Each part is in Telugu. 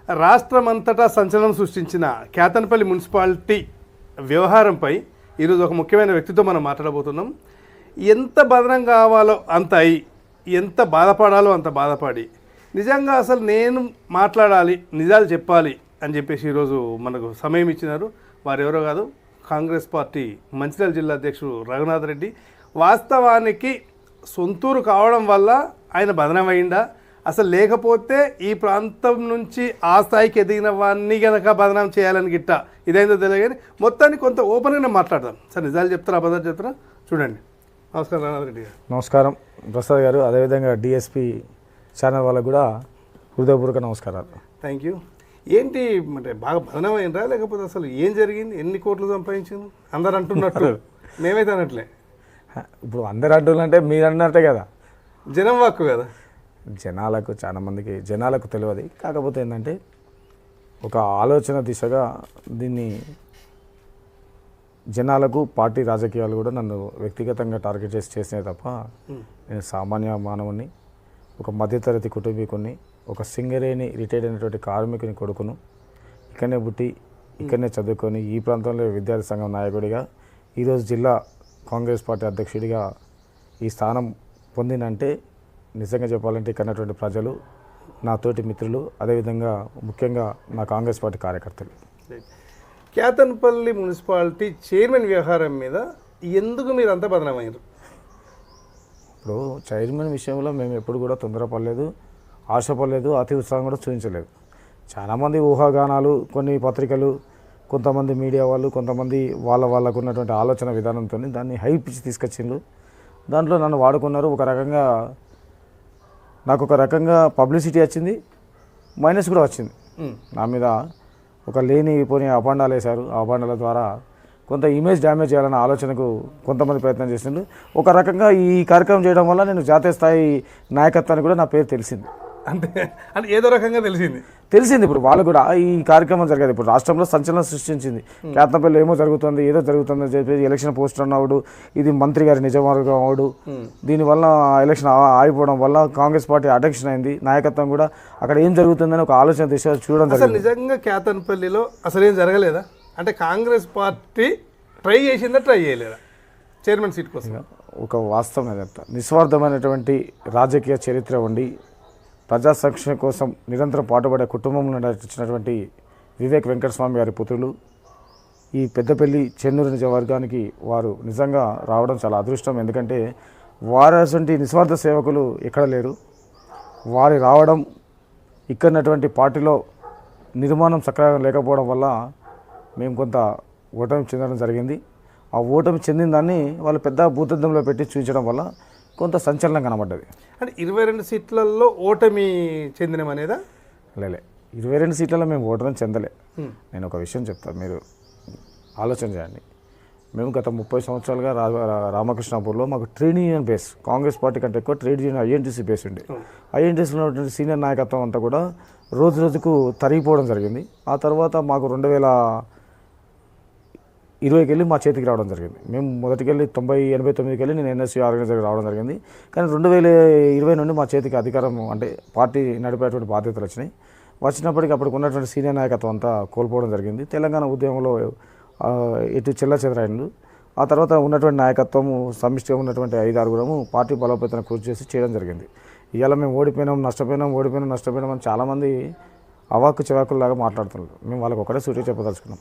రాష్ట్రమంతటా సంచలనం సృష్టించిన కేతన్పల్లి మున్సిపాలిటీ వ్యవహారంపై ఈరోజు ఒక ముఖ్యమైన వ్యక్తితో మనం మాట్లాడబోతున్నాం. ఎంత బదనం కావాలో అంత అయి, ఎంత బాధపడాలో అంత బాధపడి, నిజంగా అసలు నేను మాట్లాడాలి, నిజాలు చెప్పాలి అని చెప్పేసి ఈరోజు మనకు సమయం ఇచ్చినారు. వారు ఎవరో కాదు, కాంగ్రెస్ పార్టీ మంచిర్యాల జిల్లా అధ్యక్షుడు రఘునాథ్ రెడ్డి. వాస్తవానికి సొంతూరు కావడం వల్ల ఆయన బదనమైందా, అసలు లేకపోతే ఈ ప్రాంతం నుంచి ఆ స్థాయికి ఎదిగిన వాడిని కనుక బదనాం చేయాలని గిట్ట ఇదైందో తెలియదు. కానీ మొత్తాన్ని కొంత ఓపెన్గానే మాట్లాడదాం. సార్ నిజాలు చెప్తారా అబద్ధాలు చెప్తారా? చూడండి. నమస్కారం రఘునాథ్ రెడ్డి గారు. నమస్కారం ప్రసాద్ గారు. అదేవిధంగా డిఎస్పీ ఛానల్ వాళ్ళకు కూడా హృదయపూర్వక నమస్కారాలు. Thank you. ఏంటి అంటే బాగా బదనమైనరా, లేకపోతే అసలు ఏం జరిగింది, ఎన్ని కోట్లు సంపాదించింది అందరు అంటున్నట్టు? మేమైతే అనట్లే. ఇప్పుడు అందరు అంటున్నారంటే మీరు అన్నట్టే కదా, జనం వాక్కు కదా. జనాలకు చాలా మందికి జనాలకు తెలియదు. కాకపోతే ఏంటంటే ఒక ఆలోచన దిశగా దీన్ని జనాలకు పార్టీ రాజకీయాలు కూడా నన్ను వ్యక్తిగతంగా టార్గెట్ చేసి చేసినాయి తప్ప నేను సామాన్య మానవుని, ఒక మధ్యతరగతి కుటుంబీకుని, ఒక సింగరేణి రిటైర్డ్ అయినటువంటి కార్మికుని కొడుకును, ఇక్కడనే పుట్టి ఇక్కడనే చదువుకొని ఈ ప్రాంతంలో విద్యార్థి సంఘం నాయకుడిగా ఈరోజు జిల్లా కాంగ్రెస్ పార్టీ అధ్యక్షుడిగా ఈ స్థానం పొందినంటే నిజంగా చెప్పాలంటే ఇక్కడటువంటి ప్రజలు, నా తోటి మిత్రులు, అదేవిధంగా ముఖ్యంగా నా కాంగ్రెస్ పార్టీ కార్యకర్తలు. కేతన్పల్లి మున్సిపాలిటీ చైర్మన్ వ్యవహారం మీద ఎందుకు మీరు అంత బదనమయ్యారు? ఇప్పుడు చైర్మన్ విషయంలో మేము ఎప్పుడు కూడా తొందరపడలేదు, ఆశపడలేదు, అతి ఉత్సాహం కూడా చూపించలేదు. చాలామంది ఊహాగానాలు, కొన్ని పత్రికలు, కొంతమంది మీడియా వాళ్ళు, కొంతమంది వాళ్ళకు ఉన్నటువంటి ఆలోచన విధానంతో దాన్ని హైప్ ఇచ్చి తీసుకొచ్చిండ్రు. దాంట్లో నన్ను వాడుకున్నారు. నాకు ఒక రకంగా పబ్లిసిటీ వచ్చింది, మైనస్ కూడా వచ్చింది. నా మీద ఒక లేనిపోని అపాండాలు వేశారు. ఆ అపాండాల ద్వారా కొంత ఇమేజ్ డ్యామేజ్ చేయాలన్న ఆలోచనకు కొంతమంది ప్రయత్నం చేసిండ్రు. ఒక రకంగా ఈ కార్యక్రమం చేయడం వల్ల నేను జాతీయ స్థాయి నాయకత్వానికి కూడా నా పేరు తెలిసింది. అంటే ఏదో రకంగా తెలిసింది. ఇప్పుడు వాళ్ళు కూడా ఈ కార్యక్రమం జరిగేది ఇప్పుడు రాష్ట్రంలో సంచలనం సృష్టించింది. కేతన్పల్లి ఏమో జరుగుతుంది, ఏదో జరుగుతుందని చెప్పి ఎలక్షన్ పోస్టర్ అన్నవాడు, ఇది మంత్రి గారి నిజమార్గం అవడు, దీనివల్ల ఎలక్షన్ ఆగిపోవడం వల్ల కాంగ్రెస్ పార్టీ అటెన్షన్ అయింది. నాయకత్వం కూడా అక్కడ ఏం జరుగుతుందని ఒక ఆలోచన దిశ చూడడం జరిగింది. నిజంగా కేతన్పల్లిలో అసలు ఏం జరగలేదా? అంటే కాంగ్రెస్ పార్టీ ట్రై చేసిందా, ట్రై చేయలేదా చైర్మన్ సీట్ కోసం? ఒక వాస్తవం అదంతా నిస్వార్థమైనటువంటి రాజకీయ చరిత్ర ఉండి ప్రజా సంక్షేమం కోసం నిరంతరం పాటుపడే కుటుంబంలో నడిచినటువంటి వివేక్ వెంకటస్వామి గారి పుత్రులు ఈ పెద్దపల్లి చెన్నూరు నియోజకవర్గానికి వారు నిజంగా రావడం చాలా అదృష్టం. ఎందుకంటే వారి నిస్వార్థ సేవకులు ఎక్కడ లేరు. వారి రావడం ఇక్కడటువంటి పార్టీలో నిర్మాణం చక్కగా లేకపోవడం వల్ల మేము కొంత ఓటమి చెందడం జరిగింది. ఆ ఓటమి చెందిన దాన్ని వాళ్ళు పెద్ద భూతద్దంలో పెట్టి చూపించడం వల్ల కొంత సంచలనం కనబడ్డది. అంటే 22 సీట్లలో ఓటమి చెందినమనేదా? లేలే, 22 సీట్లలో మేము ఓటమి చెందలే. నేను ఒక విషయం చెప్తాను, మీరు ఆలోచన చేయండి. మేము గత 30 సంవత్సరాలుగా రామకృష్ణాపూర్లో మాకు trade union base, Congress party కంటే ఎక్కువ ట్రేడ్ యూనియన్ ఐఎన్టీసీ బేస్ ఉండే. ఐఎన్టీసీలో ఉన్నటువంటి సీనియర్ నాయకత్వం అంతా కూడా రోజు రోజుకు తరిగిపోవడం జరిగింది. ఆ తర్వాత మాకు 2020కి వెళ్ళి మా చేతికి రావడం జరిగింది. మేము మొదటికెళ్ళి 89కి వెళ్ళి నేను ఎన్ఎస్సీ ఆర్గనైజర్గా రావడం జరిగింది. కానీ 2020 నుండి మా చేతికి అధికారం అంటే పార్టీ నడిపేటువంటి బాధ్యతలు వచ్చినప్పటికీ అప్పటికి ఉన్నటువంటి సీనియర్ నాయకత్వం అంతా కోల్పోవడం జరిగింది. తెలంగాణ ఉద్యమంలో ఇటు చెల్లచెదరైండు. ఆ తర్వాత ఉన్నటువంటి నాయకత్వము సమిష్టిగా ఉన్నటువంటి 5-6 పార్టీ బలోపేతన కృషి చేసి చేయడం జరిగింది. ఇవాళ మేము ఓడిపోయినాం అని చాలామంది అవాక్కు చెవాకుల్లాగా మాట్లాడుతున్నారు. మేము వాళ్ళకి ఒకటే సూటిగా చెప్పదలుచుకున్నాం.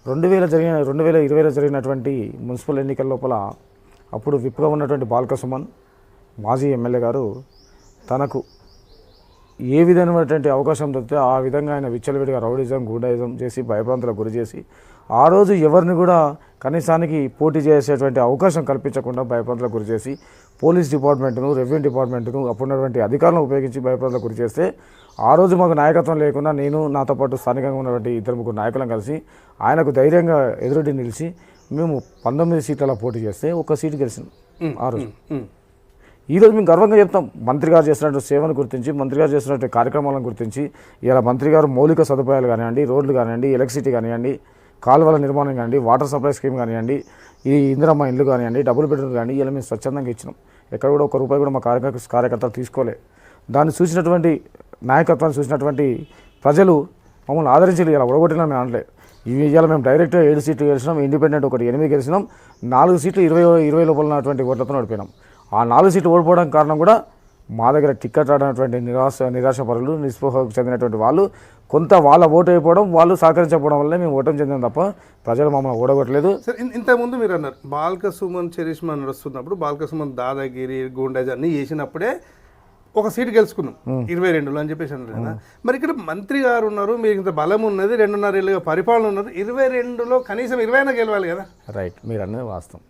2020లో జరిగినటువంటి మున్సిపల్ ఎన్నికల లోపల అప్పుడు విప్గా ఉన్నటువంటి బాల్క సుమన్ మాజీ ఎమ్మెల్యే గారు తనకు ఏ విధమైనటువంటి అవకాశం దొరికితే ఆ విధంగా ఆయన విచ్చలవిడిగా రౌడిజం, గూడాయిజం చేసి భయభ్రాంతులకు గురి చేసి ఆ రోజు ఎవరిని కూడా కనీసానికి పోటీ చేసేటువంటి అవకాశం కల్పించకుండా భయభ్రాంతులకు గురి చేసి పోలీస్ డిపార్ట్మెంట్ను, రెవెన్యూ డిపార్ట్మెంట్ను అప్పుడున్నటువంటి అధికారులను ఉపయోగించి భయభ్రాంతులకు గురి చేస్తే ఆ రోజు మాకు నాయకత్వం లేకుండా నేను నాతో పాటు స్థానికంగా ఉన్నటువంటి 2-3 నాయకులను కలిసి ఆయనకు ధైర్యంగా ఎదురొడ్డి నిలిచి మేము 19 సీట్ల పోటీ చేస్తే 1 సీటు గెలిచింది ఆ రోజు. ఈరోజు మేము గర్వంగా చెప్తాం, మంత్రి గారు చేస్తున్నటువంటి సేవను గుర్తించి, మంత్రి గారు చేస్తున్నటువంటి కార్యక్రమాలను గుర్తించి ఇలా మంత్రి గారు మౌలిక సదుపాయాలు కానివ్వండి, రోడ్లు కానివ్వండి, ఎలక్ట్రిసిటీ కానివ్వండి, కాలువల నిర్మాణం కానివ్వండి, వాటర్ సప్లై స్కీమ్ కానివ్వండి, ఈ ఇందిరమ్మ ఇల్లు కానివ్వండి, డబుల్ బెడ్రూమ్ కానీ ఇలా మేము స్వచ్ఛందంగా ఇచ్చినాం. ఎక్కడ కూడా ₹1 కూడా మా కార్యకర్తలు తీసుకోలే. దాన్ని చూసినటువంటి నాయకత్వాన్ని చూసినటువంటి ప్రజలు మమ్మల్ని ఆదరించాలి. ఇలా ఒడగొట్టినా మేము అనలే. ఇవాళ మేము డైరెక్ట్గా 7 సీట్లు గెలిచినాం, ఇండిపెండెంట్ ఒకటి 8 గెలిచినాం, 4 సీట్లు 20 లోపల ఉన్నటువంటి ఓట్లతో ఓడిపోయినాం. ఆ 4 సీట్లు ఓడిపోవడానికి కారణం కూడా మా దగ్గర టికెట్ రానటువంటి నిరాశపరులు, నిస్పృహకు చెందినటువంటి వాళ్ళు, కొంత వాళ్ళ ఓటు అయిపోవడం, వాళ్ళు సహకరించకపోవడం వల్లే మేము ఓటమి చెందాం తప్ప ప్రజలు మమ్మల్ని ఓడగొట్టలేదు. సార్, ఇంతకుముందు మీరు అన్నారు బాల్క సుమన్ చరిష్మా నడుస్తున్నప్పుడు బాల్క సుమన్ దాదాగిరి గూండాజ్ అన్నీ చేసినప్పుడే ఒక సీటు గెలుచుకున్నాం 22లో అని చెప్పేసి అన్నారు కదా. మరి ఇక్కడ మంత్రి గారు ఉన్నారు, మీకు ఇంత బలం ఉన్నది, 2.5 ఏళ్ళుగా పరిపాలన ఉన్నారు, 22లో కనీసం 20 గెలవాలి కదా. రైట్, మీరు అన్నది వాస్తవం.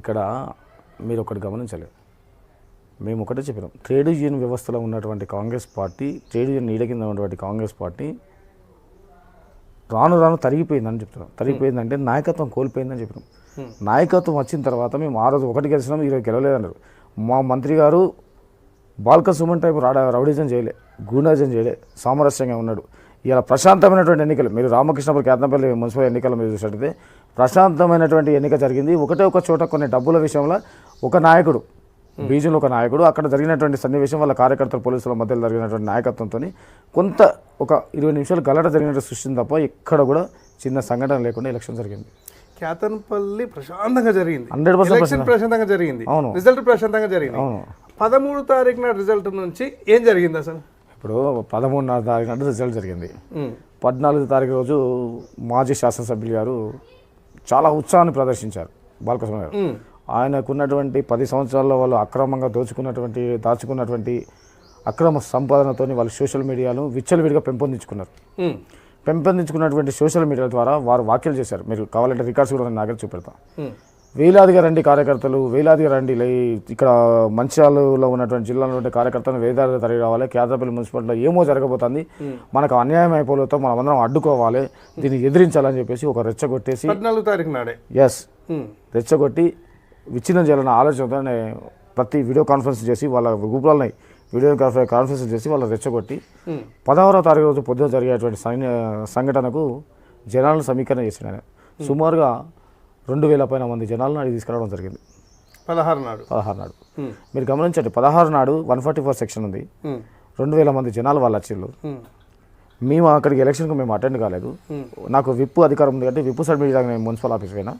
ఇక్కడ మీరు ఒకటి గమనించలేదు, మేము ఒకటే చెప్పినాం, ట్రేడ్ యూనియన్ వ్యవస్థలో ఉన్నటువంటి కాంగ్రెస్ పార్టీ, ట్రేడ్ యూనియన్ నీడ కింద ఉన్నటువంటి కాంగ్రెస్ పార్టీ రాను రాను తరిగిపోయిందని చెప్తున్నాం. తరిగిపోయిందంటే నాయకత్వం కోల్పోయిందని చెప్పినాం. నాయకత్వం వచ్చిన తర్వాత మేము ఆ రోజు 1 గెలిచినాం, 20 గెలవలేదన్నారు. మా మంత్రి గారు బాల్క సుమన్ టైపు రౌడీజం చేయలే, గూండాజం చేయలే, సామరస్యంగా ఉన్నాడు. ఇలా ప్రశాంతమైనటువంటి ఎన్నికలు, మీరు రామకృష్ణపురం కేతనపల్లి మున్సిపల్ ఎన్నికలు మీరు చూసినట్టయితే ప్రశాంతమైనటువంటి ఎన్నిక జరిగింది. ఒక చోట కొన్ని డబ్బుల విషయంలో ఒక నాయకుడు, బీజేపీలో ఒక నాయకుడు, అక్కడ జరిగినటువంటి సన్నివేశం వాళ్ళ కార్యకర్తల పోలీసుల మధ్యలో జరిగినటువంటి నాయకత్వంతో కొంత ఒక 20 నిమిషాలు గలట జరిగినట్టు సృష్టింది తప్ప ఎక్కడ కూడా చిన్న సంఘటన లేకుండా ఎలక్షన్ జరిగింది. కేతన్పల్లి ప్రశాంతంగా జరిగింది, 100% ఎలక్షన్ ప్రశాంతంగా జరిగింది, అవును, రిజల్ట్ ప్రశాంతంగా జరిగింది. అవును. 13 తారీఖున రిజల్ట్ నుంచి ఏం జరిగింది అసలు? ఇప్పుడు 13వ తారీఖు నాడు రిజల్ట్ జరిగింది. 14వ తారీఖు రోజు మాజీ శాసనసభ్యులు గారు చాలా ఉత్సాహాన్ని ప్రదర్శించారు. బాలకృష్ణ గారు ఆయనకున్నటువంటి 10 సంవత్సరాల్లో వాళ్ళు అక్రమంగా దాచుకున్నటువంటి అక్రమ సంపాదనతో వాళ్ళు సోషల్ మీడియాను విచ్చలవిడిగా పెంపొందించుకున్నటువంటి సోషల్ మీడియా ద్వారా వారు వ్యాఖ్యలు చేశారు. మీరు కావాలంటే రికార్డ్స్ కూడా నా దగ్గర చూపెడతాం. వేలాదిగా రండి కార్యకర్తలు, వేలాదిగా రండి, ఇక్కడ మంచిర్యాలలో ఉన్నటువంటి జిల్లాలో ఉండే కార్యకర్తలు వేలాదిగా తరలి రావాలి, కేతనపల్లి మున్సిపాలిటీలో ఏమో జరగబోతుంది, మనకు అన్యాయం అయిపోలేతో మనం అందరం అడ్డుకోవాలి, దీన్ని ఎదిరించాలని చెప్పేసి ఒక రెచ్చగొట్టేసి 14 తారీఖు నాడే రెచ్చగొట్టి విచ్ఛిన్నం చేయాలన్న ఆలోచనతో ప్రతి వీడియో కాన్ఫరెన్స్ చేసి వాళ్ళ గ్రూపులని వీడియో కాన్ఫరెన్స్ చేసి వాళ్ళు రెచ్చగొట్టి 16వ తారీఖు రోజు పొద్దున జరిగేటువంటి సంఘటనకు జనాలను సమీకరణ చేసిన ఆయన సుమారుగా 2000 పైన మంది జనాలను అడిగి తీసుకురావడం జరిగింది. 16 నాడు మీరు గమనించండి, 16 నాడు 144 సెక్షన్ ఉంది, 2000 మంది జనాలు వాళ్ళు వచ్చిళ్ళు. మేము అక్కడికి ఎలక్షన్కి మేము అటెండ్ కాలేదు. నాకు విప్ అధికారం ఉంది కాబట్టి విప్ సబ్మిట్ చేయడానికి నేను మున్సిపల్ ఆఫీస్ పోయినా.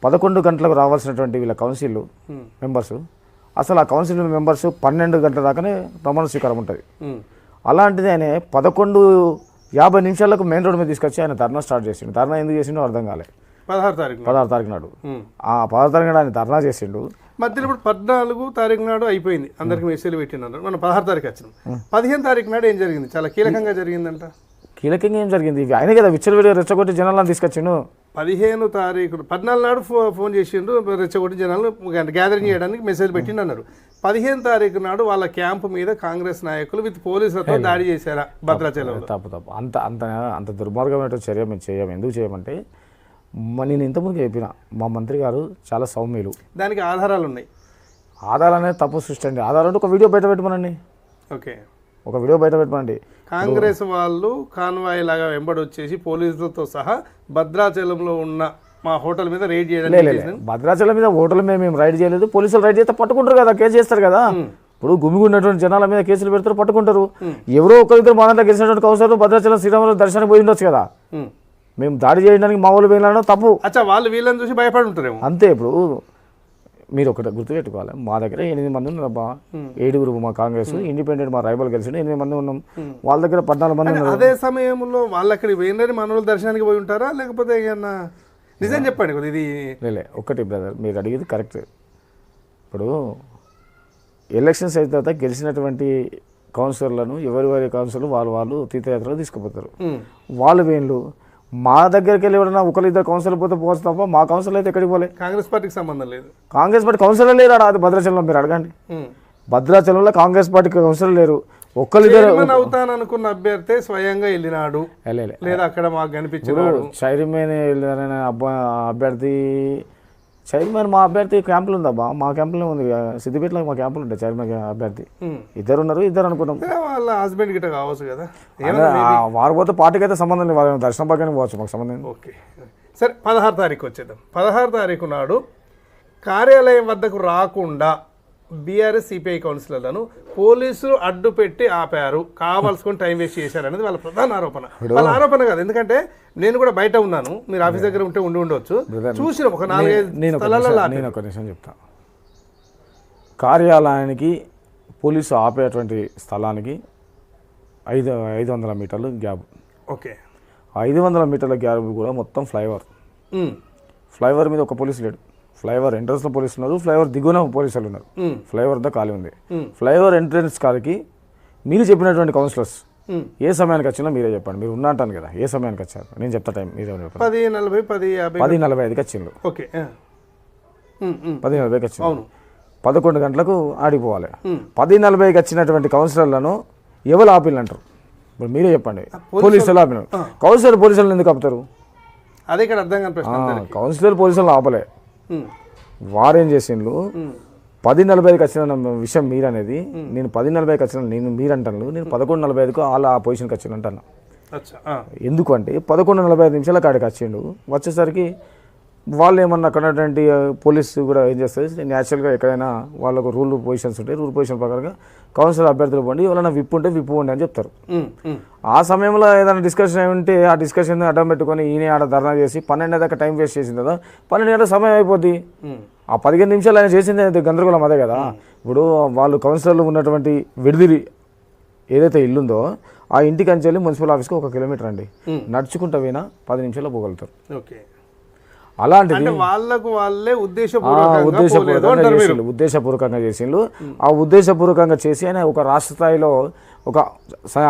11 గంటలకు రావాల్సినటువంటి వీళ్ళ కౌన్సిల్ మెంబర్స్, అసలు ఆ కౌన్సిల్ మెంబర్స్ 12 గంటల దాకానే ప్రమాణ స్వీకారం ఉంటుంది. అలాంటిది ఆయన 11:50 నిమిషాలకు మెయిన్ రోడ్ మీద తీసుకొచ్చి ఆయన ధర్నా స్టార్ట్ చేసిండు. ధర్నా ఎందుకు చేసిండో అర్థం కాలే. 16 తారీఖు నాడు ఆ 16 తారీఖు నాడు ఆయన ధర్నా చేసిండు. మధ్యలో ఇప్పుడు 14 తారీఖు నాడు అయిపోయింది, అందరికి మెసేజ్ పెట్టినారు, మనం 16 తారీఖు వచ్చినాం. 15 తారీఖు నాడు ఏం జరిగింది? చాలా కీలకంగా జరిగిందంట. కీలకంగా ఏం జరిగింది? ఆయన కదా విచ్చలవిడిగా రెచ్చగొట్టి జనాలను తీసుకొచ్చిండు. 15 తారీఖు 14 నాడు ఫోన్ చేసిండు, రెచ్చగొట్టి జనాలు గ్యాదరింగ్ చేయడానికి మెసేజ్ పెట్టిండు అన్నారు. 15 తారీఖు నాడు వాళ్ళ క్యాంపు మీద కాంగ్రెస్ నాయకులు విత్ పోలీసులతో దాడి చేశారా భద్రాచలంలో? తప్పు అంత దుర్మార్గమైన చర్య మేము చేయము. ఎందుకు చేయమంటే నేను ఇంతకుముందు చెప్పిన మా మంత్రి గారు చాలా సౌమ్యులు, దానికి ఆధారాలు ఉన్నాయి. ఆధారాలు అనేది తప్పు సృష్టి అండి. ఆధారాలు ఒక వీడియో బయట పెట్టమనండి. ఓకే, ఒక వీడియో బయట పెట్టమనండి. కాంగ్రెస్ వాళ్ళు కాన్వాయ్ లాగా వెంబడి వచ్చేసి పోలీసులతో సహా భద్రాచలంలో ఉన్న మా హోటల్ మీద రైడ్ చేయడం. భద్రాచలం మీద హోటల్ మీద మేము రైడ్ చేయలేదు. పోలీసులు రైడ్ చేస్తే పట్టుకుంటారు కదా, కేసు చేస్తారు కదా. ఇప్పుడు గుమిగున్నటువంటి జనాల మీద కేసులు పెడతారు, పట్టుకుంటారు. ఎవరో ఒకరిద్దరు మా దాంట్లో గెలిచినటువంటి కౌన్సిలర్ భద్రాచలం శ్రీరాములు దర్శనానికి పోయి ఉండొచ్చు కదా. మేము దాడి చేయడానికి మా వాళ్ళు వెళ్ళడం తప్పు. అచ్చా, వాళ్ళు వీళ్ళని చూసి భయపడి ఉంటారేమో అంతే. ఇప్పుడు మీరు ఒకటి గుర్తుపెట్టుకోవాలి, మా దగ్గర 8 మంది ఉన్నారు అబ్బా. 7 మా కాంగ్రెస్, ఇండిపెండెంట్ మా రైబల్ గెలిచి 8 మంది ఉన్నాం. వాళ్ళ దగ్గర 14 మంది ఉన్నారు. అదే సమయంలో వాళ్ళు అక్కడికి పోయినని మనోళ్ళు దర్శనానికి పోయి ఉంటారా, లేకపోతే ఏమన్నా? నిజం చెప్పండి కొద్ది. ఇది ఒకటి బ్రదర్, మీరు అడిగేది కరెక్ట్. ఇప్పుడు ఎలక్షన్స్ అయిన తర్వాత గెలిచినటువంటి కౌన్సిలర్లను ఎవరి కౌన్సిలర్ వాళ్ళు తీర్థయాత్రలు తీసుకుపోతారు. వాళ్ళు వీళ్ళు మా దగ్గరికి వెళ్ళి ఎవరైనా 1-2 కౌన్సిలర్ పోవచ్చు తప్ప మా కౌన్సిలర్ అయితే ఎక్కడికి పోలే. కాంగ్రెస్ పార్టీకి సంబంధం లేదు. కాంగ్రెస్ పార్టీ కౌన్సిలర్ లేరు అది భద్రాచలంలో. మీరు అడగండి, భద్రాచలంలో కాంగ్రెస్ పార్టీ కౌన్సిలర్ లేరు. చైర్మన్ అవుతాను అనుకున్న అభ్యర్థి స్వయంగా వెళ్ళినాడు లేదా అక్కడ మాకు కనిపించాడు. చైర్మన్ అభ్యర్థి చైర్మన్ మా అభ్యర్థి క్యాంపులు ఉందబ్బా. మా క్యాంపులో ఉంది, సిద్దిపేటలో మా క్యాంపులు ఉంటాయి. చైర్మన్ అభ్యర్థి ఇద్దరు ఉన్నారు, ఇద్దరు అనుకున్నాం. వాళ్ళ హస్బెండ్ గిట్ట కావచ్చు కదా. వారు పోతే పార్టీకి అయితే సంబంధం లేదు, వాళ్ళ దర్శనం పక్కనే పోవచ్చు, మాకు సంబంధం. ఓకే సరే, 16 తారీఖు వచ్చేద్దాం. 16 తారీఖు నాడు కార్యాలయం వద్దకు రాకుండా బీఆర్ఎస్ సిపిఐ కౌన్సిలర్లను పోలీసులు అడ్డు పెట్టి ఆపారు, కావాల్సుకొని టైం వేస్ట్ చేశారు అనేది వాళ్ళ ప్రధాన ఆరోపణ. వాళ్ళ ఆరోపణ కాదు, ఎందుకంటే నేను కూడా బయట ఉన్నాను, మీరు ఆఫీస్ దగ్గర ఉంటే ఉండవచ్చు, చూసిన ఒక 4-5 స్థలాలలో నేను ఒక నిమిషం చెప్తా. కార్యాలయానికి పోలీసు ఆపేటువంటి స్థలానికి 500 మీటర్లు గ్యాప్. ఓకే, 500 మీటర్ల గ్యాప్ కూడా మొత్తం ఫ్లైఓవర్ మీద ఒక పోలీసు లేడు. ఫ్లైఓవర్ ఎంట్రన్స్లో పోలీసులు ఉన్నారు, ఫ్లైఓవర్ దిగువన పోలీసులు ఉన్నారు, ఫ్లైఓవర్ దా ఖాళీ ఉంది. ఫ్లైఓవర్ ఎంట్రన్స్ కాడికి మీరు చెప్పినటువంటి కౌన్సిలర్స్ ఏ సమయానికి వచ్చినా మీరే చెప్పండి. మీరు ఉన్నంటాను కదా, ఏ సమయానికి వచ్చారు నేను చెప్తా టైం. మీరే 10:45కి వచ్చిండ్రు. ఓకే, 10:40కి వచ్చింది. 11 గంటలకు ఆడిపోవాలి. 10:40కి వచ్చినటువంటి కౌన్సిలర్లను ఎవరు ఆపిల్లంటారు? ఇప్పుడు మీరే చెప్పండి. పోలీసులు ఆపినారు. కౌన్సిలర్ పోలీసులను ఎందుకు ఆపుతారు? అదే ఇక్కడ అర్థం కాని ప్రశ్న. కౌన్సిలర్ పోలీసులను ఆపలే. వారేం చేసిండ్రు, 10:45కి వచ్చిన విషయం మీరనేది, నేను 10:40కి వచ్చిన నేను మీరంటాను, నేను 11:45కు వాళ్ళ ఆ పొజిషన్కి వచ్చిన అంటాను. ఎందుకంటే 11:45 నిమిషాల కాడికి వచ్చిండు. వచ్చేసరికి వాళ్ళు ఏమన్నా అక్కడటువంటి పోలీసు కూడా ఏం చేస్తుంది, న్యాచురల్గా ఎక్కడైనా వాళ్ళకు రూల్ పొజిషన్స్ ఉంటాయి, రూల్ పొజిషన్ ప్రకారంగా కౌన్సిలర్ అభ్యర్థులు పోండి, ఎవరైనా విప్పు ఉంటే విప్పు పోండి అని చెప్తారు. ఆ సమయంలో ఏదైనా డిస్కషన్ అయి ఉంటే ఆ డిస్కషన్ అడ్డం పెట్టుకొని ఈయన ఆడ ధర్నా చేసి 12 దాకా టైం వేస్ట్ చేసింది కదా, 12 గంటల సమయం అయిపోద్ది. ఆ 15 నిమిషాలు ఆయన చేసింది గందరగోళం అదే కదా. ఇప్పుడు వాళ్ళు కౌన్సిలర్లు ఉన్నటువంటి విడిదిరి ఏదైతే ఇల్లుందో ఆ ఇంటికి అంచెల్లి మున్సిపల్ ఆఫీస్కి 1 కిలోమీటర్ అండి, నడుచుకుంటూ పోయినా 10 నిమిషాల్లో పోగలుగుతారు. అలాంటిది వాళ్ళకు వాళ్ళే ఉద్దేశపూర్వకంగా చేసిండ్రు. ఆ ఉద్దేశపూర్వకంగా చేసి ఆయన ఒక రాష్ట్ర స్థాయిలో ఒక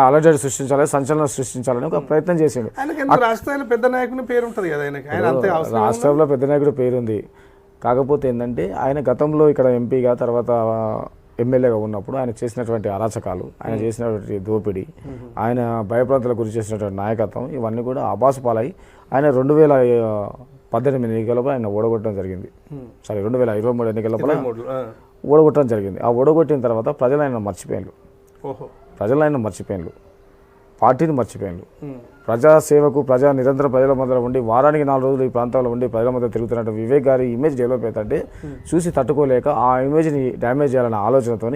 అలజడి సృష్టించాలి, సంచలనం సృష్టించాలని ఒక ప్రయత్నం చేసిండు. రాష్ట్రంలో పెద్ద నాయకుని పేరు ఉంటుంది కదా, రాష్ట్రంలో పెద్ద నాయకుడు పేరుంది. కాకపోతే ఏంటంటే ఆయన గతంలో ఇక్కడ ఎంపీగా తర్వాత ఎమ్మెల్యేగా ఉన్నప్పుడు ఆయన చేసినటువంటి అరాచకాలు, ఆయన చేసినటువంటి దోపిడీ, ఆయన భయప్రాంతాలకు గురి చేసినటువంటి నాయకత్వం, ఇవన్నీ కూడా అబాసు పాలై ఆయన 2018 ఎన్నికలపై ఆయన ఓడగొట్టడం జరిగింది. 2023 ఎన్నికలపై ఓడగొట్టడం జరిగింది. ఆ ఓడగొట్టిన తర్వాత ప్రజలు ఆయన మర్చిపోయారు, పార్టీని మర్చిపోయారు. ప్రజాసేవకు నిరంతరం ప్రజల మధ్య ఉండి వారానికి 4 రోజులు ఈ ప్రాంతాల్లో ఉండి ప్రజల మధ్య తిరుగుతున్నట్టు వివేక్ గారి ఇమేజ్ డెవలప్ అవుతుంటే చూసి తట్టుకోలేక ఆ ఇమేజ్ని డ్యామేజ్ చేయాలనే ఆలోచనతో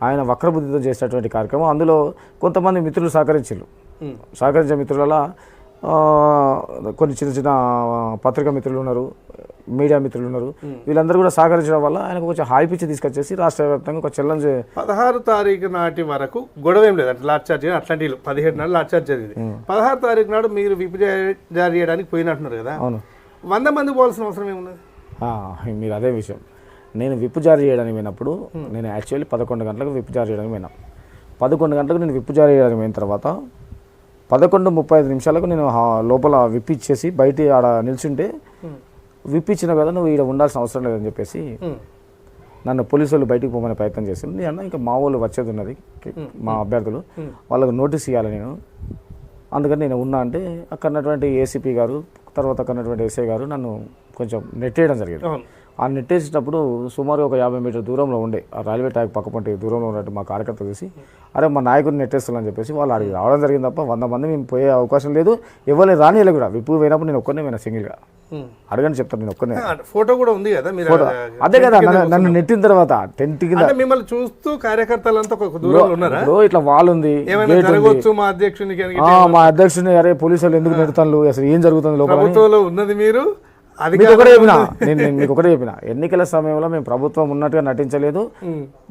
ఆయన వక్రబుద్ధితో చేసినటువంటి కార్యక్రమం. అందులో కొంతమంది మిత్రులు సహకరించే మిత్రులలో కొన్ని చిన్న పత్రికా మిత్రులు ఉన్నారు, మీడియా మిత్రులు ఉన్నారు. వీళ్ళందరూ కూడా సహకరించడం వల్ల ఆయనకు కొంచెం హాయి పిచ్చి తీసుకొచ్చేసి రాష్ట్ర వ్యాప్తంగా ఒక ఛాలెంజ్. 16 తారీఖు నాటి వరకు గొడవ ఏం లేదు, అంటే లాట్ చార్జ్ అట్లాంటి 17 నాడు లాట్ చార్జ్ జరిగింది. 16 తారీఖు నాడు మీరు విప్ జారీ చేయడానికి పోయినట్టున్నారు కదా. అవును, 100 మంది పోవాల్సిన అవసరం ఏమున్నది? మీరు అదే విషయం. నేను విప్ జారీ చేయడానికి పోయినప్పుడు నేను యాక్చువల్లీ 11 గంటలకు విప్ జారీ చేయడానికి పోయినా. 11 గంటలకు నేను విప్ జారీ చేయడానికి పోయిన తర్వాత 11:35 నిమిషాలకు నేను లోపల విప్ ఇచ్చేసి బయట ఆడ నిల్చుంటే, విప్ ఇచ్చిన కదా నువ్వు ఇక్కడ ఉండాల్సిన అవసరం లేదని చెప్పేసి నన్ను పోలీసులు బయటికి పోమనే ప్రయత్నం చేసింది. నేను అన్న ఇంకా మా వాళ్ళు వచ్చేది ఉన్నది, మా అభ్యర్థులు, వాళ్ళకు నోటీస్ ఇవ్వాలి నేను, అందుకని నేను ఉన్నా అంటే అక్కడ ఉన్నటువంటి ఏసీపీ గారు, తర్వాత అక్కడ ఉన్నటువంటి ఎస్ఐ గారు నన్ను కొంచెం నెట్టేయడం జరిగింది. ఆ నెట్టేసినప్పుడు సుమారు ఒక 50 మీటర్ దూరంలో ఉండే ఆ రైల్వే ట్రాక్ పక్కపంటి దూరంలో ఉన్నట్టు మా కార్యకర్త చూసి, అరే మా నాయకుడిని నెట్టేస్తానని చెప్పేసి వాళ్ళు అడిగి రావడం జరిగింది. తప్ప 100 మంది మేము పోయే అవకాశం లేదు, ఎవరిని రానియలే కూడా. విప్పు పోయినప్పుడు నేను ఒక్కనే పోయినా, సింగిల్గా. అడగని చెప్తాను, నేను ఒక్కనే. ఫోటో కూడా ఉంది కదా, అదే కదా నన్ను నెట్టిన తర్వాత టెంట్ కింద మిమ్మల్ని చూస్తూ కార్యకర్తలంతా ఇప్పుడు ఇట్లా వాళ్ళు ఉంది, మా అధ్యక్షుని అరే పోలీసులు ఎందుకు నెడతాను, అసలు ఏం జరుగుతుంది లోపల ఉన్నది. మీరు మీకు ఒకటే చెప్పిన ఎన్నికల సమయంలో మేము ప్రభుత్వం ఉన్నట్టుగా నటించలేదు,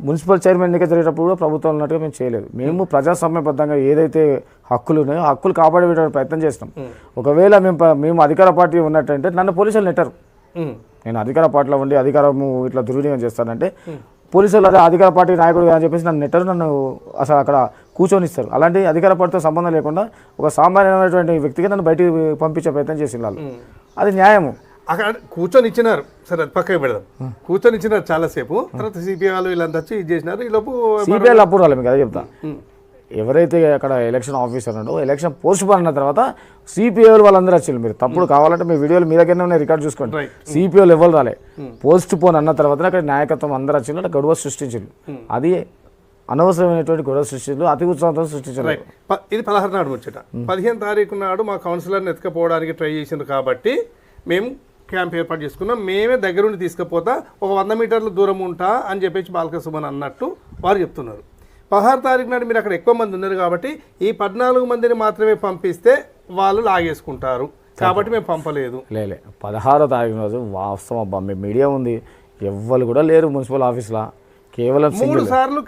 మున్సిపల్ చైర్మన్ ఎన్నిక జరిగేటప్పుడు కూడా ప్రభుత్వం ఉన్నట్టుగా మేము చేయలేదు. మేము ప్రజాస్వామ్యబద్ధంగా ఏదైతే హక్కులు ఉన్నాయో హక్కులు కాపాడే ప్రయత్నం చేస్తాం. ఒకవేళ మేము అధికార పార్టీ ఉన్నట్టంటే నన్ను పోలీసులు నెట్టారు. నేను అధికార పార్టీలో ఉండి అధికారము ఇట్లా దుర్వినియోగం చేస్తానంటే పోలీసులు అదే అధికార పార్టీ నాయకుడు అని చెప్పేసి నన్ను నెట్టారు, నన్ను అసలు అక్కడ కూర్చొనిస్తారు. అలాంటి అధికార పార్టీతో సంబంధం లేకుండా ఒక సామాన్యమైనటువంటి వ్యక్తిగా నన్ను బయటికి పంపించే ప్రయత్నం చేసిన వాళ్ళు, అది న్యాయము. అక్కడ కూర్చొని ఇచ్చినారు, సరే అది పక్కకి పెడదాం. కూర్చొని ఇచ్చినారు చాలాసేపు, తర్వాత సిపిఐ వాళ్ళు వీళ్ళంతా వచ్చి ఇది చేసినారు. ఈ లోపు సిపిఐ అప్పుడు వాళ్ళు మీకు అదే చెప్తా, ఎవరైతే అక్కడ ఎలక్షన్ ఆఫీసర్ ఉన్నాడో ఎలక్షన్ పోస్ట్ పోన్ అన్న తర్వాత సిపిఐలు వాళ్ళందరూ వచ్చారు. మీరు తప్పుడు కావాలంటే మీ వీడియోలు మీ దగ్గరనే రికార్డ్ చూసుకోండి. సిపిఐలు ఎవరు రాలే, పోస్ట్ పోన్ అన్న తర్వాత అక్కడ నాయకత్వం అందరూ వచ్చింది, అక్కడ గొడవ సృష్టించారు. అది అనవసరమైనటువంటి గొడవ సృష్టించారు, అతి ఉత్సాహంతో సృష్టించారు. ఇది 16 నాడు ముచ్చట. 15 తారీఖు నాడు మా కౌన్సిలర్ని ఎత్తుకపోవడానికి ట్రై చేసింది కాబట్టి మేము క్యాంప్ ఏర్పాటు చేసుకున్నాం, మేమే దగ్గరుండి తీసుకుపోతా, ఒక 100 మీటర్ల దూరం ఉంటా అని చెప్పేసి బాలక సుమన్ అన్నట్టు వారు చెప్తున్నారు. 16 తారీఖు నాడు మీరు అక్కడ ఎక్కువ మంది ఉన్నారు కాబట్టి ఈ 14 మందిని మాత్రమే పంపిస్తే వాళ్ళు లాగేసుకుంటారు కాబట్టి మేము పంపలేదు. లేలే 16వ తారీఖు రోజు వాస్తవం అబ్బా, మీ మీడియా ఉంది, ఎవ్వరు కూడా లేరు మున్సిపల్ ఆఫీస్లో, కేవలం 3 సార్లు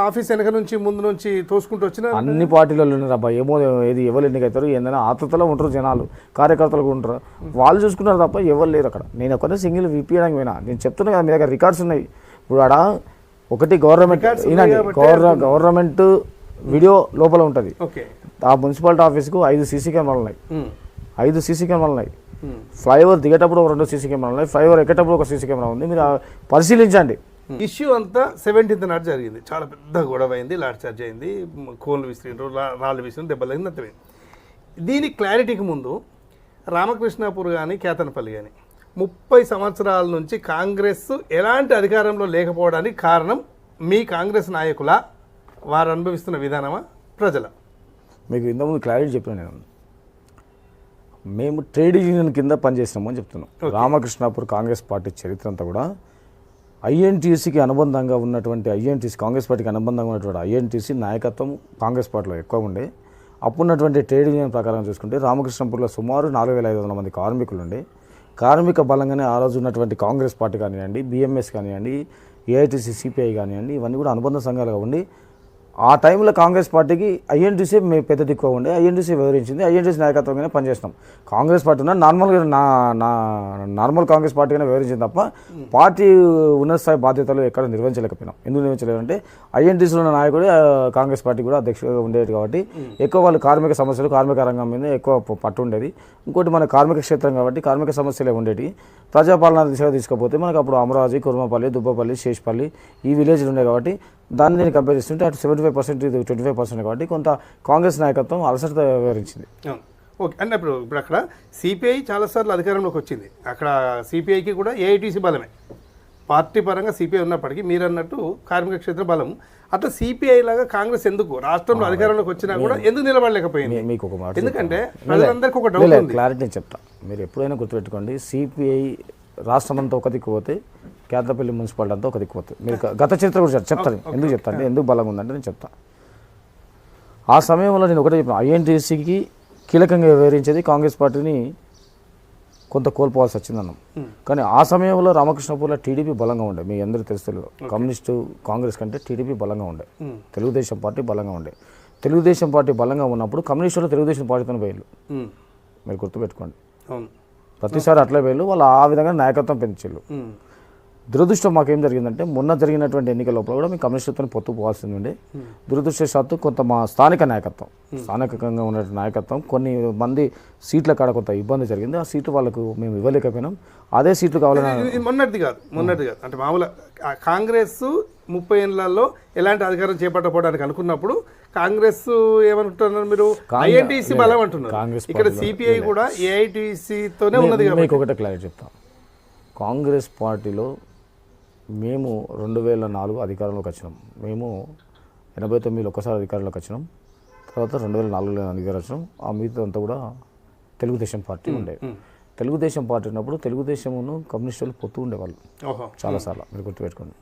ఆఫీస్ వెనక నుంచి ముందు నుంచి తోసుకుంటూ వచ్చిన అన్ని పార్టీలలో ఉన్నారు అబ్బా. ఏమో ఏది ఎవరు ఎన్నికవుతారు ఏందైనా ఆతృతలో ఉంటారు జనాలు, కార్యకర్తలు కూడా ఉంటారు, వాళ్ళు చూసుకున్నారు తప్ప ఎవరు లేరు అక్కడ. నేను ఒక్కనే సింగిల్ విపియడానికి పోయినా, నేను చెప్తున్నా కదా మీ దగ్గర రికార్డ్స్ ఉన్నాయి. ఇప్పుడు ఆడ ఒకటి గవర్నమెంట్ గవర్నమెంట్ వీడియో లోపల ఉంటుంది. ఆ మున్సిపాలిటీ ఆఫీస్కు 5 సీసీ కెమెరాలు ఉన్నాయి, 5 సీసీ కెమెరాలు ఉన్నాయి. ఫ్లైఓవర్ దిగేటప్పుడు 2 సీసీ కెమెరాలు ఉన్నాయి, ఫ్లైఓవర్ ఎక్కేటప్పుడు 1 సీసీ కెమెరా ఉంది. మీరు పరిశీలించండి. ఇష్యూ అంతా 17th నాడు జరిగింది, చాలా పెద్ద గొడవ అయింది, లాఠీ చార్జ్ అయింది, కోళ్ళు విసిరిండ్రు, రాళ్ళు విసిరిండ్రు, దెబ్బలు అయింది, అంతమైంది. దీని క్లారిటీకి ముందు రామకృష్ణాపూర్ కానీ కేతనపల్లి కానీ 30 సంవత్సరాల నుంచి కాంగ్రెస్ ఎలాంటి అధికారంలో లేకపోవడానికి కారణం మీ కాంగ్రెస్ నాయకుల వారు అనుభవిస్తున్న విధానమా ప్రజల? మీకు ఇంతకుముందు క్లారిటీ చెప్పాను నేను, మేము ట్రేడ్ యూనియన్ కింద పనిచేసినామని చెప్తున్నాం. రామకృష్ణాపూర్ కాంగ్రెస్ పార్టీ చరిత్ర అంతా కూడా ఐఎన్టీసీకి అనుబంధంగా ఉన్నటువంటి ఐఎన్టీసీ, కాంగ్రెస్ పార్టీకి అనుబంధంగా ఉన్నటువంటి ఐఎన్టీసీ నాయకత్వం కాంగ్రెస్ పార్టీలో ఎక్కువ ఉండే. అప్పుడున్నటువంటి ట్రేడ్ యూనియన్ ప్రకారం చూసుకుంటే రామకృష్ణాపూర్లో సుమారు 4500 మంది కార్మికులు ఉండే. కార్మిక బలంగానే ఆ రోజు ఉన్నటువంటి కాంగ్రెస్ పార్టీ కానివ్వండి, బిఎంఎస్ కానివ్వండి, ఏఐటీసీ, సిపిఐ కానివ్వండి, ఇవన్నీ కూడా అనుబంధ సంఘాలుగా ఉండి ఆ టైంలో కాంగ్రెస్ పార్టీకి ఐఎన్టీసీ మేము పెద్ద దిక్కువ ఉండే. ఐఎన్టీసీ వివరించింది, ఐఎన్టీసీ నాయకత్వంగానే పనిచేస్తాం. కాంగ్రెస్ పార్టీ ఉన్న నార్మల్ కాంగ్రెస్ పార్టీగానే వివరించింది తప్ప పార్టీ ఉన్నత స్థాయి బాధ్యతలు ఎక్కడ నిర్వహించలేకపోయినాం. ఎందుకు నిర్వహించలేదంటే ఐఎన్టీసీలో ఉన్న నాయకుడే కాంగ్రెస్ పార్టీ కూడా అధ్యక్షుడిగా ఉండేది కాబట్టి ఎక్కువ వాళ్ళు కార్మిక సమస్యలు, కార్మిక రంగం మీద ఎక్కువ పట్టు ఉండేది. ఇంకోటి మన కార్మిక క్షేత్రం కాబట్టి కార్మిక సమస్యలే ఉండేవి. ప్రజాపాలన దిశగా తీసుకపోతే మనకు అప్పుడు అమరావతి, కుర్మపల్లి, దుబ్బపల్లి, శేషపల్లి ఈ విలేజ్లు ఉన్నాయి కాబట్టి దాన్ని నేను కంపేర్ చేస్తుంటే అటు 75% ఇది 25% కాబట్టి కొంత కాంగ్రెస్ నాయకత్వం అలసటతో వివరించింది. ఓకే, అంటే ఇప్పుడు అక్కడ సిపిఐ చాలాసార్లు అధికారంలోకి వచ్చింది, అక్కడ సిపిఐకి కూడా ఏఐటీసీ బలమే, పార్టీ పరంగా సిపిఐ ఉన్నప్పటికీ మీరు అన్నట్టు కార్మిక క్షేత్ర బలం. అట్లా సిపిఐ లాగా కాంగ్రెస్ ఎందుకు రాష్ట్రంలో అధికారంలోకి వచ్చినా కూడా ఎందుకు నిలబడలేకపోయింది? మీకు ఒక మాట, ఎందుకంటే ప్రజలందరికీ ఒక డౌట్ ఉంది. క్లారిటీ నేను చెప్తా, మీరు ఎప్పుడైనా గుర్తుపెట్టుకోండి, సిపిఐ రాష్ట్రం అంతా ఒక దిక్కు పోతే కేతనపల్లి మున్సిపాలిటీ అంతా ఒక దిక్కు పోతుంది. మీరు గత చరిత్ర కూడా చెప్తాను, ఎందుకు చెప్తాను అంటే ఎందుకు బలంగా ఉందంటే నేను చెప్తాను. ఆ సమయంలో నేను ఒకటే చెప్పాను, ఐఎన్టీసీకి కీలకంగా వివరించేది కాంగ్రెస్ పార్టీని కొంత కోల్పోవాల్సి వచ్చిందన్నాం. కానీ ఆ సమయంలో రామకృష్ణాపూర్లో టీడీపీ బలంగా ఉండే, మీ అందరూ తెలుసు, కమ్యూనిస్టు కాంగ్రెస్ కంటే టీడీపీ బలంగా ఉండే, తెలుగుదేశం పార్టీ బలంగా ఉండే. తెలుగుదేశం పార్టీ బలంగా ఉన్నప్పుడు కమ్యూనిస్టులు తెలుగుదేశం పార్టీతో పోయిళ్ళు, మీరు గుర్తుపెట్టుకోండి. ప్రతిసారి అట్లే పోయిళ్ళు, వాళ్ళు ఆ విధంగా నాయకత్వం పెంచిళ్ళు. దురదృష్టం మాకేం జరిగిందంటే మొన్న జరిగినటువంటి ఎన్నికల లోపల కూడా మేము కమ్యూనిస్టులతో పొత్తు పోవాల్సింది ఉండే. దురదృష్టవశాత్తు కొంత మా స్థానిక నాయకత్వం, స్థానికంగా ఉన్న నాయకత్వం కొన్ని మంది సీట్ల కాడ కొంత ఇబ్బంది జరిగింది. ఆ సీట్లు వాళ్ళకు మేము ఇవ్వలేకపోయినాం. అదే సీట్లు కావాలని మొన్నటిది కాదు అంటే మామూలు కాంగ్రెస్ 30 ఏళ్లలో ఎలాంటి అధికారం చేపట్టకపోవడానికి అనుకున్నప్పుడు కాంగ్రెస్ ఏమంటున్నారు మీరు, ఐఎన్టీసీ బలం అంటున్నారు. ఇక్కడ సిపిఐ కూడా ఏఐటీసీతోనే ఉన్నది. మీకు ఒకటే క్లారిటీ చెప్తాం, కాంగ్రెస్ పార్టీలో మేము 2004 అధికారంలోకి వచ్చినాం. మేము 89లో ఒకసారి అధికారంలోకి వచ్చినాం, తర్వాత 2004లో అధికారం వచ్చినాం. ఆ మిగతా అంతా కూడా తెలుగుదేశం పార్టీ ఉండేది. తెలుగుదేశం పార్టీ ఉన్నప్పుడు తెలుగుదేశంను కమ్యూనిస్టులు పొత్తు ఉండేవాళ్ళు చాలాసార్లు, మీరు గుర్తుపెట్టుకోండి.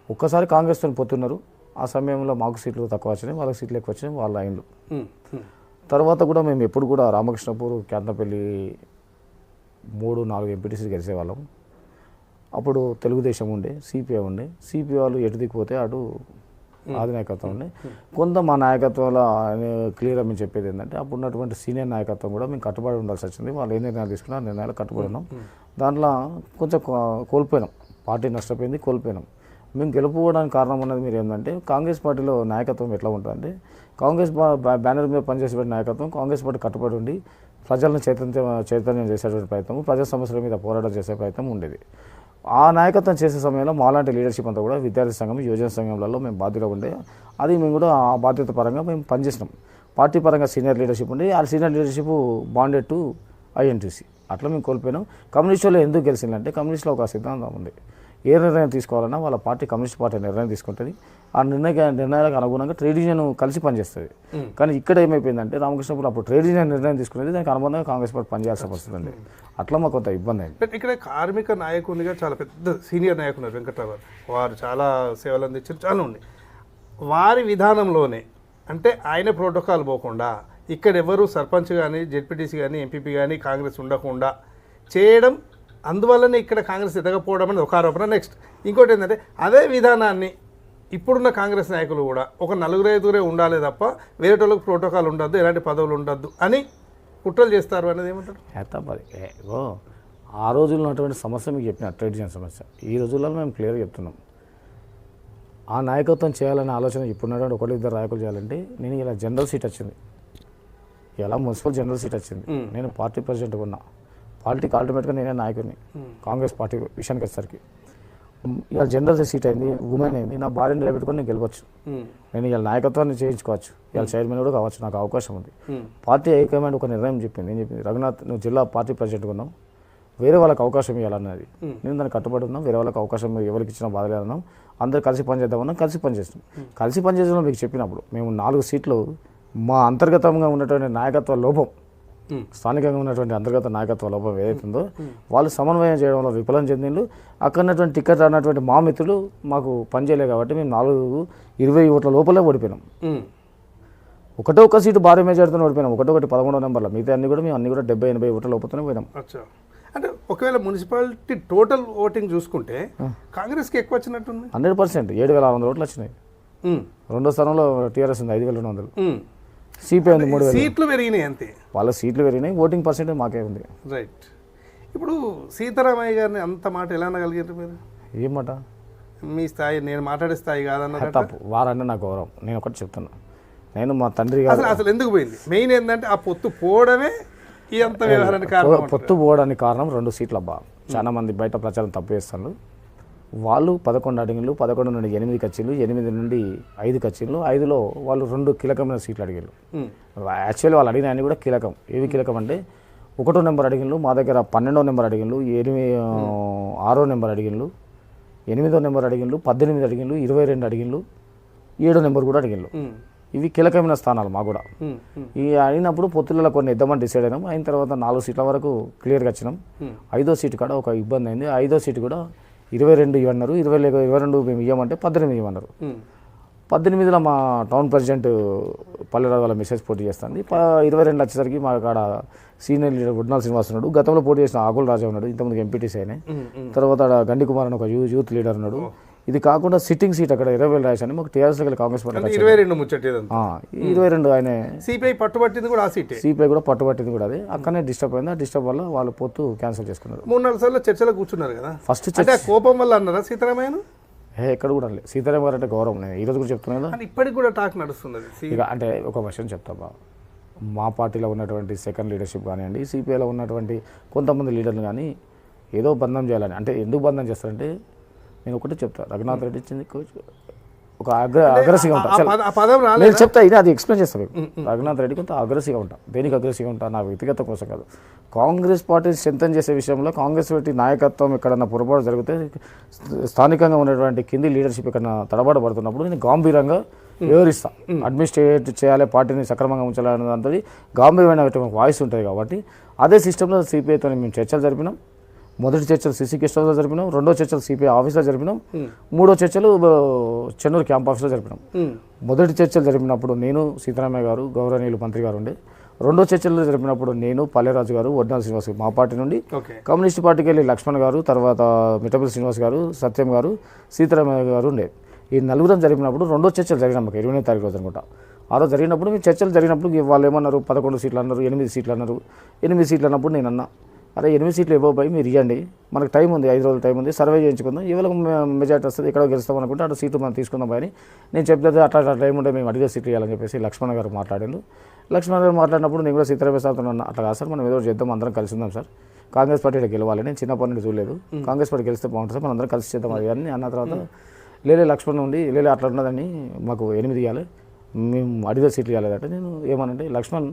ఒక్కసారి కాంగ్రెస్తో పొత్తున్నారు, ఆ సమయంలో మాకు సీట్లు తక్కువ వచ్చినాయి, వాళ్ళకి సీట్లు ఎక్కువ వచ్చినాయి, వాళ్ళ అయిండ్రు. తర్వాత కూడా మేము ఎప్పుడు కూడా రామకృష్ణాపూర్, కేతనపల్లి 3-4 ఎంపీటీసీ గెలిచేవాళ్ళం. అప్పుడు తెలుగుదేశం ఉండే, సిపిఐ ఉండే. సిపిఐ వాళ్ళు ఎటు దిక్కుపోతే అటు అధినాయకత్వం ఉండే. కొంత మా నాయకత్వంలో క్లియర్గా మేము చెప్పేది ఏంటంటే అప్పుడు ఉన్నటువంటి సీనియర్ నాయకత్వం కూడా మేము కట్టుబడి ఉండాల్సి వచ్చింది. వాళ్ళు ఏ నిర్ణయాలు తీసుకున్నారు, నిర్ణయాలు కట్టుబడి ఉన్నాం. దాంట్లో కొంచెం కోల్పోయినాం, పార్టీ నష్టపోయింది, కోల్పోయినాం. మేము గెలుపుకోవడానికి కారణం ఉన్నది మీరు ఏంటంటే కాంగ్రెస్ పార్టీలో నాయకత్వం ఎట్లా ఉంటుందంటే కాంగ్రెస్ బ్యానర్ మీద పనిచేసే నాయకత్వం కాంగ్రెస్ పార్టీ కట్టుబడి ఉండి ప్రజలను చైతన్యం చేసేటువంటి ప్రయత్నం, ప్రజా సమస్యల మీద పోరాటం చేసే ప్రయత్నం ఉండేది. ఆ నాయకత్వం చేసే సమయంలో మాలాంటి లీడర్షిప్ అంతా కూడా విద్యార్థి సంఘం, యువజన సంఘంలలో మేము బాధ్యత ఉండే. అది మేము కూడా ఆ బాధ్యత పరంగా మేము పనిచేసినాం. పార్టీ పరంగా సీనియర్ లీడర్షిప్ ఉండి ఆ senior leadership bonded to INTUC, అట్లా మేము కోల్పోయినాం. కమ్యూనిస్టులో ఎందుకు గెలిచిందంటే కమ్యూనిస్టులో ఒక సిద్ధాంతం ఉంది, ఏ నిర్ణయం తీసుకోవాలన్నా వాళ్ళ పార్టీ కమ్యూనిస్ట్ పార్టీ నిర్ణయం తీసుకుంటుంది. ఆ నిర్ణయాలకు అనుగుణంగా ట్రేడ్ యూనియన్ కలిసి పనిచేస్తుంది. కానీ ఇక్కడ ఏమైపోయిందంటే రామకృష్ణపురం అప్పుడు ట్రేడ్ యూనియన్ నిర్ణయం తీసుకునేది, దానికి అనుబంధంగా కాంగ్రెస్ పార్టీ పనిచేయాల్సి వస్తుందండి. అట్లా మాకు కొంత ఇబ్బంది అయింది. ఇక్కడ కార్మిక నాయకునిగా చాలా పెద్ద సీనియర్ నాయకులు వెంకట్రావు గారు, వారు చాలా సేవలు అందించారు, చాలా ఉన్నాయి. వారి విధానంలోనే అంటే ఆయన ప్రోటోకాల్ పోకుండా ఇక్కడ ఎవరు సర్పంచ్ కానీ జెడ్పీటీసీ కానీ ఎంపీపీ కానీ కాంగ్రెస్ ఉండకుండా చేయడం, అందువల్లనే ఇక్కడ కాంగ్రెస్ ఎదగకపోవడం అనేది ఒక ఆరోపణ. నెక్స్ట్ ఇంకోటి ఏంటంటే అదే విధానాన్ని ఇప్పుడున్న కాంగ్రెస్ నాయకులు కూడా ఒక 4-5 ఉండాలి తప్ప వేరే వాళ్ళకి ప్రోటోకాల్ ఉండద్దు, ఎలాంటి పదవులు ఉండద్దు అని కుట్రలు చేస్తారు అనేది ఏమంటారు? ఆ రోజుల్లో ఉన్నటువంటి సమస్య మీకు చెప్పిన ట్రేడ్ యూనియన్ సమస్య ఈ రోజుల్లో మేము క్లియర్గా చెప్తున్నాం. ఆ నాయకత్వం చేయాలనే ఆలోచన ఇప్పుడున్నటువంటి 1-2 నాయకులు చేయాలంటే నేను ఇలా జనరల్ సీట్ వచ్చింది, ఇలా మున్సిపల్ జనరల్ సీట్ వచ్చింది, నేను పార్టీ ప్రెసిడెంట్గా ఉన్నా, పార్టీకి ఆల్టర్నేట్గా నేనే నాయకుడిని కాంగ్రెస్ పార్టీ విషయానికి వచ్చేసరికి. ఇలా జనరల్ సీట్ అయింది, ఉమెన్ అయింది, నా భార్యను నిలబెట్టుకొని నేను గెలవచ్చు, నేను ఇలా నాయకత్వాన్ని చేయించుకోవచ్చు, ఇలా చైర్మన్ కూడా కావచ్చు, నాకు అవకాశం ఉంది. పార్టీ హైకమాండ్ ఒక నిర్ణయం చెప్పింది, ఏం చెప్పింది, రఘునాథ్ నువ్వు జిల్లా పార్టీ ప్రెసిడెంట్గా ఉన్నావు, వేరే వాళ్ళకి అవకాశం ఇవ్వాలన్నది. నేను దానికి కట్టుబడి ఉన్నాం, వేరే వాళ్ళకి అవకాశం ఎవరికి ఇచ్చినా బాధలేదన్నాం, అందరూ కలిసి పనిచేద్దామన్నా, కలిసి పనిచేస్తున్నాం. కలిసి పనిచేయడం మీకు చెప్పినప్పుడు మేము 4 సీట్లు మా అంతర్గతంగా ఉన్నటువంటి నాయకత్వ లోపం, స్థానికంగా ఉన్నటువంటి అంతర్గత నాయకత్వ లోపం ఏదైతుందో వాళ్ళు సమన్వయం చేయడంలో విఫలం చెందిండు. అక్కడ ఉన్నటువంటి టికెట్ అన్నటువంటి మా మిత్రులు మాకు పనిచేయలేదు కాబట్టి మేము 20 ఓట్ల లోపలే ఓడిపోయినాం. ఒక్క సీటు భారీ మెజార్టీతో ఓడిపోయినాం, 13వ నెంబర్లో. మిగతా అన్ని కూడా మేము అన్ని కూడా 70-80 ఓట్ల లోపలనే పోయినాం. అంటే ఒకవేళ మున్సిపాలిటీ టోటల్ ఓటింగ్ చూసుకుంటే కాంగ్రెస్కి ఎక్కువ వచ్చినట్టుంది. 100% 7,600 ఓట్లు వచ్చినాయి. రెండో స్థానంలో టీఆర్ఎస్ ఉంది 5,200, సిపిఐ ఉంది 3,000. సీట్లు పెరిగినాయి అంతే, వాళ్ళ సీట్లు పెరిగినాయి, ఓటింగ్ పర్సెంటేజ్ మాకే ఉంది. రైట్. ఇప్పుడు సీతారామయ్య గారిని అంత మాట ఎలా అనగలిగారు మీరు? ఏమాట మీ స్థాయి, నేను మాట్లాడే స్థాయి కాదన్న తప్పు. వారంటే నా గౌరవం. నేను ఒకటి చెప్తున్నా, నేను మా తండ్రి అసలు ఎందుకు పోయింది మెయిన్ ఏంటంటే ఆ పొత్తు పోవడమే ఈ అంత వ్యవహారానికి కారణం. పొత్తు పోవడానికి కారణం 2 సీట్ల అబ్బా. చాలా మంది బయట ప్రచారం తప్పు చేస్తారు. వాళ్ళు 11 అడిగిళ్ళు, 11 నుండి 8 కచ్చిళ్ళు, 8 నుండి 5 కచ్చిళ్ళు, 5లో వాళ్ళు 2 కీలకమైన సీట్లు అడిగారు. యాక్చువల్లీ వాళ్ళు అడిగిన అన్ని కూడా కీలకం. ఏవి కీలకం అంటే 1వ నెంబర్ అడిగిళ్ళు, మా దగ్గర 12వ నెంబర్ అడిగిళ్ళు, 6వ నెంబర్ అడిగిళ్ళు, 8వ నెంబర్ అడిగిళ్ళు, 18 అడిగిళ్ళు, 22 అడిగిళ్ళు, 7వ నెంబర్ కూడా అడిగిళ్ళు. ఇవి కీలకమైన స్థానాలు మాకు కూడా. ఈ అయినప్పుడు పొత్తులలో కొన్ని ఇద్దామని డిసైడ్ అయినాం. అయిన తర్వాత 4 సీట్ల వరకు క్లియర్గా వచ్చినాం. 5వ సీటు కాడ ఒక ఇబ్బంది అయింది. 5వ సీటు కూడా 22 ఇవ్వన్నారు, 22 మేము ఇవ్వమంటే 18 ఇవ్వన్నారు. 18లో మా టౌన్ ప్రెసిడెంట్ పల్లెరాజు వాళ్ళ మెసేజ్ పోటీ చేస్తుంది. 22 వచ్చేసరికి మా కాడ సీనియర్ లీడర్ గుడ్నాల శ్రీనివాస్ ఉన్నాడు, గతంలో పోటీ చేసిన ఆకుల రాజా ఉన్నాడు, ఇంతమందికి ఎంపీటీసీ అయినాయి. తర్వాత గండి కుమార్ అని ఒక యూత్ లీడర్ ఉన్నాడు. ఇది కాకుండా సిట్టింగ్ సీట్ అక్కడ 20,000 రాశాను మాకు టీఆర్ఎస్ కాంగ్రెస్ పార్టీ 22 ఆయన సిపిఐ పట్టుబట్టింది కూడా ఆ సీటే, సిపిఐ కూడా పట్టుబట్టింది కూడా అదే. అక్కడనే డిస్టర్బ్ అయింది. ఆ డిస్టర్బ్ వల్ల వాళ్ళు పొత్తు క్యాన్సిల్ చేసుకున్నారు. 3-4 సార్లు చర్చలో కూర్చున్నారు కదా. ఫస్ట్ కోపం వల్ల అన్నారా సీతారామయ్యను? ఎక్కడ కూడా లేదు. సీతారామ గారు అంటే గౌరవం. నేను ఈరోజు కూడా చెప్తున్నాను కదా, ఇప్పటికి కూడా టాక్ నడుస్తుంది. ఇక అంటే ఒక విషయం చెప్తా, మా పార్టీలో ఉన్నటువంటి సెకండ్ లీడర్షిప్ కానివ్వండి, సిపిఐలో ఉన్నటువంటి కొంతమంది లీడర్లు కానీ ఏదో బంధం చేయాలని, అంటే ఎందుకు బంధం చేస్తారంటే నేను ఒకటి చెప్తా, రఘునాథ్ రెడ్డి ఇచ్చింది ఒక అగ్రెసివ్గా ఉంటా. నేను చెప్తా, ఇది అది ఎక్స్ప్లెయిన్ చేస్తాను. రఘునాథ్ రెడ్డి కొంత అగ్రెసివ్గా ఉంటా. దేనికి అగ్రెసివ్గా ఉంటా? నా వ్యక్తిగత కోసం కాదు, కాంగ్రెస్ పార్టీ స్ట్రెంథన్ చేసే విషయంలో కాంగ్రెస్ పార్టీ నాయకత్వం ఎక్కడన్నా పొరపాటు జరిగితే, స్థానికంగా ఉన్నటువంటి కింది లీడర్షిప్ ఎక్కడన్నా తడబాటు పడుతున్నప్పుడు నేను గాంభీరంగా వివరిస్తా. అడ్మినిస్ట్రేట్ చేయాలి, పార్టీని సక్రమంగా ఉంచాలనే దాంతో గాంభీర్యమైన వాయిస్ ఉంటుంది. కాబట్టి అదే సిస్టంలో సిపిఐతో మేము చర్చలు జరిపినాం. మొదటి చర్చలు సిసి గెస్ట్ హౌస్లో జరిపినాం, 2వ చర్చలు సిపిఐ ఆఫీస్లో జరిపినాం, 3వ చర్చలు చెన్నూరు క్యాంప్ ఆఫీస్లో జరిపినాం. మొదటి చర్చలు జరిపినప్పుడు నేను, సీతారామయ్య గారు, గౌరవనీయులు మంత్రి గారు ఉండే. 2వ చర్చలు జరిపినప్పుడు నేను, పల్లెరాజు గారు, వడ్నాల శ్రీనివాస్ మా పార్టీ నుండి, కమ్యూనిస్ట్ పార్టీకి వెళ్ళి లక్ష్మణ్ గారు, తర్వాత మిఠపల్లి శ్రీనివాస్ గారు, సత్యం గారు, సీతారామయ్య గారు ఉండే. ఈ 4 జరిపినప్పుడు 2వ చర్చలు జరిగినాం మాకు 28వ తారీఖు రోజు అనుకుంటా. ఆ రోజు జరిగినప్పుడు మీ చర్చలు జరిగినప్పుడు వాళ్ళు ఏమన్నారు, 11 సీట్లు అన్నారు, 8 సీట్లు అన్నారు. 8 సీట్లు అన్నప్పుడు నేను అన్నా, అరే 8 సీట్లు ఇవ్వబోయి మీరు ఇవ్వండి, మనకు టైం ఉంది, 5 రోజులు టైం ఉంది, సర్వే చేయించుకుందాం, ఎవరికి మెజార్టీ వస్తుంది, ఎక్కడ గెలుస్తాం అనుకుంటే అటు సీట్లు మనం తీసుకుందాం అని నేను చెప్తే, అట్లా టైం ఉంటే మేము అడిగే సీట్లు ఇవ్వాలని చెప్పేసి లక్ష్మణ్ గారు మాట్లాడారు. లక్ష్మణ్ గారు మాట్లాడినప్పుడు నేను కూడా సీతారామయ్య సార్తో అన్నా, అట్లా కాదు సార్, మనం ఏదో చేద్దాం, అందరం కలిసి ఉందాం సార్, కాంగ్రెస్ పార్టీలో గెలవాలి, నేను చిన్నప్పటి నుండి చూడలేదు, కాంగ్రెస్ పార్టీ గెలిస్తే బాగుంటుంది సార్, మనం అందరం కలిసి చేద్దాం అది అని అన్న తర్వాత, లేలే లక్ష్మణ్ ఉండి లేలే అట్లా ఉన్నదని మాకు 8 ఇవ్వాలి, మేము అడిగే సీట్లు ఇవ్వలేదంటే నేను ఏమనంటే లక్ష్మణ్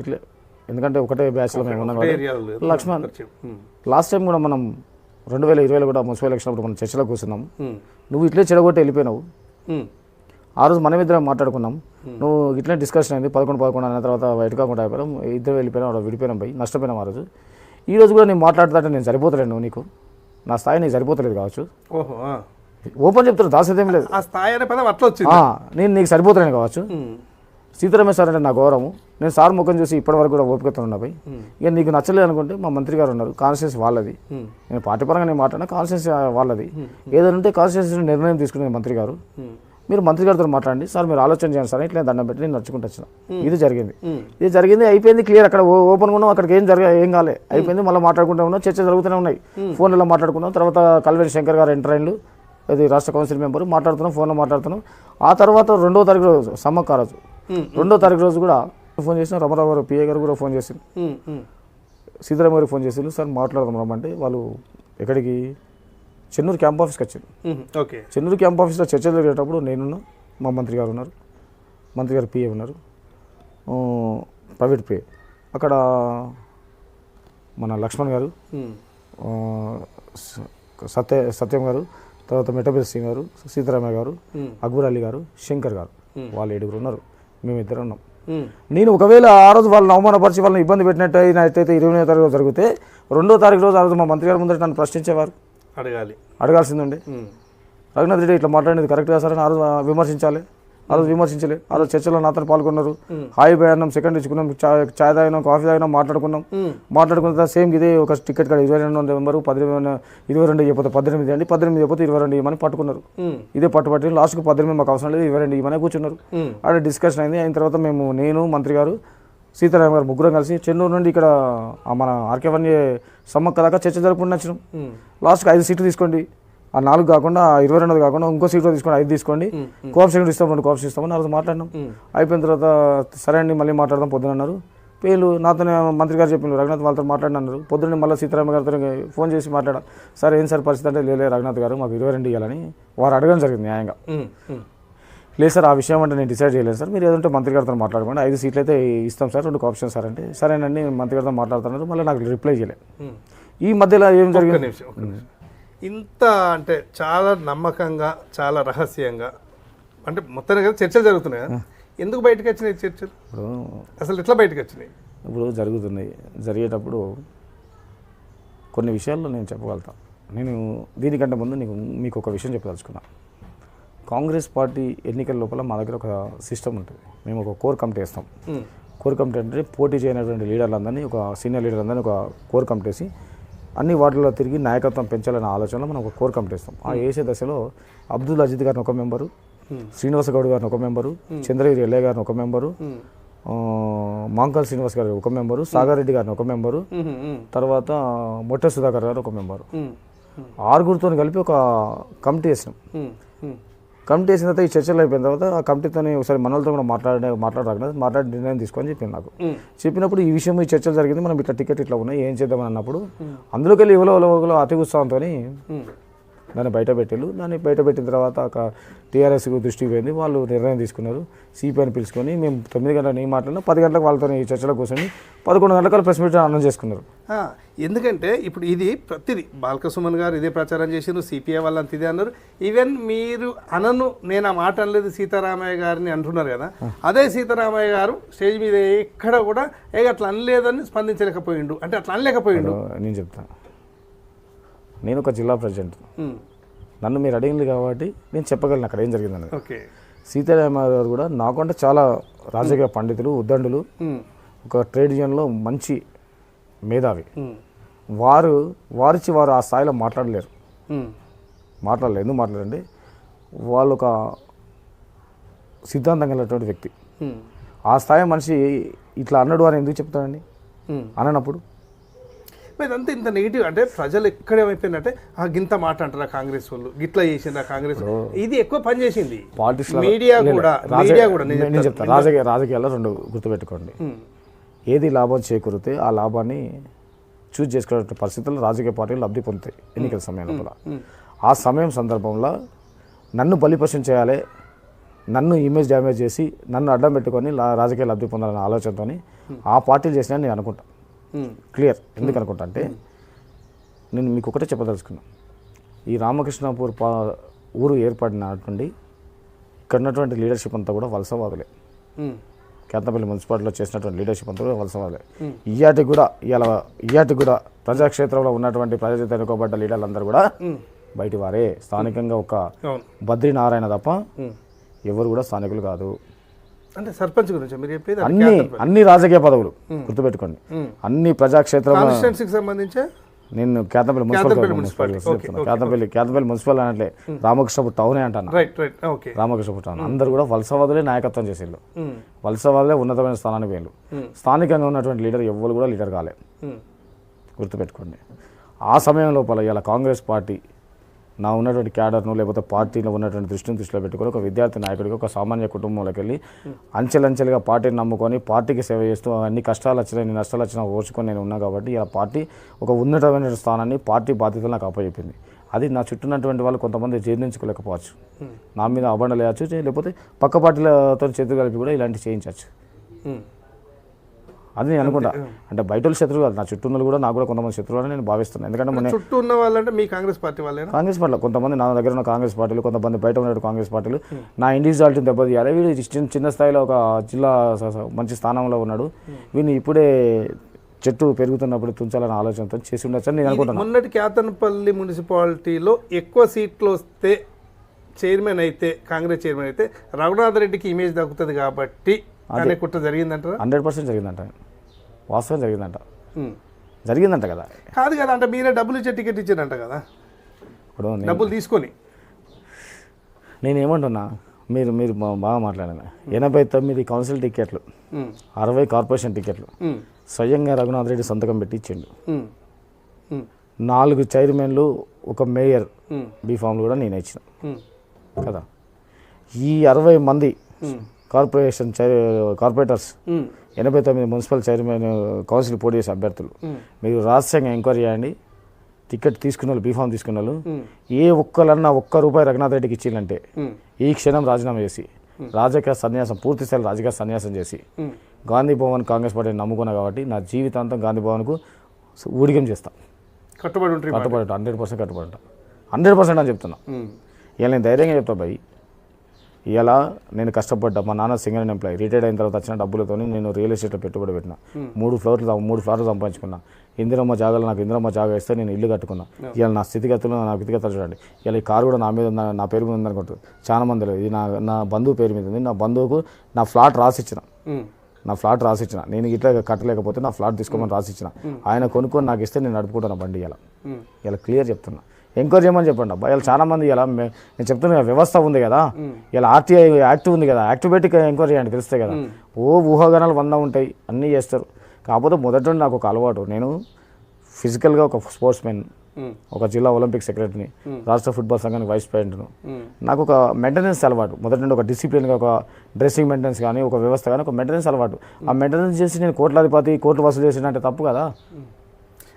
ఇట్లే, ఎందుకంటే ఒకటే బ్యాచ్లో మేము ఉన్నాం కాబట్టి లక్ష్మణ్ లాస్ట్ టైం కూడా మనం 2020లో కూడా మున్సిపల్ ఎలక్షన్ అప్పుడు మనం చర్చలో కూర్చున్నాము. నువ్వు ఇట్లే చెడగొట్టి వెళ్ళిపోయినావు. ఆ రోజు మనమిద్దరం మాట్లాడుకున్నాం. నువ్వు ఇట్లే డిస్కషన్ అయింది 11 అన్న తర్వాత బయట కాకుండా అయిపోయాం, ఇద్దరు వెళ్ళిపోయినాం, విడిపోయినాం పోయి నష్టపోయినాం. ఆ రోజు ఈ రోజు కూడా నేను మాట్లాడుతుంటే నేను సరిపోతలేను, నీకు నా స్థాయి నీకు సరిపోతలేదు కావచ్చు. ఓహో, ఓపెన్ చెప్తారు, దాసేదేం లేదు. ఆ స్థాయి అనే పదం అట్లా వచ్చింది. నేను నీకు సరిపోతలేను కావచ్చు. సీతారామయ్య సార్ అంటే నా గౌరవం. నేను సార్ ముఖం చూసి ఇప్పటివరకు కూడా ఓపికతో ఉన్నా పోయి. ఇక నీకు నచ్చలేదు అనుకుంటే మా మంత్రి గారు ఉన్నారు, కాన్స్టిట్యూన్సీ వాళ్ళది. నేను పార్టీ పరంగా నేను మాట్లాడినా కాన్స్టిట్యూన్సీ వాళ్ళది. ఏదైనా ఉంటే కాన్స్టిట్యూన్సీ నిర్ణయం తీసుకునే మంత్రి గారు. మీరు మంత్రి గారితో మాట్లాడండి సార్, మీరు ఆలోచన చేయండి సార్, ఇట్లా దండం పెట్టి నేను నడుచుకుంటూ వచ్చిన. ఇది జరిగింది అయిపోయింది, క్లియర్. అక్కడ ఓపెన్గా ఉన్నాం, అక్కడికి ఏం కాలే, అయిపోయింది. మళ్ళీ మాట్లాడుకుంటూ ఉన్నాం, చర్చ జరుగుతూనే ఉన్నాయి. ఫోన్లో మాట్లాడుకున్నాం. తర్వాత కల్వేరి శంకర్ గారు ఎంటర్ అయ్యిండు, అది రాష్ట్ర కౌన్సిల్ మెంబరు, మాట్లాడుతున్నాం, ఫోన్లో మాట్లాడుతున్నాం. ఆ తర్వాత 2వ తారీఖు రోజు సమ్మక్క రోజు 2వ తారీఖు రోజు కూడా ఫోన్ చేసిన రమరావు గారు పిఏ గారు కూడా ఫోన్ చేసింది, సీతారామ గారికి ఫోన్ చేసిండు. సార్ మాట్లాడదాం రమ్మంటే వాళ్ళు ఎక్కడికి చెన్నూరు క్యాంప్ ఆఫీస్కి వచ్చారు. ఓకే, చెన్నూరు క్యాంప్ ఆఫీస్లో చర్చలు జరిగేటప్పుడు నేనున్నా, మా మంత్రి గారు ఉన్నారు, మంత్రి గారు పిఏ ఉన్నారు, ప్రైవేట్ పిఏ. అక్కడ మన లక్ష్మణ్ గారు, సత్యం గారు, తర్వాత మెట్టపల్లి సింగ్ గారు, సీతారామయ్య గారు, అక్బర్ అలీ గారు, శంకర్ గారు, వాళ్ళు 7 ఉన్నారు, మేమిద్దరం ఉన్నాం. నేను ఒకవేళ ఆ రోజు వాళ్ళని అవమానపరిచి వాళ్ళని ఇబ్బంది పెట్టినట్టు అయినట్టయితే 29వ తారీఖు జరిగితే 2వ తారీఖు రోజు ఆ రోజు మా మంత్రి గారి ముందర నన్ను ప్రశ్నించేవారు, అడగాల్సిందండి. రఘునాథ్ రెడ్డి ఇట్లా మాట్లాడేది కరెక్ట్గా సార్ అని ఆ రోజు విమర్శించాలి. ఆ రోజు విమర్శించలే. ఆ రోజు చర్చలో నాతో పాల్గొన్నారు. హాయి బై అన్నాం, సెకండ్ ఇచ్చుకున్నాం, చాయ్ తాగినాం, కాఫీ తాగినాం, మాట్లాడుకున్న సేమ్ ఇదే ఒక టికెట్ కాడ 22 నెంబరు 22 చెప్పితే 18 అండి, 18 చెప్పితే 22 ఇవ్వమని పట్టుకున్నారు. ఇదే పట్టుబట్టి లాస్ట్కి 18 మాకు అవసరం లేదు 22 ఇవ్వమని కూర్చున్నారు. అక్కడ డిస్కషన్ అయింది. అయిన తర్వాత నేను మంత్రి గారు సీతారామ గారు ముగ్గురం కలిసి చెన్నూరు నుండి ఇక్కడ మన ఆర్కే సమ్మక్క దాకా చర్చ జరుపుకుంటూ వచ్చినాం. లాస్ట్కి 5 సీట్లు తీసుకోండి, ఆ 4 కాకుండా 22 కాకుండా ఇంకో సీట్లో తీసుకోండి, 5 తీసుకోండి, కోఆప్షన్ ఇస్తాం, 2 కోఆప్షన్ ఇస్తామని ఆ రోజు మాట్లాడినాం. అయిపోయిన తర్వాత సరే అండి మళ్ళీ మాట్లాడదాం పొద్దున అన్నారు. పేర్లు నాతోనే మంత్రి గారు చెప్పిండు, రఘునాథ్ వాళ్ళతో మాట్లాడినారు. పొద్దున్న మళ్ళీ సీతారామ గారితో ఫోన్ చేసి మాట్లాడా, సార్ ఏం సార్ పరిస్థితి అంటే లేదు రఘునాథ్ గారు మాకు 22 ఇవ్వాలని వారు అడగడం జరిగింది న్యాయంగా. లేదు సార్ ఆ విషయం అంటే నేను డిసైడ్ చేయలేదు సార్, మీరు ఏదంటే మంత్రి గారితో మాట్లాడుకోండి, 5 సీట్లు అయితే ఇస్తాం సార్, 2 ఆప్షన్ సార్ అంటే సరేనండి మంత్రి గారితో మాట్లాడుతున్నారు. మళ్ళీ నాకు రిప్లై చేయలేదు. ఈ మధ్యలో ఏం జరిగింది, ఇంత అంటే చాలా నమ్మకంగా చాలా రహస్యంగా అంటే మొత్తానికి చర్చలు జరుగుతున్నాయి కదా, ఎందుకు బయటకు వచ్చినాయి చర్చలు? ఇప్పుడు అసలు ఎట్లా బయటకు వచ్చినాయి? ఇప్పుడు జరుగుతున్నాయి, జరిగేటప్పుడు కొన్ని విషయాల్లో నేను చెప్పగలుగుతాను. నేను దీనికంటే ముందు మీకు ఒక విషయం చెప్పదలుచుకున్నా. కాంగ్రెస్ పార్టీ ఎన్నికల లోపల మా దగ్గర ఒక సిస్టమ్ ఉంటుంది. మేము ఒక కోర్ కమిటీ వేస్తాం. కోర్ కమిటీ అంటే పోటీ చేయనటువంటి లీడర్లందరినీ, ఒక సీనియర్ లీడర్లందరినీ ఒక కోర్ కమిటీ వేసి అన్ని వార్డులలో తిరిగి నాయకత్వం పెంచాలనే ఆలోచనలో మనం ఒక కోర్ కమిటీ వేస్తాం. ఆ వేసే దశలో అబ్దుల్ అజీద్ గారిని ఒక మెంబరు, శ్రీనివాస గౌడ్ గారిని ఒక మెంబరు, చంద్రగిరి ఎల్లయ్య గారిని ఒక మెంబరు, మాంకల్ శ్రీనివాస్ గారు ఒక మెంబరు, సాగర్ రెడ్డి గారిని ఒక మెంబరు, తర్వాత మొట్ట సుధాకర్ గారు ఒక మెంబరు, 6గురితో కలిపి ఒక కమిటీ వేసినాం. కమిటీ వేసిన తర్వాత ఈ చర్చలు అయిపోయిన తర్వాత ఆ కమిటీతో ఒకసారి మనలతో కూడా మాట్లాడి నిర్ణయం తీసుకొని చెప్పింది నాకు. చెప్పినప్పుడు ఈ విషయం ఈ చర్చలు జరిగింది, మనం ఇట్లా టికెట్ ఇట్లా ఉన్నాయి ఏం చేద్దామని అన్నప్పుడు అందులోకి వెళ్ళి ఎవరో అతి ఉత్సాహంతో దాన్ని బయటపెట్టారు. దాన్ని బయటపెట్టిన తర్వాత టీఆర్ఎస్ దృష్టికి పోయింది, వాళ్ళు నిర్ణయం తీసుకున్నారు. సిపిఐని పిలుచుకొని మేము 9 గంటలకు నేను మాట్లాడినా 10 గంటలకు వాళ్ళతో ఈ చర్చలో కూర్చొని 11 గంటలకు ప్రెస్ మీట్ అనౌన్స్ చేసుకున్నారు. ఎందుకంటే ఇప్పుడు ఇది ప్రతిదీ బాలకృష్ణ గారు ఇదే ప్రచారం చేసినారు, సిపిఐ వాళ్ళంతా ఇదే అన్నారు. ఈవెన్ మీరు నేను ఆ మాట అనలేదు సీతారామయ్య గారిని అంటున్నారు కదా, అదే సీతారామయ్య గారు స్టేజ్ మీద ఎక్కడ కూడా అట్లా అనలేదని స్పందించలేకపోయిండు, అంటే అట్లా అనలేకపోయిండు. నేను చెప్తాను, నేను ఒక జిల్లా ప్రెసిడెంట్, నన్ను మీరు అడిగింది కాబట్టి నేను చెప్పగలను అక్కడ ఏం జరిగిందని. సీతారామయ్య గారు కూడా నాకంటే చాలా రాజకీయ పండితులు, ఉద్దండులు, ఒక ట్రేడ్ యూనియన్లో మంచి మేధావి. వారు ఆ స్థాయిలో మాట్లాడలేరు. ఎందుకు మాట్లాడండి, వాళ్ళు ఒక సిద్ధాంతం కలిగినటువంటి వ్యక్తి. ఆ స్థాయి మనిషి ఇట్లా అన్నాడు అని ఎందుకు చెప్తాడండి? అననప్పుడు ఇదంతా ఇంత నెగిటివ్ అంటే ప్రజలు ఎక్కడ ఏమైపోయిందంటే గింత మాట అంటారా కాంగ్రెస్ వాళ్ళు, గిట్లా చేసిందా కాంగ్రెస్, ఇది ఎక్కువ పని చేసింది మీడియా కూడా. నేను చెప్తాను, రాజకీయాల్లో 2 గుర్తుపెట్టుకోండి. ఏది లాభం చేకూరితే ఆ లాభాన్ని చూజ్ చేసుకునే పరిస్థితుల్లో రాజకీయ పార్టీలు లబ్ధి పొందుతాయి ఎన్నికల సమయం లోపల. ఆ సందర్భంలో నన్ను బలిపశం చేయాలి, నన్ను ఇమేజ్ డ్యామేజ్ చేసి నన్ను అడ్డం పెట్టుకొని రాజకీయ లబ్ధి పొందాలనే ఆలోచనతో ఆ పార్టీలు చేసినా నేను అనుకుంటా. క్లియర్. ఎందుకు అనుకుంటా అంటే నేను మీకు ఒకటే చెప్పదలుచుకున్నాను. ఈ రామకృష్ణాపూర్ ఊరు ఏర్పడినటువంటి ఇక్కడ ఉన్నటువంటి లీడర్షిప్ అంతా కూడా వలసవాదులే. కేతనపల్లి మున్సిపాలిటీలో చేసినటువంటి లీడర్షిప్ అంతా కూడా వలసవాదులే. ఇయాటికి కూడా ప్రజాక్షేత్రంలో ఉన్నటువంటి ప్రజలు ఎన్నుకోబడ్డ లీడర్లందరూ కూడా బయటి వారే. స్థానికంగా ఒక బద్రీనారాయణ తప్ప ఎవరు కూడా స్థానికులు కాదు. అంటే సర్పంచ్ గురించి మీరు చెప్పేది అన్ని రాజకీయ పదవులు గుర్తుపెట్టుకోండి. అన్ని ప్రజాక్షేత్రంలో సంబంధించి నేను కేతనపల్లి మున్సిపల్ అనట్లే, రామకృష్ణపూర్ టౌనే అంటాను. రామకృష్ణపూర్ టౌన్ అందరూ కూడా వలసవాదులే నాయకత్వం చేసేళ్ళు. వలసవాదులే ఉన్నతమైన స్థానానికి వేళ్ళు. స్థానికంగా ఉన్నటువంటి లీడర్ ఎవ్వరు కూడా లీడర్ కాలే, గుర్తుపెట్టుకోండి. ఆ సమయం లోపల ఇలా కాంగ్రెస్ పార్టీ నా ఉన్నటువంటి క్యాడర్ను లేకపోతే పార్టీలో ఉన్నటువంటి దృష్టిలో పెట్టుకొని ఒక విద్యార్థి నాయకుడికి ఒక సామాన్య కుటుంబంలోకి వెళ్ళి అంచెలంచెలుగా పార్టీని నమ్ముకొని పార్టీకి సేవ చేస్తూ అన్ని కష్టాలు వచ్చినా ఎన్ని నష్టాలు వచ్చినా ఓర్చుకొని నేను ఉన్నా కాబట్టి ఇలా పార్టీ ఒక ఉన్నతమైన స్థానాన్ని పార్టీ బాధ్యతలు నాకు అప్పచెప్పింది. అది నా చుట్టూన్నటువంటి వాళ్ళు కొంతమంది జీర్ణించుకోలేకపోవచ్చు. నా మీద అబండలు వేయచ్చు, లేకపోతే పక్క పార్టీలతో చేతులు కలిపి కూడా ఇలాంటివి చేయించవచ్చు. అది నేను అనుకుంటా. అంటే బయట శత్రువు కాదు, నా చుట్టూ కూడా నాకు కూడా కొంతమంది శత్రువులు అని నేను భావిస్తున్నాను. ఎందుకంటే చుట్టూ ఉన్న వాళ్ళంటే మీ కాంగ్రెస్ పార్టీ వాళ్ళే. కాంగ్రెస్ పార్టీలో కొంతమంది నా దగ్గర ఉన్న కాంగ్రెస్ పార్టీలు, కొంతమంది బయట ఉన్న కాంగ్రెస్ పార్టీలు నా ఇండివిజువాలిటీని దెబ్బతీయాలి. వీడు చిన్న స్థాయిలో ఒక జిల్లా మంచి స్థానంలో ఉన్నాడు, వీడిని ఇప్పుడే చెట్టు పెరుగుతున్నప్పుడు తుంచాలనే ఆలోచనతో చేసి ఉండొచ్చు అని నేను అనుకుంటున్నాను. మొన్నటి కేతనపల్లి మున్సిపాలిటీలో ఎక్కువ సీట్లు వస్తే చైర్మన్ అయితే, కాంగ్రెస్ చైర్మన్ అయితే రఘునాథ్ రెడ్డికి ఇమేజ్ దక్కుతుంది కాబట్టి అనే కుట్ర జరిగిందంటారా? 100% జరిగిందంట, వాస్తవం జరిగిందంట కదా. కాదు కదా, అంటే మీరే డబ్బులు ఇచ్చే టికెట్ ఇచ్చారంట కదా, ఇప్పుడు డబ్బులు తీసుకొని. నేనేమంటున్నా, మీరు బాగా మాట్లాడాను. 89 కౌన్సిల్ టికెట్లు, 60 కార్పొరేషన్ టికెట్లు స్వయంగా రఘునాథ్ రెడ్డి సంతకం పెట్టి ఇచ్చిండు. 4 చైర్మన్లు, ఒక మేయర్ బీఫామ్లు కూడా నేనే ఇచ్చిన కదా. ఈ 60 మంది కార్పొరేటర్స్ 89 మున్సిపల్ చైర్మన్ కౌన్సిల్ పోటీ చేసే అభ్యర్థులు మీరు రహస్యంగా ఎంక్వైరీ చేయండి. టికెట్ తీసుకున్న వాళ్ళు, బీఫామ్ తీసుకున్న వాళ్ళు ఏ ఒక్కలన్నా ₹1 రఘునాథ్ రెడ్డికి ఇచ్చిందంటే ఈ క్షణం రాజీనామా చేసి రాజకీయ సన్యాసం, పూర్తి స్థాయి రాజకీయ సన్యాసం చేసి గాంధీ భవన్ కాంగ్రెస్ పార్టీని నమ్ముకున్నా కాబట్టి నా జీవితాంతం గాంధీ భవన్కు ఊడిగం చేస్తా. కట్టుబడి 100% కట్టుబడి ఉంటా. 100% అని చెప్తున్నా. ఇలా నేను ధైర్యంగా చెప్తా భయ్. ఇలా నేను కష్టపడ్డా. మా నాన్న సింగర్ ఎంప్లాయీ, రిటైర్డ్ అయిన తర్వాత వచ్చిన డబ్బులతో నేను రియల్ ఎస్టేట్లో పెట్టుబడి పెట్టిన. 3 ఫ్లోర్లు సంపాదించుకున్నా. ఇందిరమ్మ జాగాలో నాకు ఇందిరమ్మ జాగా ఇస్తే నేను ఇల్లు కట్టుకున్నా. ఇలా నా స్థితిగతులు చూడండి. ఇలా ఈ కారు కూడా నా మీద ఉంది, నా పేరు మీద ఉంది అనుకుంటారు చాలా మంది. ఇది నా బంధువు పేరు మీద ఉంది. నా బంధువుకు నా ఫ్లాట్ రాసిచ్చిన. నేను ఇట్లా కట్టలేకపోతే నా ఫ్లాట్ తీసుకోమని రాసిచ్చిన. ఆయన కొనుక్కొని నాకు ఇస్తే నేను నడుపుకుంటాను బండి. ఇలా క్లియర్ చెప్తున్నా. ఎంక్వైరీ చేయమని చెప్పండి అబ్బా. ఇలా చాలా మంది ఇలా నేను చెప్తున్నా, వ్యవస్థ ఉంది కదా, ఇలా ఆర్టీఐ యాక్ట్ ఉంది కదా, యాక్ట్ పెట్టి ఎంక్వైరీ చేయండి, తెలుస్తాయి కదా. ఊహాగానాలు 100 ఉంటాయి, అన్నీ చేస్తారు. కాకపోతే మొదటి నుండి నాకు ఒక అలవాటు. నేను ఫిజికల్గా ఒక స్పోర్ట్స్ మెన్, ఒక జిల్లా ఒలింపిక్ సెక్రటరీని, రాష్ట్ర ఫుట్బాల్ సంఘానికి వైస్ ప్రెసిడెంట్ను. నాకు ఒక మెయింటెనెన్స్ అలవాటు. మొదటి నుండి ఒక డిసిప్లిన్గా, ఒక డ్రెస్సింగ్ మెయింటెనెన్స్ కానీ, ఒక వ్యవస్థ కానీ, ఒక మెయింటెనెన్స్ అలవాటు. ఆ మెయింటెనెన్స్ చేసి నేను కోట్లు వసూలు చేసినంటే తప్పు కదా.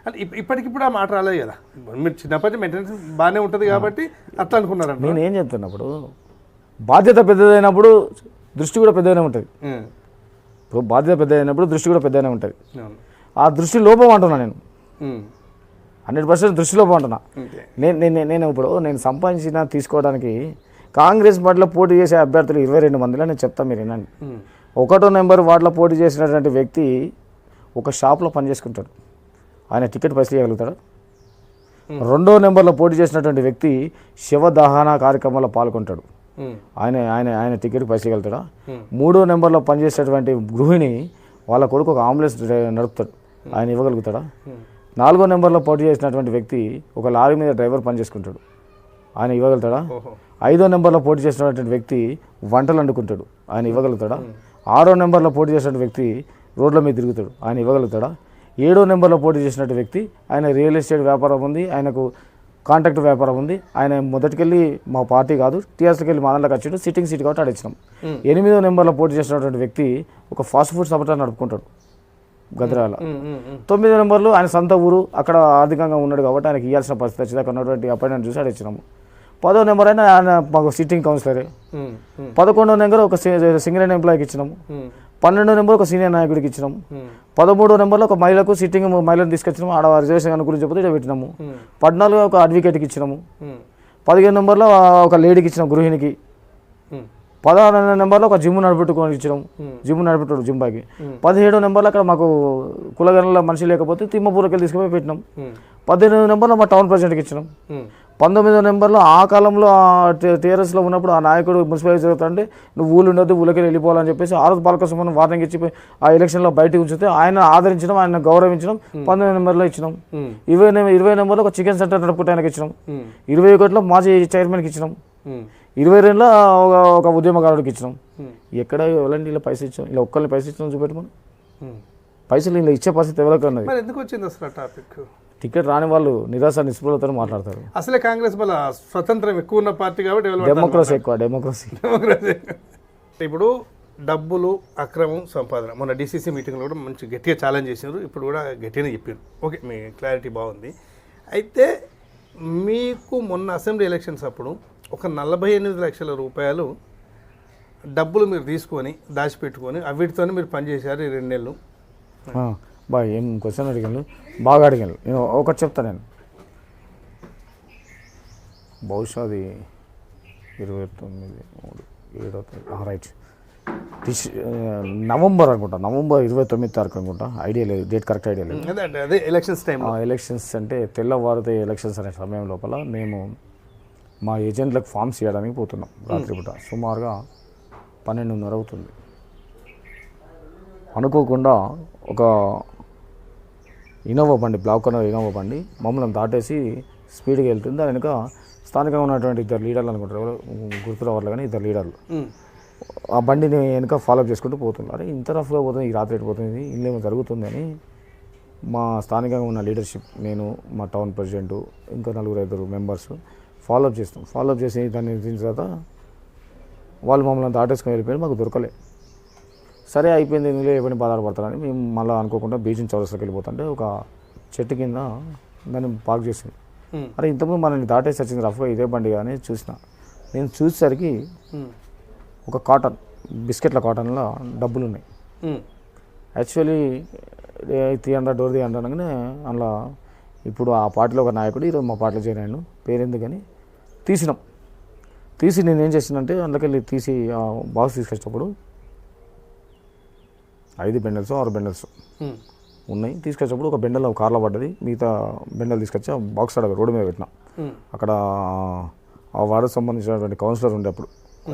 అంటే ఇప్పటికిప్పుడు ఆ మాట రాలేదు కదా. మీరు చిన్నప్పటి మెయింటెనెన్స్ బాగానే ఉంటుంది కాబట్టి అట్లా అనుకున్నారు. నేను ఏం చెప్తున్నప్పుడు, బాధ్యత పెద్దదైనప్పుడు దృష్టి కూడా పెద్దగానే ఉంటుంది. ఇప్పుడు బాధ్యత పెద్దదైనప్పుడు దృష్టి కూడా పెద్దగానే ఉంటుంది. ఆ దృష్టి లోపం అంటున్నా నేను. 100% దృష్టి లోపం అంటున్నా. నేను ఇప్పుడు నేను సంపాదించిన తీసుకోవడానికి కాంగ్రెస్ పార్టీలో పోటీ చేసే అభ్యర్థులు 22 మందిలో నేను చెప్తాను, మీరు వినండి. 1వ నెంబర్ వార్డులో పోటీ చేసినటువంటి వ్యక్తి ఒక షాప్లో పనిచేసుకుంటాడు, ఆయన టికెట్ పైసలు ఇవ్వగలుగుతాడు. 2వ నెంబర్లో పోటీ చేసినటువంటి వ్యక్తి శివదహన కార్యక్రమంలో పాల్గొంటాడు, ఆయన టికెట్ పైసలు ఇవ్వగలుగుతాడా. 3వ నెంబర్లో పనిచేసేటువంటి గృహిణి వాళ్ళ కొడుకు ఒక అంబులెన్స్ నడుపుతాడు, ఆయన ఇవ్వగలుగుతాడా. 4వ నెంబర్లో పోటీ చేసినటువంటి వ్యక్తి ఒక లారీ మీద డ్రైవర్ పనిచేసుకుంటాడు, ఆయన ఇవ్వగలుగుతాడా. 5వ నెంబర్లో పోటీ చేసినటువంటి వ్యక్తి వంటలు వండుకుంటాడు, ఆయన ఇవ్వగలుగుతాడా. 6వ నెంబర్లో పోటీ చేసినటువంటి వ్యక్తి రోడ్ల మీద తిరుగుతాడు, ఆయన ఇవ్వగలుగుతాడా. 7వ నెంబర్లో పోటీ చేసినట్టు వ్యక్తి, ఆయన రియల్ ఎస్టేట్ వ్యాపారం ఉంది, ఆయనకు కాంట్రాక్ట్ వ్యాపారం ఉంది, ఆయన మొదటికెళ్ళి మా పార్టీ కాదు టీఆర్ఎస్కి వెళ్ళి మా దాంట్లోకి వచ్చాడు, సిట్టింగ్ సీట్ కాబట్టి ఆడిచ్చినాం. 8వ నెంబర్లో పోటీ చేసినటువంటి వ్యక్తి ఒక ఫాస్ట్ ఫుడ్ సపరేట్ నడుపుకుంటాడు గద్రాల. 9వ నెంబర్లో ఆయన సొంత ఊరు, అక్కడ ఆర్థికంగా ఉన్నాడు కాబట్టి ఆయనకి ఇవ్వాల్సిన పరిస్థితి వచ్చింది, అక్కడ ఉన్నటువంటి అపాయింట్మెంట్ చూసి ఆడిచ్చినాము. 10వ నెంబర్ అయినా ఆయన మాకు సిట్టింగ్ కౌన్సిలరే. 11వ నెంబర్ ఒక సింగరేణి ఎంప్లాయీకి ఇచ్చినాము. 12వ నెంబర్ ఒక సీనియర్ నాయకుడికి ఇచ్చినాం. 13వ నెంబర్లో ఒక మహిళకు సిట్టింగ్ మహిళను తీసుకొచ్చినాము, ఆడ రిజర్వేషన్ గురించి చెప్తే ఇక్కడ పెట్టినాము. 14 ఒక అడ్వకేట్కి ఇచ్చినాము. 15 నెంబర్లో ఒక లేడీకి ఇచ్చినాం, గృహిణికి. 16 నెంబర్లో ఒక జిమ్ నడిపెట్టుకొని ఇచ్చినాం, జిమ్ నడిపెట్టాడు జిమ్ బాయ్కి. 17 నెంబర్లో అక్కడ మాకు కులగణల మనిషి లేకపోతే తిమ్మపూరకి తీసుకుపోయి పెట్టినాం. 18 నెంబర్లో మా టౌన్ ప్రెసిడెంట్కి ఇచ్చినాం. 19వ నెంబర్లో ఆ కాలంలో టీఆర్ఎస్లో ఉన్నప్పుడు ఆ నాయకుడు మున్సిపాలిటీ జరుగుతుంటే నువ్వు ఊళ్ళు ఉండొద్దు, ఊళ్ళకి వెళ్ళిపోవాలని చెప్పేసి ఆరోజు బాలకృష్ణ వార్నింగ్ ఇచ్చి ఆ ఎలక్షన్లో బయటకు ఉంచితే ఆయన ఆదరించడం, ఆయన గౌరవించడం 19వ నెంబర్లో ఇచ్చినాం. 20 నెంబర్లో ఒక చికెన్ సెంటర్ నడుపుకుంటే ఆయనకి ఇచ్చినాం. 21లో మాజీ చైర్మన్కి ఇచ్చినాం. 22లో ఒక ఉద్యమకారుడికి ఇచ్చినాం. ఎక్కడ ఎవరండి ఇలా పైసలు ఇచ్చాం, ఇలా ఒక్కరిని పైసలు ఇచ్చినాం చూపెట్టమని. పైసలు ఇలా ఇచ్చే పరిస్థితి ఎవరికన్నది. ఎందుకు వచ్చింది అసలు టాపిక్? టికెట్ రాని వాళ్ళు నిరాశ నిస్పృహలతో మాట్లాడతారు. అసలే కాంగ్రెస్ వల్ల స్వతంత్రం ఎక్కువ ఉన్న పార్టీ కాబట్టి డెమోక్రసీ ఎక్కువ, డెమోక్రసీ. ఇప్పుడు డబ్బులు, అక్రమం, సంపాదన మొన్న డీసీసీ మీటింగ్లో కూడా మంచి గట్టిగా ఛాలెంజ్ చేసినారు, ఇప్పుడు కూడా గట్టిగానే చెప్పారు. ఓకే, మీ క్లారిటీ బాగుంది. అయితే మీకు మొన్న అసెంబ్లీ ఎలక్షన్స్ అప్పుడు ఒక 48 లక్షల రూపాయలు డబ్బులు మీరు తీసుకొని దాచిపెట్టుకొని అవిటితోనే మీరు పనిచేశారు ఈ 2 నెలలు. బాగా ఏం క్వశ్చన్ అడిగాను, బాగా అడిగాను. నేను ఒకటి చెప్తాను. నేను బహుశా అది 29 రైట్ నవంబర్ అనుకుంటా, నవంబర్ 29 తారీఖు అనుకుంటా, ఐడియా లేదు, డేట్ కరెక్ట్ ఐడియా లేదు. అదే ఎలక్షన్స్ టైం. ఎలక్షన్స్ అంటే తెల్లవారితే ఎలక్షన్స్ అనే సమయం లోపల మేము మా ఏజెంట్లకు ఫామ్స్ ఇవ్వడానికి పోతున్నాం. రాత్రిపూట సుమారుగా 12:30 అవుతుంది. అనుకోకుండా ఒక ఇన్నోవా బండి, బ్లాక్ కలర్ ఇన్నోవా బండి మమ్మల్ని దాటేసి స్పీడ్గా వెళ్తుంది. దాని వెనుక స్థానికంగా ఉన్నటువంటి 2 లీడర్లు అనుకుంటారు, గుర్తు రావాలి కానీ 2 లీడర్లు ఆ బండిని వెనుక ఫాలోఅప్ చేసుకుంటూ పోతున్నారు. ఇంత రఫ్గా పోతుంది, ఈ రాత్రి పోతుంది, ఇల్లేమో జరుగుతుందని మా స్థానికంగా ఉన్న లీడర్షిప్, నేను, మా టౌన్ ప్రెసిడెంట్, ఇంకా 4-5 మెంబర్స్ ఫాలోఅప్ చేస్తాం. ఫాలోఅప్ చేసి దాన్ని తీసిన తర్వాత వాళ్ళు మమ్మల్ని దాటేసుకొని వెళ్ళిపోయి మాకు దొరకలే. సరే అయిపోయింది, ఇందులో ఎవరిని బాధపడతారని మేము మళ్ళీ అనుకోకుండా బీచింగ్ చౌరస్లోకి వెళ్ళిపోతుంటే ఒక చెట్టు కింద దాన్ని పార్క్ చేసింది. అరే ఇంతకుముందు మనల్ని దాటేసి వచ్చింది రఫ్గా ఇదే బండి కానీ చూసిన. నేను చూసేసరికి ఒక కాటన్, బిస్కెట్ల కాటన్లో డబ్బులు ఉన్నాయి. యాక్చువల్లీ 300 డోర్ 300 అనగానే అందులో ఇప్పుడు ఆ పార్టీలో ఒక నాయకుడు ఈరోజు మా పార్టీలో జాయిన్ అయ్యాను, పేరెందుకని తీసినాం. తీసి నేను ఏం చేసినంటే అందులోకెళ్ళి తీసి బాక్స్ తీసుకొచ్చినప్పుడు 5 బెండల్స్ 6 బెండల్స్ ఉన్నాయి. తీసుకొచ్చినప్పుడు ఒక బెండల్ కార్లో పడ్డది, మిగతా బెండల్ తీసుకొచ్చి ఆ బాక్స్ అక్కడ రోడ్డు మీద పెట్టినా. అక్కడ ఆ వార్డుకు సంబంధించినటువంటి కౌన్సిలర్ ఉండే, అప్పుడు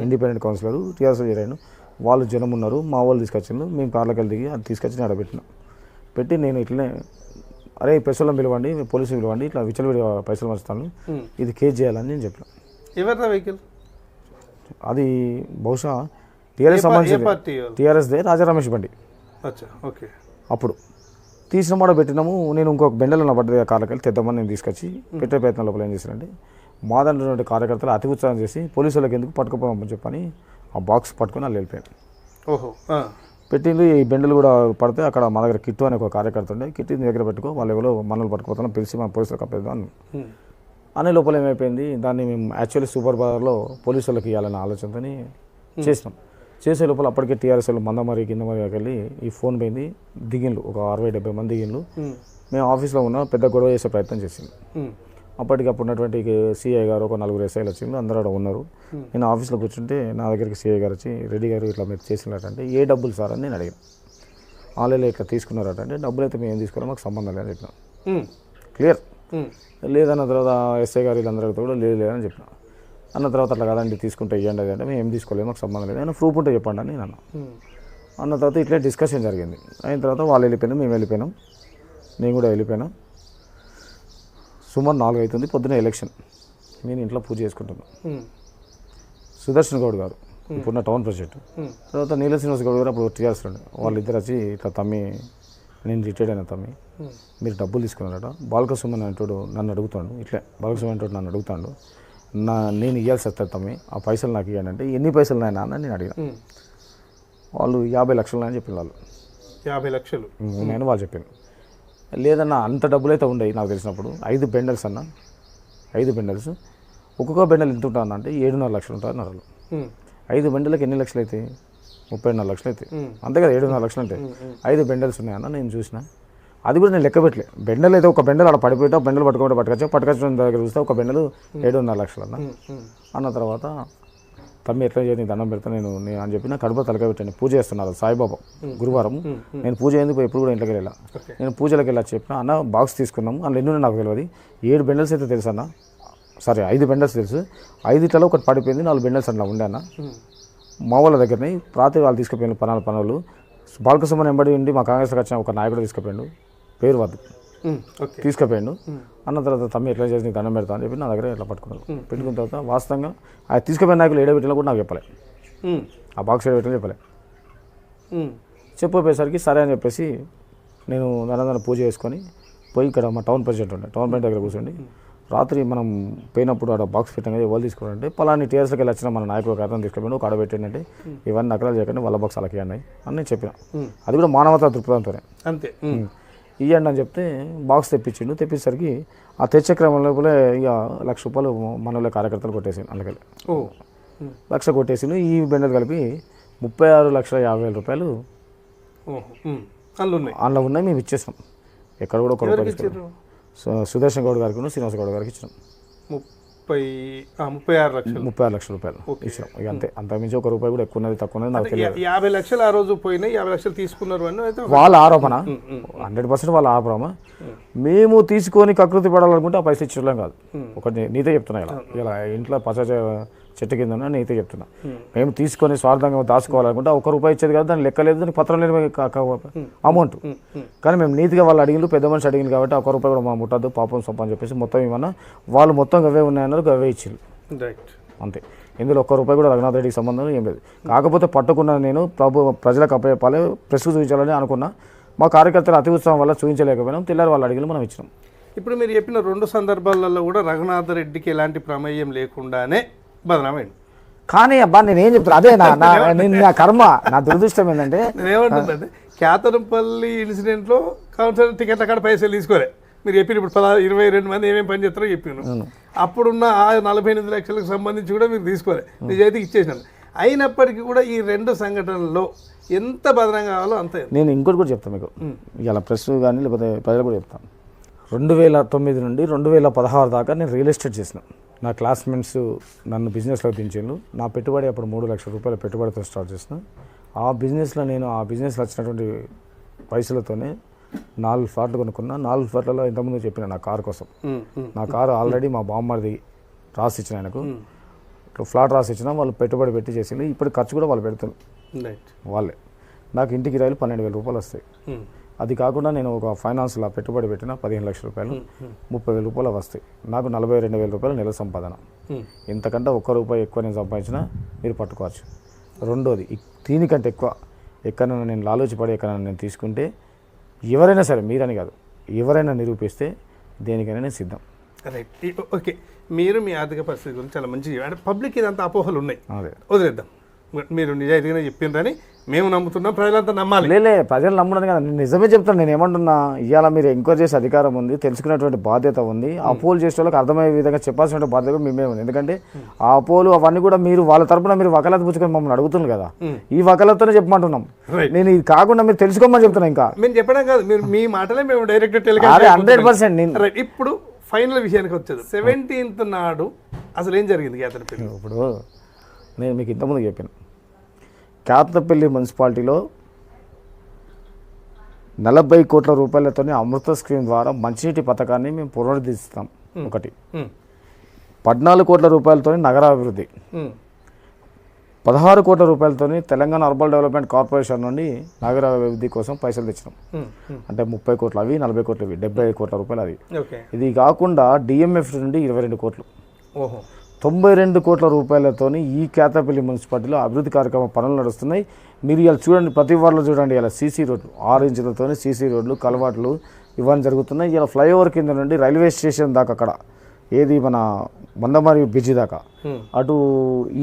ఇండిపెండెంట్ కౌన్సిలర్, టీఆర్ఎస్ చేరాను, వాళ్ళు జనం ఉన్నారు, మా వాళ్ళు తీసుకొచ్చిండు. మేము కార్లోకి వెళ్ళి దిగి అది తీసుకొచ్చి నేను పెట్టిన. పెట్టి నేను ఇట్లనే అరే పెసోళ్ళని పిలవండి, పోలీసులు పిలవండి, ఇట్లా విచ్చలవిడి పైసలు మర్చుతాను, ఇది కేసు చేయాలని నేను చెప్పిన. ఎవరిదా వెహికల్? అది బహుశా టీఆర్ఎస్ సంబంధించి టీఆర్ఎస్దే, రాజా రమేష్ బండి. ఓకే. అప్పుడు తీసిన మాట పెట్టినాము. నేను ఇంకొక బెండలో నా పడ్డది కార్లోకి వెళ్ళి తెద్దామని నేను తీసుకొచ్చి పెట్టే ప్రయత్నం లోపల ఏం చేశానంటే మా దాంట్లో కార్యకర్తలు అతి ఉత్సాహం చేసి పోలీసులకు ఎందుకు పట్టుకుపోమని చెప్పని ఆ బాక్స్ పట్టుకొని వాళ్ళు వెళ్ళిపోయాను. ఓహో. పెట్టింది ఈ బెండలు కూడా పడితే అక్కడ మా దగ్గర కిట్టు అనే ఒక కార్యకర్త ఉండే, కిట్టు దగ్గర పెట్టుకో, వాళ్ళు ఎవరో మనల్ని పట్టుకుపోతాను పిలిచి మన పోలీసులకు అప్పేద్దాం అనే లోపల ఏమైపోయింది, దాన్ని మేము యాక్చువల్లీ సూపర్ బజార్లో పోలీసులకు ఇవ్వాలనే ఆలోచనతో చేసినాం. చేసే లోపల అప్పటికే టీఆర్ఎస్ వాళ్ళు మందమరి కింద మరి వెళ్ళి ఈ ఫోన్ పోయింది, దిగిండ్లు ఒక 60-70 మంది దిగిండ్లు. మేము ఆఫీస్లో ఉన్న పెద్ద గొడవ చేసే ప్రయత్నం చేసింది. అప్పటికప్పుడు ఉన్నటువంటి సిఐ గారు ఒక 4 ఎస్ఐలు వచ్చిండ్రు, అందరూ అక్కడ ఉన్నారు. నేను ఆఫీస్లో కూర్చుంటే నా దగ్గరికి సిఐ గారు వచ్చి రెడ్డి గారు ఇట్లా మీరు చేసినట్టంటే ఏ డబ్బులు సార్ అని నేను అడిగాను. ఆన్లైన్లో ఇట్లా తీసుకున్నారటంటే డబ్బులు అయితే మేము ఏం తీసుకోవాలి, మాకు సంబంధం లేదని చెప్పిన. క్లియర్ లేదన్న తర్వాత ఎస్ఐ గారు వీళ్ళందరితో కూడా లేదని చెప్పిన. అన్న తర్వాత అట్లా కదండి తీసుకుంటే ఇవ్వండి అది అంటే మేము ఏం తీసుకోలేదు, మాకు సంబంధం లేదు, అయినా ప్రూఫ్ ఉంటే చెప్పండి అని నేను అన్న తర్వాత ఇట్లా డిస్కషన్ జరిగింది. అయిన తర్వాత వాళ్ళు వెళ్ళిపోయినాం, మేము వెళ్ళిపోయినాం, నేను కూడా వెళ్ళిపోయినా. సుమారు 4 అవుతుంది, పొద్దున ఎలక్షన్. నేను ఇంట్లో పూజ చేసుకుంటున్నాను. సుదర్శన్ గౌడ్ గారు ఇప్పుడున్న టౌన్ ప్రెసిడెంట్, తర్వాత నీల శ్రీనివాస్ గౌడ్ గారు అప్పుడు టీఆర్ఎస్ ఉండే, వాళ్ళిద్దరు వచ్చి ఇట్లా తమ్మి, నేను రిటైర్డ్ అయిన తమ్మి, మీరు డబ్బులు తీసుకున్నారట, బాలకసుమన్ అంటాడు నన్ను అడుగుతాడు, ఇట్లా బాలకసుమన్ అంటాడు నన్ను అడుగుతాడు, నేను ఇవ్వాల్సి వస్తుంది తమ్మి, ఆ పైసలు నాకు ఇవ్వండి అంటే ఎన్ని పైసలు నాయనా అని నేను అడిగాను. వాళ్ళు 50 లక్షలు అని చెప్పిన. వాళ్ళు 50 లక్షలు నేను వాళ్ళు చెప్పాను. లేదన్నా అంత డబ్బులు అయితే ఉండవు నాకు తెలిసినప్పుడు. 5 బెండల్స్ అన్న, 5 బెండల్స్, ఒక్కొక్క బెండల్ ఎంత ఉంటాను అంటే 7.5 లక్షలు ఉంటుంది అన్నారు. 5 బెండలకి ఎన్ని లక్షలు అయితే 34 లక్షలు అవుతాయి అంతే కదా, 7.5 లక్షలు ఉంటాయి. 5 బెండల్స్ ఉన్నాయన్న నేను చూసిన. అది కూడా నేను లెక్క పెట్టలే. బెండల్ అయితే ఒక బెండల్ అక్కడ పడిపోయితే బెండల్ పట్టుకొచ్చిన దగ్గర చూస్తే ఒక బెండలు 7.5 లక్షలు అన్న తర్వాత తమ్మి ఎట్లా చేసి దండం పెడతా నేను అని చెప్పి నా కడుపులో తలకాయ పెట్టాను. పూజ చేస్తున్నారు సాయిబాబా గురువారం. నేను పూజ ఎందుకు ఎప్పుడు కూడా ఇంట్లోకి వెళ్ళా. నేను పూజలకు వెళ్ళా చెప్పిన అన్న బాక్స్ తీసుకున్నాము అందులో ఎన్నో నాకు తెలియదు. 7 బెండల్స్ అయితే తెలుసు అన్న, సారీ 5 బెండల్స్ తెలుసు. 5 ఒకటి పడిపోయింది, 4 బెండల్స్ అట్లా ఉండే అన్న. మా వాళ్ళ దగ్గరని రాత్రి వాళ్ళు తీసుకుపోయిన పనులు బాలకృష్ణ ఎంబడి ఉండి మా కాంగ్రెస్కి వచ్చిన ఒక నాయకుడు తీసుకుపోయాడు, పేరు వద్దు, తీసుకుపోయాడు. అన్న తర్వాత తమ్మి ఎట్లా చేసి నీకు దండం పెడతా అని చెప్పి నా దగ్గర ఎట్లా పట్టుకున్నాడు. పెట్టుకున్న తర్వాత వాస్తవంగా ఆ తీసుకుపోయిన నాయకులు ఏడబెట్టినా కూడా నాకు చెప్పలే, ఆ బాక్స్ ఏడబెట్టినా చెప్పలే. చెప్పిపోయేసరికి సరే అని చెప్పేసి నేను దాని పూజ చేసుకొని పోయి ఇక్కడ మా టౌన్ ప్రెసిడెంట్ ఉండే, టౌన్ ప్రెసిడెంట్ దగ్గర కూర్చోండి. రాత్రి మనం పోయినప్పుడు అక్కడ బాక్స్ పెట్టాం కదా, ఎవరు తీసుకోవాలంటే పలాని టీఆర్ఎస్కి వెళ్ళి వచ్చిన మన నాయకుడు ఒక అతను తీసుకెళ్ళి ఒక ఆడబెట్టిందంటే ఇవన్నీ నకరాలు చేయకండి, వాళ్ళ బాక్స్ అలాగే అన్నాయి అని నేను చెప్పిన. అది కూడా మానవతా దృక్పథంతోనే అంతే. ఇవ్వండి అని చెప్తే బాక్స్ తెప్పించిండు. తెప్పించేసరికి ఆ తెచ్చే క్రమం లోపల ఇక 1 లక్ష రూపాయలు మనలో కార్యకర్తలు కొట్టేసిండు. అందుకని 1 లక్ష కొట్టేసిండు. ఈ బెండలు కలిపి 36,50,000 రూపాయలు అందులో ఉన్నాయి. మేము ఇచ్చేసాం. ఎక్కడ కూడా ఒక రూపాయలు సుదర్శన్ గౌడ్ గారికి శ్రీనివాస గౌడ్ గారికి ఇచ్చినాం. 36 లక్షల రూపాయలు ఇచ్చినాం. ఇక అంతే, అంతకుమించి ఒక రూపాయి కూడా ఎక్కువ ఉన్నది తక్కువ ఉన్నది నాకు తెలియదు. 50 లక్షలు ఆ రోజు పోయినాయి, 50 లక్షలు తీసుకున్నారు అని వాళ్ళ ఆరోపణ, 100% వాళ్ళ ఆరోపణ. మేము తీసుకొని కకృతి పడాలనుకుంటే ఆ పైసలు ఇచ్చడం కాదు. ఒకటి నీతే చెప్తున్నా, ఇలా ఇంట్లో చెట్టు కింద నీతే చెప్తున్నా. మేము తీసుకొని స్వార్థంగా దాచుకోవాలనుకుంటే 1 రూపాయి ఇచ్చేది కాదు, దాన్ని లెక్కలేదు, దానికి పత్రం లేని అమౌంట్. కానీ మేము నీతిగా వాళ్ళు అడిగిన పెద్ద మనిషి అడిగింది కాబట్టి 1 రూపాయి కూడా మా ముట్టద్దు పాపం సొప్ప అని చెప్పేసి మొత్తం ఏమన్నా వాళ్ళు మొత్తం గవే ఉన్నాయన్నారు, గవే ఇచ్చింది అంతే. ఇందులో 1 రూపాయి కూడా రఘునాథ్ రెడ్డికి సంబంధం ఏం లేదు. కాకపోతే పట్టుకున్న నేను ప్రజలకు అప్పచెప్పాలి, ప్రెస్ చూపించాలని అనుకున్నా. మా కార్యకర్తలు అతి ఉత్సాహం వల్ల చూపించలేకపోయినాం. తెల్లారి వాళ్ళు అడిగిన మనం ఇచ్చినాం. ఇప్పుడు మీరు చెప్పిన 2 సందర్భాలలో కూడా రఘునాథ్ రెడ్డికి ఎలాంటి ప్రమేయం లేకుండానే బదనామైంది. కానీ అబ్బా నేనేం చెప్తాను, అదే నా కర్మ, నా దురదృష్టం ఏంటంటే నేనేమంటుందంటే కేతనంపల్లి ఇన్సిడెంట్లో కౌన్సిలర్ టికెట్ అక్కడ పైసలు తీసుకోలే. మీరు చెప్పిన ఇప్పుడు 22 మంది ఏమేమి పని చేస్తారో చెప్పాను. అప్పుడున్న ఆ 48 లక్షలకు సంబంధించి కూడా మీరు తీసుకోలే, నిజాయితీకి ఇచ్చేసినాను. అయినప్పటికీ కూడా ఈ 2 సంఘటనల్లో ఎంత బదనం కావాలో అంతే. నేను ఇంకోటి కూడా చెప్తాను మీకు, ఇలా ప్రెస్ కానీ లేకపోతే ప్రజలు కూడా చెప్తాను. 2009 నుండి 2016 దాకా నేను రియల్ ఎస్టేట్ చేసిన. నా క్లాస్మేట్స్ నన్ను బిజినెస్లో దించాను. నా పెట్టుబడి అప్పుడు 3 లక్షల రూపాయల పెట్టుబడితో స్టార్ట్ చేసిన. ఆ బిజినెస్లో వచ్చినటువంటి పైసలతోనే 4 ఫ్లాట్లు కొనుక్కున్నా. 4 ఫ్లాట్లలో ఇంతకుముందు చెప్పిన నా కారు కోసం. నా కారు ఆల్రెడీ మా బామ్మడిది రాసి ఇచ్చిన, ఆయనకు ఫ్లాట్ రాసి ఇచ్చిన. వాళ్ళు పెట్టుబడి పెట్టి చేసింది. ఇప్పుడు ఖర్చు కూడా వాళ్ళు పెడతారు వాళ్ళే. నాకు ఇంటికి కిరాయిలు 12,000 రూపాయలు వస్తాయి. అది కాకుండా నేను ఒక ఫైనాన్స్లో పెట్టుబడి పెట్టిన 15 లక్షల రూపాయలు, 30,000 రూపాయలు వస్తాయి. నాకు 42,000 రూపాయలు నెల సంపాదన. ఇంతకంటే 1 రూపాయి ఎక్కువ నేను సంపాదించినా మీరు పట్టుకోవచ్చు. రెండోది, దీనికంటే ఎక్కడైనా నేను లాలోచిపడి ఎక్కడైనా నేను తీసుకుంటే ఎవరైనా సరే, మీరని కాదు, ఎవరైనా నిరూపిస్తే దేనికైనా నేను సిద్ధం. Right, okay. మీరు మీ ఆర్థిక పరిస్థితి గురించి చాలా మంచిగా, అంటే పబ్లిక్ ఇదంతా అపోహలు ఉన్నాయి, అదే వదిలేద్దాం. మీరు నిజాయితీగానే చెప్పిండ్రని మేము నమ్ముతున్నాం, ప్రజలంతా నమ్మాలి. లేలే, ప్రజలు నమ్మడం కదా, నేను నిజమే చెప్తాను. నేను ఏమంటున్నా, ఇవాళ మీరు ఎంక్వైరీ చేసే అధికారం ఉంది, తెలుసుకునేటువంటి బాధ్యత ఉంది. అపోలు చేసే వాళ్ళకి అర్థమయ్యే విధంగా చెప్పాల్సిన బాధ్యత మేమే ఉంది. ఎందుకంటే ఆ అపోలు అవన్నీ కూడా మీరు వాళ్ళ తరపున మీరు వకాలత్ పుచ్చుకొని మమ్మల్ని అడుగుతున్నారు కదా, ఈ వకాలత్తోనే చెప్పమంటున్నాం. నేను ఇది కాకుండా మీరు తెలుసుకోమని చెప్తున్నా. ఇంకా మేము చెప్పడం కాదు, మీరు మీ మాటలే మేము డైరెక్ట్ 100%. ఇప్పుడు ఫైనల్ విషయానికి వచ్చేది, 17th నాడు అసలు ఏం జరిగింది కేతనపల్లి? ఇప్పుడు నేను మీకు ఇంతకుముందు చెప్పాను, కేతనపల్లి మున్సిపాలిటీలో 40 కోట్ల రూపాయలతో అమృత స్కీమ్ ద్వారా మంచినీటి పథకాన్ని మేము పునరుద్ధరిస్తాం. ఒకటి 14 కోట్ల రూపాయలతో నగరాభివృద్ధి, 16 కోట్ల రూపాయలతో తెలంగాణ అర్బన్ డెవలప్మెంట్ కార్పొరేషన్ నుండి నగరాభివృద్ధి కోసం పైసలు తెచ్చినాం. అంటే 30 కోట్లు అవి, 40 కోట్లు ఇవి, 75 కోట్ల రూపాయలు అది. ఇది కాకుండా డిఎంఎఫ్ నుండి 22 కోట్లు, 92 కోట్ల రూపాయలతో ఈ కేతనపల్లి మున్సిపాలిటీలో అభివృద్ధి కార్యక్రమ పనులు నడుస్తున్నాయి. మీరు ఇలా చూడండి, ప్రతి వార్డులో చూడండి, ఇలా సీసీ రోడ్లు 6 ఇంచులతో సీసీ రోడ్లు, కలవాట్లు ఇవన్నీ జరుగుతున్నాయి. ఇలా ఫ్లైఓవర్ కింద నుండి రైల్వే స్టేషన్ దాకా, అక్కడ ఏది మన మందమారి బ్రిడ్జి దాకా, అటు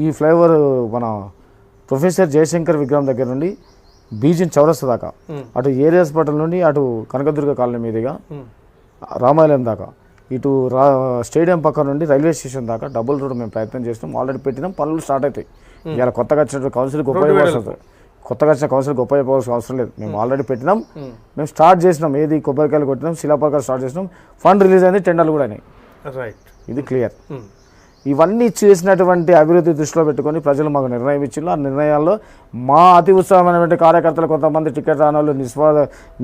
ఈ ఫ్లైఓవర్ మన ప్రొఫెసర్ జయశంకర్ విగ్రహం దగ్గర నుండి బీజిన్ చౌరస్తా దాకా, అటు ఏరియా హాస్పిటల్ నుండి అటు కనకదుర్గ కాలనీ మీదుగా రామాలయం దాకా, ఇటు స్టేడియం పక్క నుండి రైల్వే స్టేషన్ దాకా డబుల్ రోడ్ మేము ప్రయత్నం చేస్తాం. ఆల్రెడీ పెట్టినాం, పనులు స్టార్ట్ అవుతాయి. ఇలా కొత్తగా వచ్చినటువంటి కౌన్సిల్కి ఉపయోగపడుతుంది. కొత్తగా వచ్చిన కౌన్సిల్ గొప్ప చెప్పవలసిన అవసరం లేదు. మేము ఆల్రెడీ పెట్టినాం, మేము స్టార్ట్ చేసినాం. ఏది కొబ్బరికాయలు కొట్టినాం, శిలాపలకాలు స్టార్ట్ చేసినాం, ఫండ్ రిలీజ్ అయింది, టెండర్లు కూడా అయినాయి. రైట్, ఇది క్లియర్. ఇవన్నీ చేసినటువంటి అభివృద్ధి దృష్టిలో పెట్టుకొని ప్రజలు మాకు నిర్ణయం ఇచ్చిండ్రు. ఆ నిర్ణయాల్లో మా అతి ఉత్సాహమైనటువంటి కార్యకర్తలు, కొంతమంది టికెట్ రానోళ్ళు,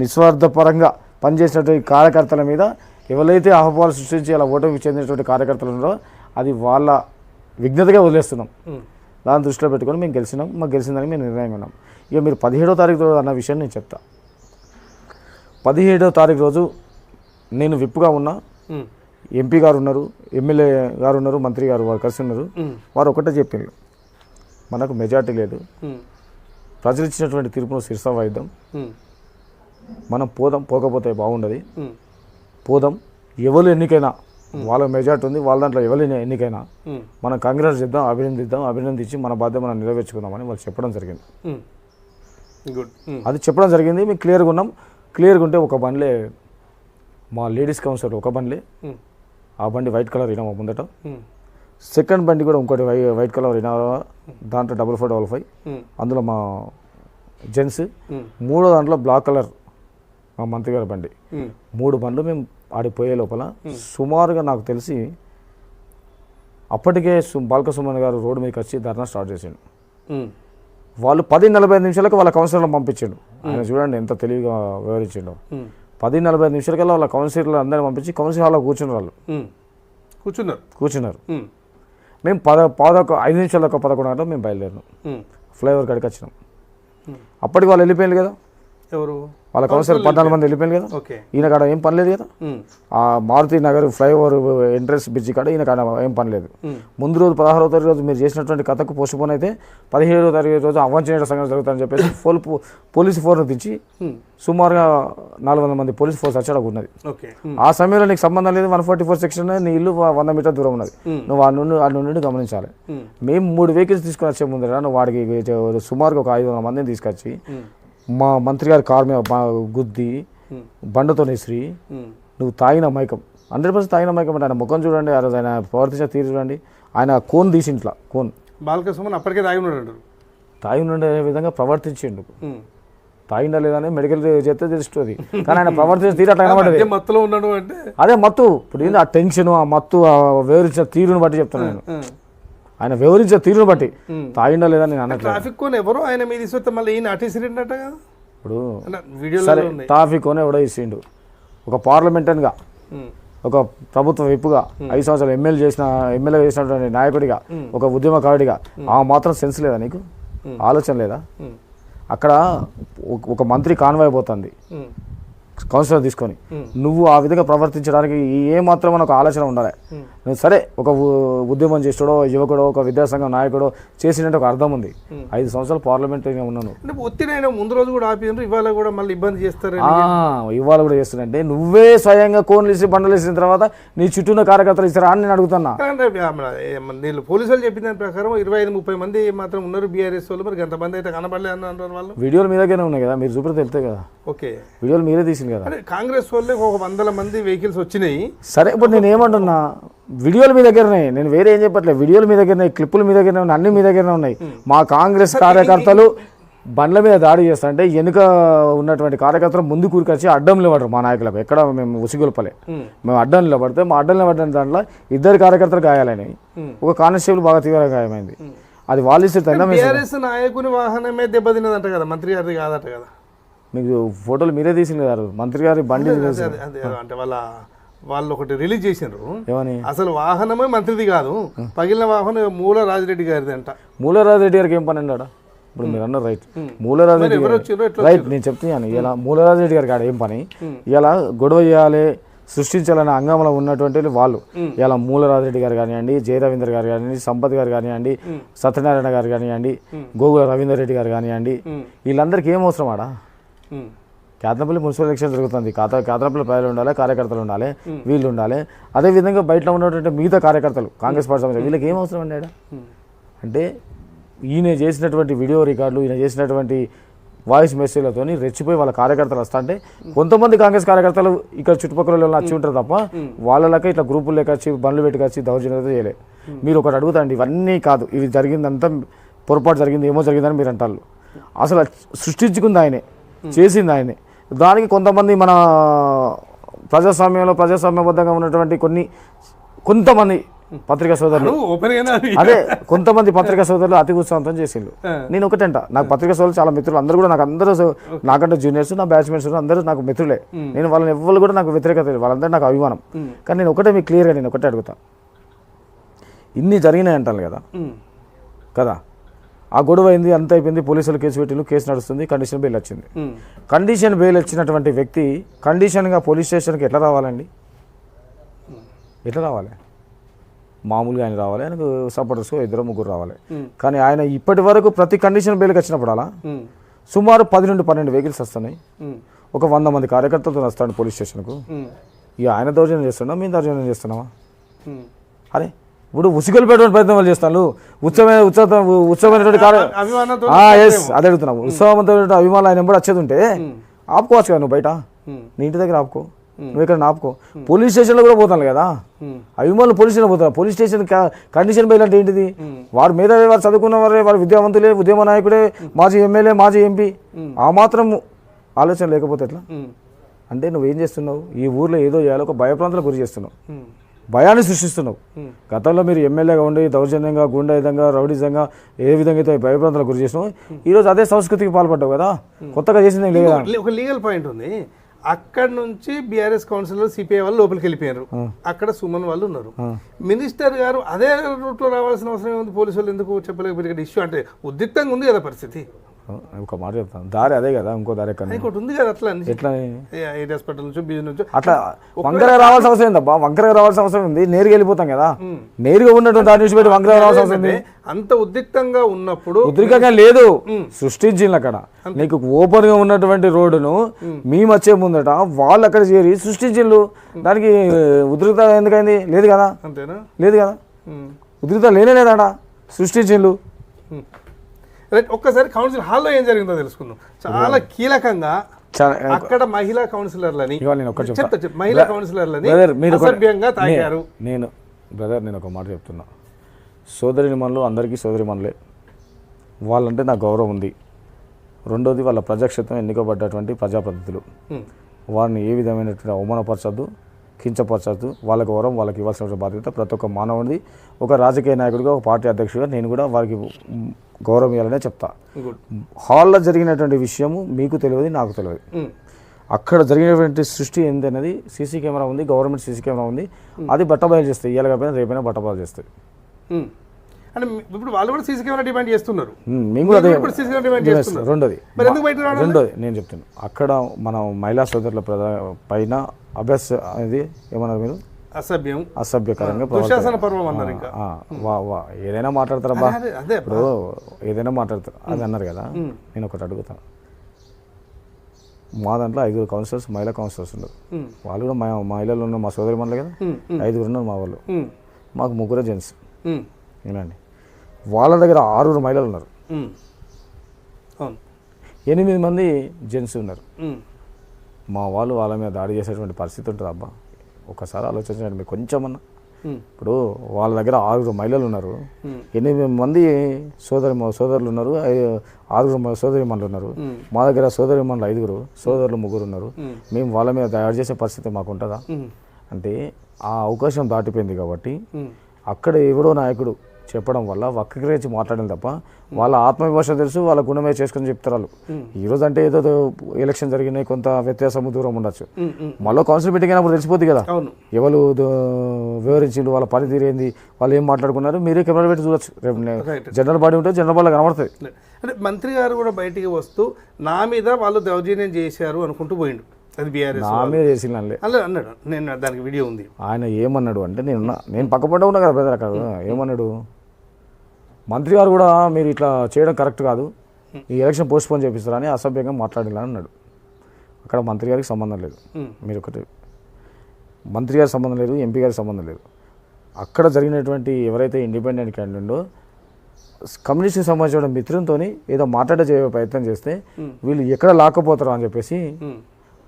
నిస్వార్థపరంగా పనిచేసినటువంటి కార్యకర్తల మీద ఎవరైతే అహ్వాలు సృష్టించి అలా ఓటమి చెందినటువంటి కార్యకర్తలు ఉన్నారో అది వాళ్ళ విజ్ఞతగా వదిలేస్తున్నాం. దాన్ని దృష్టిలో పెట్టుకొని మేము గెలిచినాం. మాకు గెలిచిందని మేము నిర్ణయం ఉన్నాం. ఇక మీరు 17వ తారీఖు రోజు అన్న విషయం నేను చెప్తా. 17వ తారీఖు రోజు నేను విప్పుగా ఉన్నా, ఎంపీ గారు ఉన్నారు, ఎమ్మెల్యే గారు ఉన్నారు, మంత్రి గారు వారు కలిసి ఉన్నారు. వారు ఒకటే చెప్పిండ్రు, మనకు మెజార్టీ లేదు, ప్రజలు ఇచ్చినటువంటి తీర్పును శిరసా వాయిద్దాం, మనం పోదాం, పోకపోతే బాగుండదు, పోదాం, ఎవరు ఎన్నికైనా వాళ్ళ మెజార్టీ ఉంది, వాళ్ళ దాంట్లో ఎవరు ఎన్నికైనా మనం కాంగ్రెస్ చేద్దాం, అభినందించి మన బాధ్యత మనం నెరవేర్చుకుందామని వాళ్ళు చెప్పడం జరిగింది. అది చెప్పడం జరిగింది. మేము క్లియర్గా ఉన్నాం. క్లియర్గా ఉంటే ఒక బండ్లే మా లేడీస్ కౌన్సిలర్ ఒక బండ్లే, ఆ బండి వైట్ కలర్ ఇనామా ముందట, సెకండ్ బండి కూడా ఇంకోటి వైట్ కలర్ ఇనామా, దాంట్లో 4455, అందులో మా జెంట్స్, మూడో దాంట్లో బ్లాక్ కలర్ మా మంత్రి గారి బండి. 3 బండ్లు మేము ఆడిపోయే లోపల సుమారుగా నాకు తెలిసి అప్పటికే బాల్క సుమన్ గారు రోడ్డు మీదకి వచ్చి ధర్నా స్టార్ట్ చేసిండు. వాళ్ళు 10:45 నిమిషాలకు వాళ్ళ కౌన్సిలర్లను పంపించాడు. ఆయన చూడండి ఎంత తెలివిగా వివరించిండో. 10:45 నిమిషాలకల్లా వాళ్ళ కౌన్సిలర్లు అందరినీ పంపించి కౌన్సిల్ హాల్లో కూర్చున్నారు. మేము 5 నిమిషాలు 11 గంటలకు మేము బయలుదేరినాం. ఫ్లైఓవర్ కాడికి వచ్చినాం. అప్పటికి వాళ్ళు వెళ్ళిపోయింది కదా, ఎవరు వాళ్ళ కౌన్సిలర్ 14 మంది వెళ్ళిపోయింది కదా. ఈయన కాడ ఏం పని లేదు కదా. ఆ Maruti Nagar flyover entrance bridge కాడ ఈయన కాడ ఏం పని లేదు. ముందు రోజు 16వ తారీఖు రోజు మీరు చేసినటువంటి కథకు పోస్ట్పోన్ అయితే 17వ తారీఖు రోజు అవాంఛనీయ సంఘటన జరుగుతుందని చెప్పేసి పోలీసు ఫోర్ను దించి సుమారుగా 400 మంది పోలీసు ఫోర్స్ వచ్చి అక్కడ ఉన్నది. ఆ సమయంలో నీకు సంబంధం లేదు, 144 సెక్షన్, నీ ఇల్లు 100 మీటర్ దూరం ఉన్నది, నువ్వు ఆ నుండి గమనించాలి. మేము 3 వెహికల్స్ తీసుకొని వచ్చే ముందర నువ్వు వాడికి సుమారుగా ఒక 500 మందిని తీసుకొచ్చి మా మంత్రి గారి కారు మీద గుద్ది బండతో నిసిరి, నువ్వు తాగిన మైకం 100% తాగిన మైకం అంటే ఆయన ముఖం చూడండి, ఆ రోజు ఆయన ప్రవర్తించిన తీరు చూడండి. ఆయన కోన్ తీసి ఇంట్లో కోన్ బాలకృష్ణ అప్పటికే తాగి ఉండే విధంగా ప్రవర్తించిండు. తాగిండా లేదని మెడికల్ చేస్తే తెలుస్తుంది, కానీ ఆయన ప్రవర్తించిన తీరు అట్లా కనబడేది. మత్తులో ఉన్నాడు అంటే అదే మత్తు. ఇప్పుడు ఏంది ఆ టెన్షన్, ఆ మత్తు, ఆ వివరించిన తీరుని బట్టి చెప్తాను నేను. ఆయన వివరించే తీరును బట్టి తాగిండా లేదా నేను అన్నట్టు. ట్రాఫిక్ కోన్ ఎవరో ఆయన మీద ఇస్తే మళ్ళీ ఈయన అటేసినట్ట కదా. ఇప్పుడు సరే ట్రాఫిక్ కోన్ ఎవడో ఇచ్చిండు, ఒక పార్లమెంటరీగా, ఒక ప్రభుత్వ విప్పుగా, 5 సంవత్సరాలు ఎమ్మెల్యే చేసినటువంటి నాయకుడిగా, ఒక ఉద్యమకారుడిగా ఆ మాత్రం సెన్స్ లేదా నీకు? ఆలోచన లేదా? అక్కడ ఒక మంత్రి కాన్వాయ్ పోతుంది కౌన్సిలర్ తీసుకొని, నువ్వు ఆ విధంగా ప్రవర్తించడానికి ఏ మాత్రం మనకు ఆలోచన ఉండాలి. నువ్వు సరే ఒక ఉద్యమం చేసాడో, యువకుడో, ఒక విద్యాసంఘం నాయకుడో చేసినట్టు ఒక అర్థం ఉంది. 5 సంవత్సరాలు పార్లమెంటరీగా ఉన్నాను. ఒత్తిడి ముందు రోజు కూడా ఆపిండ్రు, ఇవాళ కూడా మళ్ళీ ఇబ్బంది చేస్తారు. ఇవాళ కూడా చేస్తారంటే నువ్వే స్వయంగా కోన్లు వేసి బండలు వేసిన తర్వాత నీ చుట్టూ కార్యకర్తలు ఇస్తారా అని నేను అడుగుతున్నా. నేను పోలీసులు చెప్పిన దాని ప్రకారం 25-30 మంది మాత్రం ఉన్నారు బీఆర్ఎస్ వాళ్ళు. మరి ఎంతమంది అయితే కనబడలేదు అన్నారు వాళ్ళు. వీడియోలు మీ దగ్గర ఉన్నాయి కదా, మీరు చూపితే వెళ్తాయి కదా. ఓకే, వీడియోలు మీరే తీసింది కదా. కాంగ్రెస్ వాళ్ళే ఒక 100 మంది వెహికల్స్ వచ్చినాయి. సరే, ఇప్పుడు నేను ఏమంటున్నా, వీడియోలు మీ దగ్గరనే, నేను వేరే ఏం చెప్పట్లేదు. వీడియోలు మీ దగ్గరనే, క్లిప్పులు మీ దగ్గరనే ఉన్నాయి, అన్ని మీ దగ్గరనే ఉన్నాయి. మా కాంగ్రెస్ కార్యకర్తలు బండ్ల మీద దాడి చేస్తా అంటే వెనుక ఉన్నటువంటి కార్యకర్తలు ముందు కూరికొచ్చి అడ్డం నిలబడరు మా నాయకులకు. ఎక్కడ మేము ఉసిగొల్పలే, మేము అడ్డం నిలబడితే మా అడ్డం నిలబడిన దాంట్లో 2 కార్యకర్తలు గాయాలైనాయి, ఒక కానిస్టేబుల్ బాగా తీవ్రంగా గాయమైంది. అది వాళ్ళు ఇస్తే నాయకుని వాహనమే దెబ్బతిన్నదంట కదా, మంత్రి గారిది కాదట కదా. మీకు ఫోటోలు మీరే తీసింది కదా, మంత్రి గారి బండి అంటే వాళ్ళు ఒకటి రిలీజ్ చేసినారు ఏమని, అసలు వాహనమే మంత్రిది కాదు, పగిలిన వాహనం మూల రాజిరెడ్డి గారిది అంట. మూల రాజిరెడ్డి గారికి ఏం పని అన్నాడా? ఇప్పుడు మీరు అన్నారు రైట్, మూల రాజిరెడ్డి రైట్, నేను చెప్తున్నాను. ఇలా మూల రాజిరెడ్డి గారికి ఆడ ఏం పని, ఇలా గొడవ చేయాలి, సృష్టించాలనే అంగంలో ఉన్నటువంటి వాళ్ళు. ఇలా మూల రాజిరెడ్డి గారు కానివ్వండి, జయ రవీందర్ గారు కానివ్వండి, సంపత్ గారు కానివ్వండి, సత్యనారాయణ గారు కానివ్వండి, గోగుల రవీందర్ రెడ్డి గారు కానివ్వండి, వీళ్ళందరికీ ఏం అవసరం ఆడ? కేతనపల్లి మున్సిపల్ ఎలక్షన్ జరుగుతుంది, కేతనపల్లి ప్రజలు ఉండాలి, కార్యకర్తలు ఉండాలి, వీళ్ళు ఉండాలి. అదేవిధంగా బయట ఉన్నటువంటి మిగతా కార్యకర్తలు కాంగ్రెస్ పార్టీ సంబంధించి వీళ్ళకి ఏం అవసరం అండి? అంటే ఈయన చేసినటువంటి వీడియో రికార్డులు, ఈయన చేసినటువంటి వాయిస్ మెసేజ్లతో రెచ్చిపోయి వాళ్ళ కార్యకర్తలు వస్తా అంటే, కొంతమంది కాంగ్రెస్ కార్యకర్తలు ఇక్కడ చుట్టుపక్కల వచ్చి ఉంటారు తప్ప వాళ్ళకి ఇట్లా గ్రూపులు లేకొచ్చి బండ్లు పెట్టుకొచ్చి దౌర్జన్యం చేయలేదు. మీరు ఒకటి అడుగుతాండి, ఇవన్నీ కాదు, ఇవి జరిగిందంతా పొరపాటు జరిగింది, ఏమో జరిగిందని మీరు అంటారు. అసలు సృష్టించుకుంది ఆయనే, చేసింది ఆయనే. దానికి కొంతమంది మన ప్రజాస్వామ్యబద్ధంగా ఉన్నటువంటి కొంతమంది పత్రికా సోదరులు, అదే కొంతమంది పత్రికా సోదరులు అతి ఉత్సాహంతో చేసిండ్రు. నేను ఒకటంట, నాకు పత్రికా సోదరులు చాలా మిత్రులు, అందరూ కూడా నాకు అందరూ నాకంటే జూనియర్స్, నా బ్యాచ్మేట్స్ అందరూ నాకు మిత్రులే. నేను వాళ్ళని ఎవ్వరు కూడా నాకు వ్యతిరేకత లేదు, వాళ్ళందరూ నాకు అభిమానం. కానీ నేను ఒకటే మీకు క్లియర్గా నేను ఒకటే అడుగుతా, ఇన్ని జరిగినాయి అంటాను కదా, ఆ గొడవ అయింది, అంత అయిపోయింది, పోలీసులు కేసు పెట్టిండు, కేసు నడుస్తుంది, కండిషన్ బెయిల్ వచ్చింది. కండిషన్ బెయిల్ వచ్చినటువంటి వ్యక్తి కండిషన్గా పోలీస్ స్టేషన్కి ఎట్లా రావాలండి? ఎట్లా రావాలి? మామూలుగా ఆయన రావాలి, ఆయనకు సపోర్టర్స్ 2-3 రావాలి. కానీ ఆయన ఇప్పటి వరకు ప్రతి కండిషన్ బెయిల్కి వచ్చినప్పుడు అలా సుమారు 10 నుండి 12 వెహికల్స్ వస్తున్నాయి, ఒక 100 మంది కార్యకర్తలతో వస్తాడు పోలీస్ స్టేషన్కు. ఇక ఆయన దౌర్జన్యం చేస్తున్నాం, మేము దౌర్జన్యం చేస్తున్నామా? అరే ఇప్పుడు ఉసిగొలిపేటువంటి ప్రయత్నం వాళ్ళు చేస్తాను, ఉత్సవమైనటువంటి అదే అడుగుతున్నావు, ఉత్సవమైనటువంటి అభిమానులు ఆయన కూడా వచ్చేది ఉంటే ఆపుకోవచ్చు కదా, నువ్వు బయట నీ ఇంటి దగ్గర ఆపుకో, నువ్వు ఇక్కడ ఆపుకో. పోలీస్ స్టేషన్లో కూడా పోతాను కదా, అభిమానులు పోలీస్ స్టేషన్ పోతాను. పోలీస్ స్టేషన్ కండిషన్ బెయిల్ అంటే ఏంటిది? వారు మేధావి, వారు చదువుకున్న వారే, వారు విద్యావంతులే, ఉద్యమ నాయకుడే, మాజీ ఎమ్మెల్యే, మాజీ ఎంపీ, ఆ మాత్రం ఆలోచన లేకపోతే ఎట్లా? అంటే నువ్వేం చేస్తున్నావు? ఈ ఊర్లో ఏదో చేయాలో ఒక భయప్రాంతాలకు గురి చేస్తున్నావు, భయాన్ని సృష్టిస్తున్నావు. గతంలో మీరు ఎమ్మెల్యేగా ఉండి దౌర్జన్యంగా, గుండాయుధంగా, రౌడీజంగా ఏ విధంగా అయితే భయప్రాంతాలకు గురి చేసినావు, ఈరోజు అదే సంస్కృతికి పాల్పడ్డావు కదా, కొత్తగా చేసింది లేదా? ఒక లీగల్ పాయింట్ ఉంది. అక్కడ నుంచి బీఆర్ఎస్ కౌన్సిలర్ సిపిఐ వాళ్ళు లోపలికి వెళ్ళిపోయారు, అక్కడ సుమన్ వాళ్ళు ఉన్నారు. మినిస్టర్ గారు అదే రూట్లో రావాల్సిన అవసరం ఏముంది? పోలీసు వాళ్ళు ఎందుకు చెప్పలేకపోతే ఇష్యూ అంటే ఉద్రిక్తంగా ఉంది కదా పరిస్థితి. ఒక మాట చెప్తాను, దారి అదే కదా, ఇంకో దారి ఇంకోటి ఉంది కదా. అట్లా ఎట్లా హాస్పిటల్ నుంచి బిజినెస్ నుంచి అట్లా వంకరగా రావాల్సిన అవసరం ఏందబ్బా? వంకరగా రావాల్సిన అవసరం ఉంది, నేరుగా వెళ్ళిపోతాం కదా. నేరుగా ఉన్నటువంటి దాని నుంచి పెట్టి వంకరగా రావాల్సిన అవసరం ఉంది. అంత ఉద్రిక్తంగా ఉన్నప్పుడు ఉద్రిక్తంగా లేదు, సృష్టించింది. అక్కడ నీకు ఓపెన్ గా ఉన్నటువంటి రోడ్డును మేము వచ్చే ముందట వాళ్ళు అక్కడ చేరి సృష్టించిండ్రు. దానికి ఉద్రిక్త ఎందుకైంది? లేదు కదా, అంతేనా? లేదు కదా, ఉద్రిక్త లేనేలేదాడ, సృష్టించిండ్రు. ఒక్కసారి కౌన్సిల్ హాల్లో ఏం జరిగిందో తెలుసుకుందాం. చాలా కీలకంగా అక్కడ మహిళా కౌన్సిలర్లని మహిళా కౌన్సిలర్లని అసభ్యంగా తాకారు. నేను ఒక మాట చెప్తున్నా, సోదరిమణులు అందరికీ సోదరిమణులే, వాళ్ళంటే నాకు గౌరవం ఉంది. రెండోది వాళ్ళ ప్రజాక్షేత్రం ఎన్నుకోబడ్డటువంటి ప్రజాప్రతినిధులు, వారిని ఏ విధమైనటువంటి అవమానపరచద్దు, కించపరచద్దు. వాళ్ళ గౌరవం వాళ్ళకి ఇవ్వాల్సిన బాధ్యత ప్రతి ఒక్క మానవుడిది. ఒక రాజకీయ నాయకుడిగా, ఒక పార్టీ అధ్యక్షుడిగా నేను కూడా వారికి గౌరవం ఇవ్వాలనే చెప్తా. హాల్లో జరిగినటువంటి విషయము మీకు తెలియదు, నాకు తెలియదు. అక్కడ జరిగినటువంటి సృష్టి ఏంటనేది సీసీ కెమెరా ఉంది, గవర్నమెంట్ సీసీ కెమెరా ఉంది, అది బట్టబయలు చేస్తాయి. ఇయ్యాలకపోయినా రేపైనా బట్టబయలు చేస్తాయి. అంటే ఇప్పుడు వాళ్ళు కూడా సీసీ కెమెరా డిమాండ్ చేస్తున్నారు, మేము కూడా రెండోది నేను చెప్తాను, అక్కడ మనం మహిళా సోదరుల పైన అభ్యాస అనేది ఏమన్నారు మీరు? అసభ్యకరంగా ఏదైనా మాట్లాడతారబ్బా, ఇప్పుడు ఏదైనా మాట్లాడతారు అది అన్నారు కదా. నేను ఒకటి అడుగుతాను, మా దాంట్లో 5 కౌన్సిలర్స్ మహిళా కౌన్సిలర్స్ ఉన్నారు, వాళ్ళు కూడా మహిళలు ఉన్నారు, మా సోదరి మనలే కదా, 5 ఉన్నారు మా వాళ్ళు, మాకు 3 జెంట్స్. ఏనండి, వాళ్ళ దగ్గర 6 మహిళలు ఉన్నారు, 8 మంది జెంట్స్ ఉన్నారు. మా వాళ్ళు వాళ్ళ మీద దాడి చేసేటువంటి పరిస్థితి ఉంటుంది అబ్బా. ఒకసారి ఆలోచించండి మీకు కొంచెమన్నా. ఇప్పుడు వాళ్ళ దగ్గర 6 మహిళలు ఉన్నారు, 8 మంది సోదరులు ఉన్నారు, 6 సోదరిమణులు ఉన్నారు. మా దగ్గర సోదరిమణులు 5, సోదరులు 3 ఉన్నారు. మేము వాళ్ళ మీద దాడి చేసే పరిస్థితి మాకు ఉంటుందా? అంటే ఆ అవకాశం దాటిపోయింది కాబట్టి అక్కడ ఎవడో నాయకుడు చెప్పడం వల్ల వక్రీకరించి మాట్లాడడం తప్ప వాళ్ళ ఆత్మవిమర్శ తెలుసు, వాళ్ళ గుణమే చేసుకుని చెప్తారు వాళ్ళు. ఈరోజు అంటే ఏదో ఎలక్షన్ జరిగినాయి, కొంత వ్యత్యాసము దూరం ఉండొచ్చు, మళ్ళీ కౌన్సిల్ మీటింగ్ అయినప్పుడు తెలిసిపోతుంది కదా ఎవరు వివరించిండు, వాళ్ళ పనితీరు ఏంది, వాళ్ళు ఏం మాట్లాడుకున్నారు. మీరే కెమెరా పెట్టి చూడొచ్చు. రేపు జనరల్ బాడీ ఉంటే జనరల్ బాడీ కనబడుతుంది. అంటే మంత్రి గారు కూడా బయటికి వస్తూ నా మీద వాళ్ళు దౌర్జన్యం చేశారు అనుకుంటూ పోయిండు, అది బీఆర్ఎస్ నా మీద చేసిన అన్నాడు. నేను దానికి వీడియో ఉంది. ఆయన ఏమన్నాడు అంటే, నేను పక్కపడ్డ ఉన్నా కదా బ్రదర్, అక్కడ ఏమన్నాడు, మంత్రి గారు కూడా మీరు ఇట్లా చేయడం కరెక్ట్ కాదు, ఈ ఎలక్షన్ పోస్ట్పోన్ చేపిస్తారని అసభ్యంగా మాట్లాడాలని అన్నాడు. అక్కడ మంత్రి గారికి సంబంధం లేదు, మీరు ఒకటి మంత్రి గారికి సంబంధం లేదు, ఎంపీ గారికి సంబంధం లేదు. అక్కడ జరిగినటువంటి ఎవరైతే ఇండిపెండెంట్ క్యాండిడేటో కమ్యూనిస్ట్కి సంబంధించిన మిత్రులతో ఏదో మాట్లాడే ప్రయత్నం చేస్తే వీళ్ళు ఎక్కడ లాక్కపోతారో అని చెప్పేసి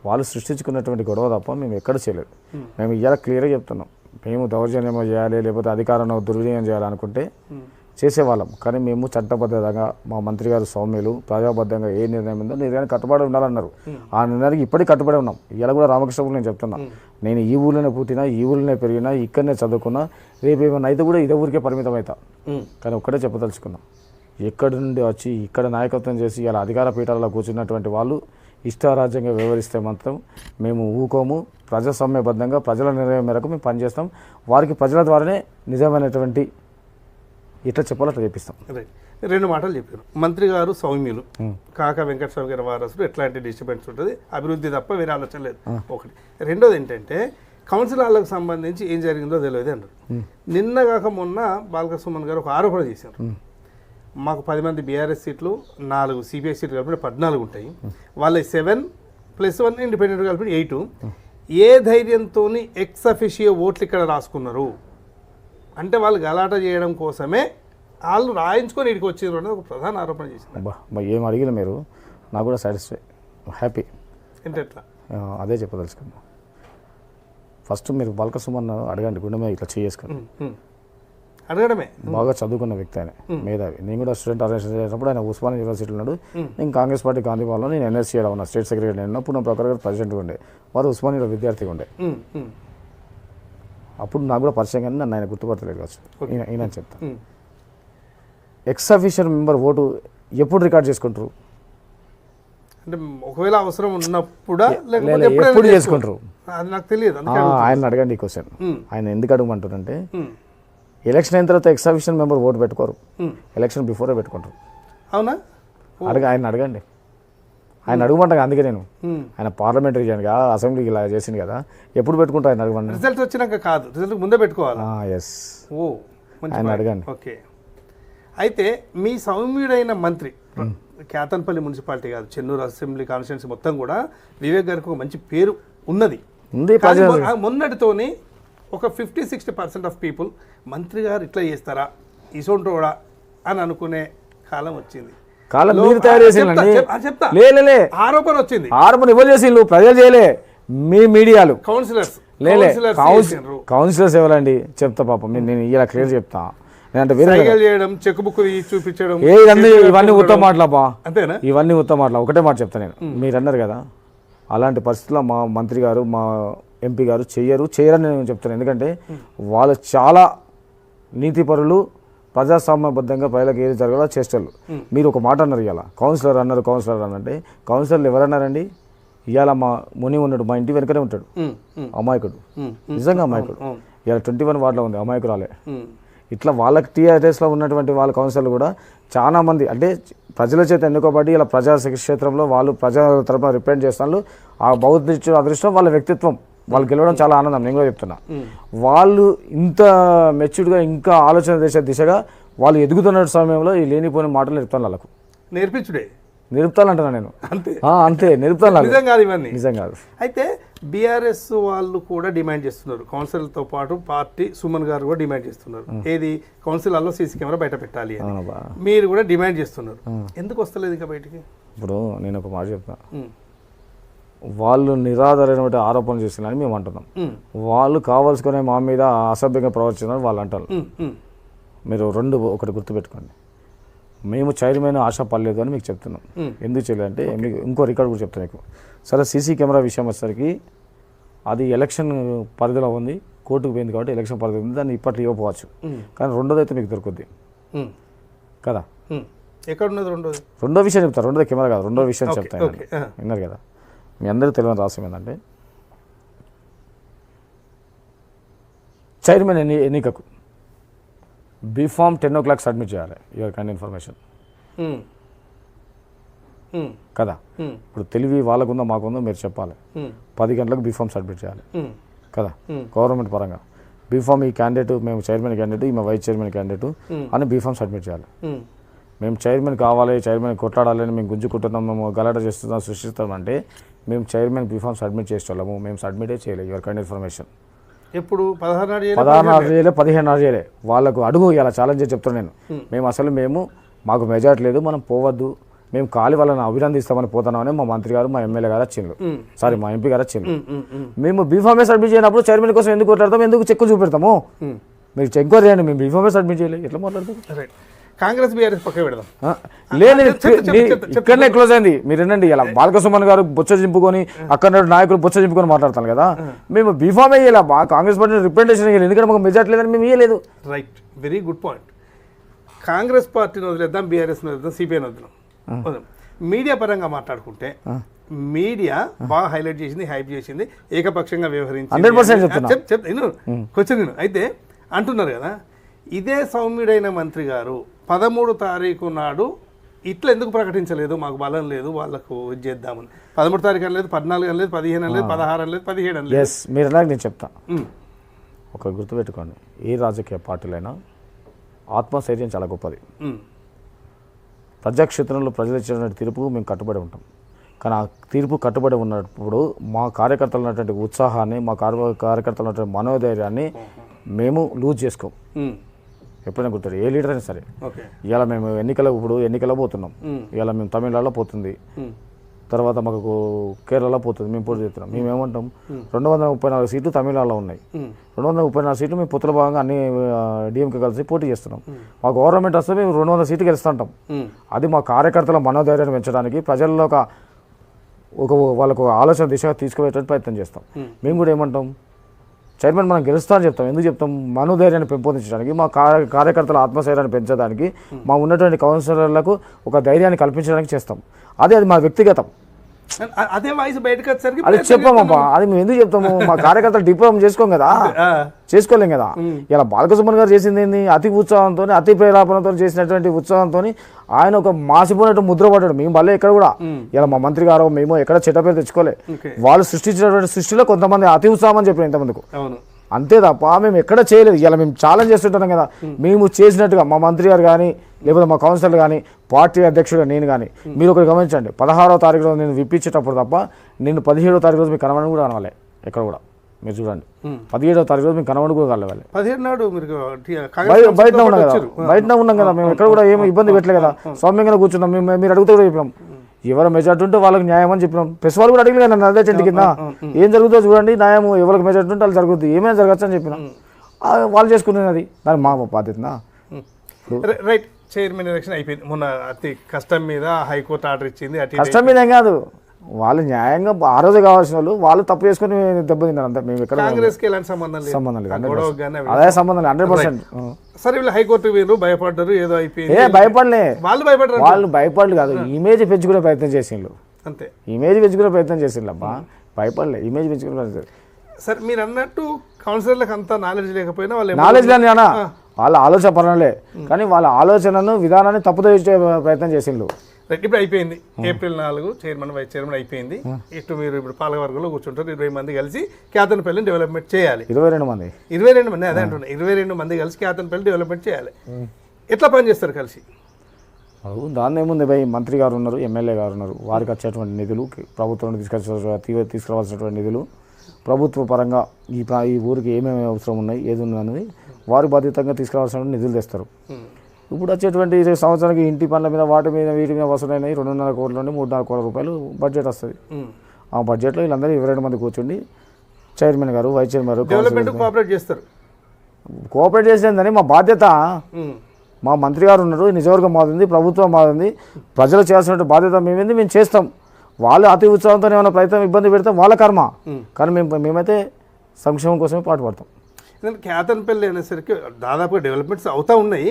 వాళ్ళు సృష్టించుకున్నటువంటి గొడవ తప్ప మేము ఎక్కడ చేయలేదు. మేము ఇవాళ క్లియర్గా చెప్తున్నాం, మేము దౌర్జన్యం చేయాలి లేకపోతే అధికారాన్ని దుర్వినియోగం చేయాలనుకుంటే చేసేవాళ్ళం. కానీ మేము చట్టబద్ధంగా మా మంత్రి గారు సౌమ్యులు ప్రజాబద్ధంగా ఏ నిర్ణయం ఉందో నిర్ణయానికి కట్టుబడి ఉండాలన్నారు. ఆ నిర్ణయానికి ఇప్పటికీ కట్టుబడి ఉన్నాం. ఇలా కూడా రామకృష్ణ నేను చెప్తున్నా, నేను ఈ ఊళ్ళోనే పుట్టినా, ఈ ఊళ్ళోనే పెరిగినా, ఇక్కడనే చదువుకున్నా, రేపు ఏమైనా అయితే కూడా ఇదే ఊరికే పరిమితం అవుతా. కానీ ఒక్కటే చెప్పదలుచుకున్నాం, ఎక్కడి నుండి వచ్చి ఇక్కడ నాయకత్వం చేసి ఇలా అధికార పీఠాలలో కూర్చున్నటువంటి వాళ్ళు ఇష్టారాజ్యంగా వ్యవహరిస్తే మాత్రం మేము ఊకోము. ప్రజాస్వామ్యబద్ధంగా ప్రజల నిర్ణయం మేరకు మేము పనిచేస్తాం. వారికి ప్రజల ద్వారానే నిజమైనటువంటి ఇట్లా చెప్పాలో అట్లా చెప్పిస్తాం. రైట్. 2 మాటలు చెప్పారు. మంత్రి గారు సౌమ్యులు, కాక వెంకటస్వామి గారి వారసుడు, ఎట్లాంటి డిస్టర్బెన్స్ ఉంటుంది, అభివృద్ధి తప్ప వేరే ఆలోచన లేదు. ఒకటి. రెండోది ఏంటంటే కౌన్సిల్ హాల్లకు సంబంధించి ఏం జరిగిందో తెలియదు అన్నారు. నిన్న కాక మొన్న బాలక సుమన్ గారు ఒక ఆరోపణ చేశారు. మాకు 10 మంది బీఆర్ఎస్ సీట్లు, 4 సిపిఐ సీట్లు కలిపి 14 ఉంటాయి, వాళ్ళ 7+1 ఇండిపెండెంట్ కలిపి 8. ఏ ధైర్యంతో ఎక్స్ అఫిషియో ఓట్లు ఇక్కడ రాసుకున్నారు అంటే వాళ్ళు గలాట చేయడం కోసమే వాళ్ళు రాయించుకొని ఇక్కడికి వచ్చారు అనేది ఒక ప్రధాన ఆరోపణ చేసింది. అబ్బా ఏం అడిగిన మీరు, నాకు కూడా సాటిస్ఫై, హ్యాపీ. అంటే ఎట్లా అదే చెప్పదలుచుకున్నాను. ఫస్ట్ మీరు బాలక సుమన్ అడగండి, గుండె మీద ఇట్లా చేసుకుని అడగడమే. బాగా చదువుకున్న వ్యక్తి ఆయన, మేధావి. నేను కూడా స్టూడెంట్ ఆర్గనైజేషన్ చేసినప్పుడు ఆయన ఉస్మానియా యూనివర్సిటీలో ఉన్నాడు. నేను కాంగ్రెస్ పార్టీ గాంధీ భవన్లో నేను ఎన్ఎస్సీలో ఉన్నా, స్టేట్ సెక్రటరీ ఉన్నప్పుడు నా ప్రకారం గారు ప్రెసిడెంట్గా ఉండే, వారు ఉస్మానియాలో విద్యార్థిగా ఉండే. అప్పుడు నాకు కూడా పరిచయం కానీ నన్ను ఆయన గుర్తుపట్టలేదు కావచ్చు. ఈయన చెప్తాను, ఎక్స్ అఫీషియల్ మెంబర్ ఓటు ఎప్పుడు రికార్డ్ చేసుకుంటారు అంటే ఒకవేళ అవసరం ఉన్నప్పుడా ఎప్పుడు చేసుకుంటారు అది నాకు తెలియదు. ఆయన అడగండి ఈ క్వశ్చన్. ఆయన ఎందుకు అడగమంటారంటే ఎలక్షన్ అయిన తర్వాత ఎక్స్ అఫీషియల్ మెంబర్ ఓటు పెట్టుకోరు, ఎలక్షన్ బిఫోరే పెట్టుకుంటారు. అవునా? ఆయన అడగండి, ఆయన అడుగుమంటా. అందుకే నేను ఆయన పార్లమెంటరీ చేయను, అసెంబ్లీకి ఇలా చేసింది కదా, ఎప్పుడు పెట్టుకుంటా ఆయన అడగమండి. రిజల్ట్ వచ్చినాక కాదు, రిజల్ట్ ముందే పెట్టుకోవాలి. ఎస్, ఓ ఆయన అడగండి. ఓకే. అయితే మీ సౌమ్యుడైన మంత్రి, కేతన్పల్లి మున్సిపాలిటీ కాదు, చెన్నూరు అసెంబ్లీ కాన్స్టిట్యున్సీ మొత్తం కూడా వివేక్ గారికి ఒక మంచి పేరు ఉన్నది. మొన్నటితోని ఒక 50-60% ఆఫ్ పీపుల్ మంత్రి గారు ఇట్లా చేస్తారా, ఇసోంటోడా అని అనుకునే కాలం వచ్చింది. కాలం మీరు తయారు చెప్తా, ఆరోపణ వచ్చింది. ఆరోపణ ఎవరు చేసి ప్రజలు చేయలే, మీ మీడియాలు, కౌన్సిలర్స్. కౌన్సిలర్స్ ఎవరండి చెప్తా పాపం, నేను ఇలా క్లియర్ చెప్తా. చేయడం, చెక్ బుక్ చూపించడం, ఇవన్నీ ఉత్తమ మాటలపా, అంతేనా? ఇవన్నీ ఉత్తమ మాటలు. ఒకటే మాట చెప్తా నేను, మీరు అన్నారు కదా, అలాంటి పరిస్థితుల్లో మా మంత్రి గారు, మా ఎంపీ గారు చేయరని నేను చెప్తాను. ఎందుకంటే వాళ్ళు చాలా నీతిపరులు, ప్రజాస్వామ్యబద్ధంగా ప్రజలకు ఏది జరగాలో చేస్తారు. మీరు ఒక మాట అన్నారు ఇవాళ, కౌన్సిలర్ అన్నారు అంటే కౌన్సిలర్లు ఎవరన్నారండి? ఇవాళ మా ముని ఉన్నాడు, మా ఇంటి వెనకనే ఉంటాడు, అమాయకుడు, నిజంగా అమాయకుడు. ఇవాళ 21 వార్డులో ఉంది, అమాయకురాలే. ఇట్లా వాళ్ళకి టీఆర్ఎస్లో ఉన్నటువంటి వాళ్ళ కౌన్సిలర్లు కూడా చాలా మంది అంటే ప్రజల చేత ఎన్నుకోబడి ఇలా ప్రజా క్షేత్రంలో వాళ్ళు ప్రజల తరపున రిప్రజెంట్ చేస్తున్నారు. ఆ బౌద్ధ అదృష్టం, వాళ్ళ వ్యక్తిత్వం, వాళ్ళు గెలవడం చాలా ఆనందం. నేను కూడా చెప్తున్నా, వాళ్ళు ఇంత మెచ్యూర్డ్గా ఇంకా ఆలోచన చేసే దిశగా వాళ్ళు ఎదుగుతున్న సమయంలో ఈ లేనిపోని మాటలు నేర్పుతాను, వాళ్ళకు నేర్పించుడే నిలుపుతానంటున్నా నేను. అంతే నిలుపుతాను, నిజం కాదు. అయితే బీఆర్ఎస్ వాళ్ళు కూడా డిమాండ్ చేస్తున్నారు, కౌన్సిలర్తో పాటు పార్టీ సుమన్ గారు కూడా డిమాండ్ చేస్తున్నారు, ఏది కౌన్సిలర్లో సీసీ కెమెరా బయట పెట్టాలి అని. మీరు కూడా డిమాండ్ చేస్తున్నారు, ఎందుకు వస్తలేదు ఇంకా బయటికి? ఇప్పుడు నేను ఒక మాట చెప్తా, వాళ్ళు నిరాధారైన ఆరోపణలు చేస్తున్నారని మేము అంటున్నాం. వాళ్ళు కావాల్సుకునే మా మీద అసభ్యంగా ప్రవర్తించారని వాళ్ళు అంటారు. మీరు ఒకటి గుర్తుపెట్టుకోండి, మేము చైర్మన్ ఆశ పడలేదు అని మీకు చెప్తున్నాం. ఎందుకు చేయలేదంటే మీకు ఇంకో రికార్డు కూడా చెప్తాను మీకు. సరే, సీసీ కెమెరా విషయం వచ్చేసరికి అది ఎలక్షన్ పరిధిలో ఉంది, కోర్టుకు పోయింది కాబట్టి ఎలక్షన్ పరిధి ఉంది, దాన్ని ఇప్పట్లో ఇవ్వకపోవచ్చు. కానీ రెండోది అయితే మీకు దొరుకుద్ది కదా. ఎక్కడ ఉన్నది రెండోది? రెండో విషయం చెప్తాను, రెండోది కెమెరా కాదు, రెండో విషయం చెప్తాను. విన్నారు కదా, మీ అందరూ తెలియని రహస్యం ఏంటంటే చైర్మన్ ఎన్నికకు బీఫామ్ 10 o'clock సబ్మిట్ చేయాలి. యువర్ కైండ్ ఇన్ఫర్మేషన్ కదా. ఇప్పుడు తెలివి వాళ్ళకుందో మాకుందో మీరు చెప్పాలి. 10 గంటలకు బీఫామ్ సబ్మిట్ చేయాలి కదా, గవర్నమెంట్ పరంగా. బీఫామ్ ఈ క్యాండిడేట్, మేము చైర్మన్ క్యాండిడేట్, ఈమె వైస్ చైర్మన్ క్యాండిడేట్ అని బీఫామ్ సబ్మిట్ చేయాలి. మేము చైర్మన్ కావాలి, చైర్మన్ కొట్లాడాలని మేము గుంజుకుంటున్నాం, మేము గలాట చేస్తున్నాం, సృష్టిస్తామంటే మేము చైర్మన్ బీఫామ్ సబ్మిట్ చేసేవాళ్ళము. మేము సబ్మిటే చేయలేదు. Your kind information. ఎప్పుడు 16 చేయలే, 15 చేయలే. వాళ్ళకు అడుగు ఇలా ఛాలెంజ్ చెప్తాను నేను. మేము మాకు మెజార్టీ లేదు, మనం పోవద్దు, మేము ఖాళీ వాళ్ళని అభినందిస్తామని పోతున్నామని మా మంత్రి గారు, మా ఎమ్మెల్యే గారు వచ్చిండ్రు, మా ఎంపీ గారు వచ్చిండ్రు. మేము బీఫామే సబ్మిట్ చేయనప్పుడు చైర్మన్ కోసం ఎందుకు కొట్లాడతాము, ఎందుకు చెక్కు చూపెడతాము? మీరు ఎంక్వైరీ చేయండి, మేము బీఫామే సబ్మిట్ చేయలేదు, ఎట్లా మాట్లాడతారు? రైట్, కాంగ్రెస్ బీఆర్ఎస్ పక్క పెడదాం. లేదు ఇక్కడనే క్లోజ్ అయింది. మీరు ఏంటండి ఇలా బాలకసుమన్ గారు బొచ్చ చింపుకొని అక్కడ నాయకులు బొచ్చ చింపుకొని మాట్లాడతాను కదా, మేము బీఫామే ఇయ్యాలి, కాంగ్రెస్ పార్టీ రిప్రజెంటేషన్ ఇవ్వాలి, ఎందుకంటే మాకు మెజార్టీ లేదని మేము ఇవ్వలేదు. Right, very good point. Congress పార్టీని వదిలేద్దాం, బీఆర్ఎస్ని వదిలేద్దాం, సిపిఐని వదిలేం. మీడియా పరంగా మాట్లాడుకుంటే మీడియా బాగా హైలైట్ చేసింది, హైప్ చేసింది, ఏకపక్షంగా వ్యవహరించింది. 100% క్వశ్చన్ అయితే అంటున్నారు కదా, ఇదే సౌమ్యుడైన మంత్రి గారు 13 తారీఖు నాడు ఇట్లా ఎందుకు ప్రకటించలేదు, మాకు బలం లేదు వాళ్ళకు ఇది చేద్దామని? 13 తారీఖు అని లేదు, 14 అని లేదు, 15 అని లేదు, 16 అని లేదు, 17 అని లేదు. మీరు నేను చెప్తా, ఒక గుర్తుపెట్టుకోండి, ఏ రాజకీయ పార్టీలైనా ఆత్మస్థైర్యం చాలా గొప్పది. ప్రజాక్షేత్రంలో ప్రజలు ఇచ్చిన తీర్పుకు మేము కట్టుబడి ఉంటాం. కానీ ఆ తీర్పు కట్టుబడి ఉన్నప్పుడు మా కార్యకర్తలు ఉన్నటువంటి ఉత్సాహాన్ని, మా కార్యకర్తలు ఉన్నటువంటి మనోధైర్యాన్ని మేము లూజ్ చేసుకోం. ఎప్పుడైనా గుర్తుంది, ఏ లీడర్ అయినా సరే. ఇవాళ మేము ఎన్నికల పోతున్నాం, ఇవాళ మేము తమిళనాడులో పోతుంది, తర్వాత మాకు కేరళలో పోతుంది, మేము పోటీ చేస్తున్నాం. మేము ఏమంటాం, 234 సీట్లు తమిళనాడులో ఉన్నాయి, 234 సీట్లు మేము పొత్తుల భాగంగా అన్ని డిఎంకే కలిసి పోటీ చేస్తున్నాం. మా గవర్నమెంట్ వస్తే మేము 200 సీట్లు గెలుస్తుంటాం. అది మా కార్యకర్తల మనోధైర్యాన్ని పెంచడానికి, ప్రజల్లో వాళ్ళకు ఆలోచన దిశగా తీసుకుపోయేటువంటి ప్రయత్నం చేస్తాం. మేము కూడా ఏమంటాం, చైర్మన్ మనం గెలుస్తా అని చెప్తాం. ఎందుకు చెప్తాం? మనోధైర్యాన్ని పెంపొందించడానికి, మా కార్యకర్తల ఆత్మస్థైర్యాన్ని పెంచడానికి, మా ఉన్నటువంటి కౌన్సిలర్లకు ఒక ధైర్యాన్ని కల్పించడానికి చేస్తాం. అది మా వ్యక్తిగతం. అదే వాయిస్ బయటకు వచ్చేసరికి అది చెప్పామబ్బా, అది మేము ఎందుకు చెప్తాము? మా కార్యకర్తలు డిప్లోమా చేసుకోం కదా, చేసుకోలేం కదా. ఇలా బాలకసుమన్ గారు చేసింది ఏంది? అతి ఉత్సాహంతో, అతి ప్రేరేపణతో చేసినటువంటి ఉత్సాహంతో ఆయన ఒక మాసిపోయినట్టు ముద్ర పడ్డాడు. మేము మళ్ళీ ఎక్కడ కూడా ఇలా మా మంత్రి గారు మేము ఎక్కడ చెడ్డ పేరు తెచ్చుకోలే. వాళ్ళు సృష్టించినటువంటి సృష్టిలో కొంతమంది అతి ఉత్సాహం అని చెప్పారు ఇంతమందికి, అంతే తప్ప మేము ఎక్కడ చేయలేదు. ఇలా మేము ఛాలెంజ్ చేస్తుంటాం కదా, మేము చేసినట్టుగా మా మంత్రి గారు కానీ, లేకపోతే మా కౌన్సిలర్ కానీ, పార్టీ అధ్యక్షుడు నేను కానీ, మీరు ఒకటి గమనించండి, 16వ తారీఖు రోజు నేను విప్పించేటప్పుడు తప్ప నేను 17వ తారీఖు రోజు మీకు కనవడం కూడా కనవాలి. ఎక్కడ కూడా మీరు చూడండి, 17వ తారీఖు రోజు మీకు కనవడం కూడా కలవాలి. 17 నాడు బయట ఉన్నాం కదా, బయటనే ఉన్నాం కదా, మేము ఎక్కడ కూడా ఏమి ఇబ్బంది పెట్టలేదు కదా, సౌమ్యంగా కూర్చున్నాం. మీరు అడుగుతూ కూడా చెప్పినాం, ఎవరు మెజార్టీ ఉంటే వాళ్ళకి న్యాయం అని చెప్పినాం. ప్రెస్ వాళ్ళు కూడా అడిగిన నన్ను అదే చెట్టు కింద ఏం జరుగుతుందో చూడండి, న్యాయం ఎవరికి మెజార్టీ ఉంటే వాళ్ళు జరుగుతుంది, ఏమైనా జరగచ్చు అని చెప్పినాం. వాళ్ళు చేసుకునేది, అది దాని మా బాధ్యతనా? రైట్, చైర్మన్ ఎలక్షన్ అయిపోయింది మొన్న, అతి కష్టం మీద హైకోర్టు ఆర్డర్ ఇచ్చింది. కష్టం మీద ఏం కాదు, వాళ్ళు న్యాయంగా ఆ రోజు కావాల్సిన వాళ్ళు తప్పు చేసుకుని దెబ్బతిన్నారు అంతే. మేము ఎక్కడ కాంగ్రెస్కి ఎలాంటి సంబంధం లేదు, అదే సంబంధం లేదు, 100%. సరే, వీళ్ళు హైకోర్టు వీళ్ళు భయపడ్డారు, ఏదో అయిపోయింది. భయపడలే, వాళ్ళు భయపడలు కాదు, ఇమేజ్ పెంచుకునే ప్రయత్నం చేసిండ్రు, అంతే. ఇమేజ్ పెంచుకునే ప్రయత్నం చేసిండ్రు అబ్బా, భయపడలే, ఇమేజ్ పెంచుకునే ప్రయత్నం. సరే, మీరు అన్నట్టు కౌన్సిలర్లకు అంతా నాలెడ్జ్ లేకపోయినా నాలెడ్జ్ లేని అన్న వాళ్ళ ఆలోచన పరంలే, కానీ వాళ్ళ ఆలోచనను విధానాన్ని తప్పుతో ఇచ్చే ప్రయత్నం చేసిండ్రు. ఇప్పుడు అయిపోయింది, April 4 చైర్మన్ వైస్ చైర్మన్ అయిపోయింది. ఇటు మీరు ఇప్పుడు పాలకవర్గంలో కూర్చుంటారు, 20 మంది కలిసి కేతన్పల్లిని డెవలప్మెంట్ చేయాలి. 22 మంది అదే అంటున్నా, 22 మంది కలిసి కేతన్పల్లి డెవలప్మెంట్ చేయాలి. ఎట్లా పనిచేస్తారు కలిసి? దాన్ని ఏముంది భయ్, మంత్రి గారు ఉన్నారు, ఎమ్మెల్యే గారు ఉన్నారు, వారికి వచ్చేటువంటి నిధులు, ప్రభుత్వం తీసుకురావాల్సినటువంటి నిధులు, ప్రభుత్వ పరంగా ఈ ఊరికి ఏమేమి అవసరం ఉన్నాయి, ఏది ఉన్నది వారి బాధ్యతగా తీసుకురావాల్సిన నిధులు తెస్తారు. ఇప్పుడు వచ్చేటువంటి సంవత్సరానికి ఇంటి పనుల మీద వాటి మీద వీటి మీద వసూలైనవి 2.5 కోట్ల నుండి 3.5 కోట్ల రూపాయలు బడ్జెట్ వస్తుంది. ఆ బడ్జెట్లో వీళ్ళందరూ 22 మంది కూర్చోండి, చైర్మన్ గారు, వైస్ చైర్మన్ గారు కోఆపరేట్ చేస్తారు. కోఆపరేట్ చేసేదని మా బాధ్యత. మా మంత్రి గారు ఉన్నారు, నిజవర్గం మాది, ప్రభుత్వం మాది, ప్రజలు చేయాల్సిన బాధ్యత మేమేంది, మేము చేస్తాం. వాళ్ళు అతి ఉత్సాహంతో ఏమైనా ప్రయత్నం ఇబ్బంది పెడతాం వాళ్ళ కర్మ, కానీ మేమైతే సంక్షేమం కోసమే పాటుపడతాం. కేతన్పల్లి అనేసరికి దాదాపుగా డెవలప్మెంట్స్ అవుతూ ఉన్నాయి,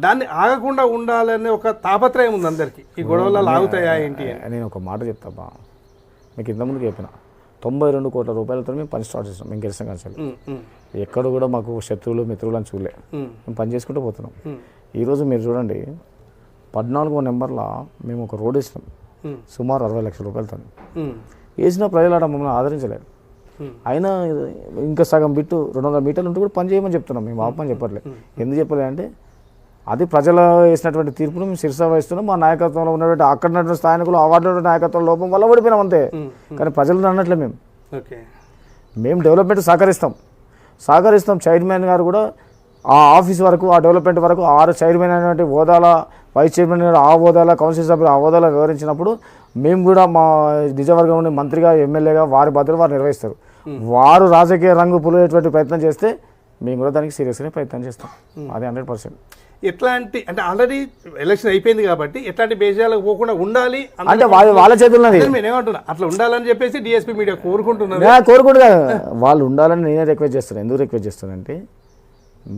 దాన్ని ఆగకుండా ఉండాలనే ఒక తాపత్రయం ఉంది అందరికీ. ఈ గొడవలు ఆగుతాయా ఏంటి? నేను ఒక మాట చెప్తాబా, మీకు ఇంతకుముందు చెప్పిన 92 కోట్ల రూపాయలతో మేము పని స్టార్ట్ చేస్తాం. మేము గెలిచిన కానీ ఎక్కడ కూడా మాకు శత్రువులు మిత్రులు అని చూడలే, మేము పని చేసుకుంటూ పోతున్నాం. ఈరోజు మీరు చూడండి, 14వ నెంబర్లో మేము ఒక రోడ్ వేసినాం, సుమారు 60 లక్షల రూపాయలతో వేసిన. ప్రజలు ఆడ మమ్మల్ని ఆదరించలేదు, అయినా ఇంకా సగం బిట్టు 200 మీటర్లు ఉంటే కూడా పని చేయమని చెప్తున్నాం. మేము ఆపమని చెప్పట్లేదు. ఎందుకు చెప్పలే అంటే, అది ప్రజలు వేసినటువంటి తీర్పును మేము శిరస వహిస్తున్నాం. మా నాయకత్వంలో ఉన్నటువంటి అక్కడ ఉన్నటువంటి స్థానికులు అవార్డు నాయకత్వం లోపం వల్ల ఓడిపోయినాం అంతే, కానీ ప్రజలు అన్నట్లే మేము డెవలప్మెంట్ సహకరిస్తాం. చైర్మన్ గారు కూడా ఆ ఆఫీస్ వరకు, ఆ డెవలప్మెంట్ వరకు 6 చైర్మన్ అనేటువంటి హోదాల, వైస్ చైర్మన్ గారు ఆ హోదాల, కౌన్సిల్ సభ్యులు ఆ హోదాలో వివరించినప్పుడు మేము కూడా మా నిజవర్గం నుండి మంత్రిగా, ఎమ్మెల్యేగా వారి బాధ్యతలు వారు నిర్వహిస్తారు. వారు రాజకీయ రంగు పులిగేటువంటి ప్రయత్నం చేస్తే మేము కూడా దానికి సీరియస్గానే ప్రయత్నం చేస్తాం. అది 100%. ఎట్లాంటి అంటే ఆల్రెడీ ఎలక్షన్ అయిపోయింది కాబట్టి ఎట్లాంటి బేజాలకు పోకుండా ఉండాలి అంటే వాళ్ళ చేతుల్లో ఏమంటున్నా అట్లా ఉండాలని చెప్పేసి డిఎస్పీ మీడియా కోరుకుంటున్నారు. కోరుకుంటున్నా వాళ్ళు ఉండాలని నేనే రిక్వెస్ట్ చేస్తాను. ఎందుకు రిక్వెస్ట్ చేస్తానంటే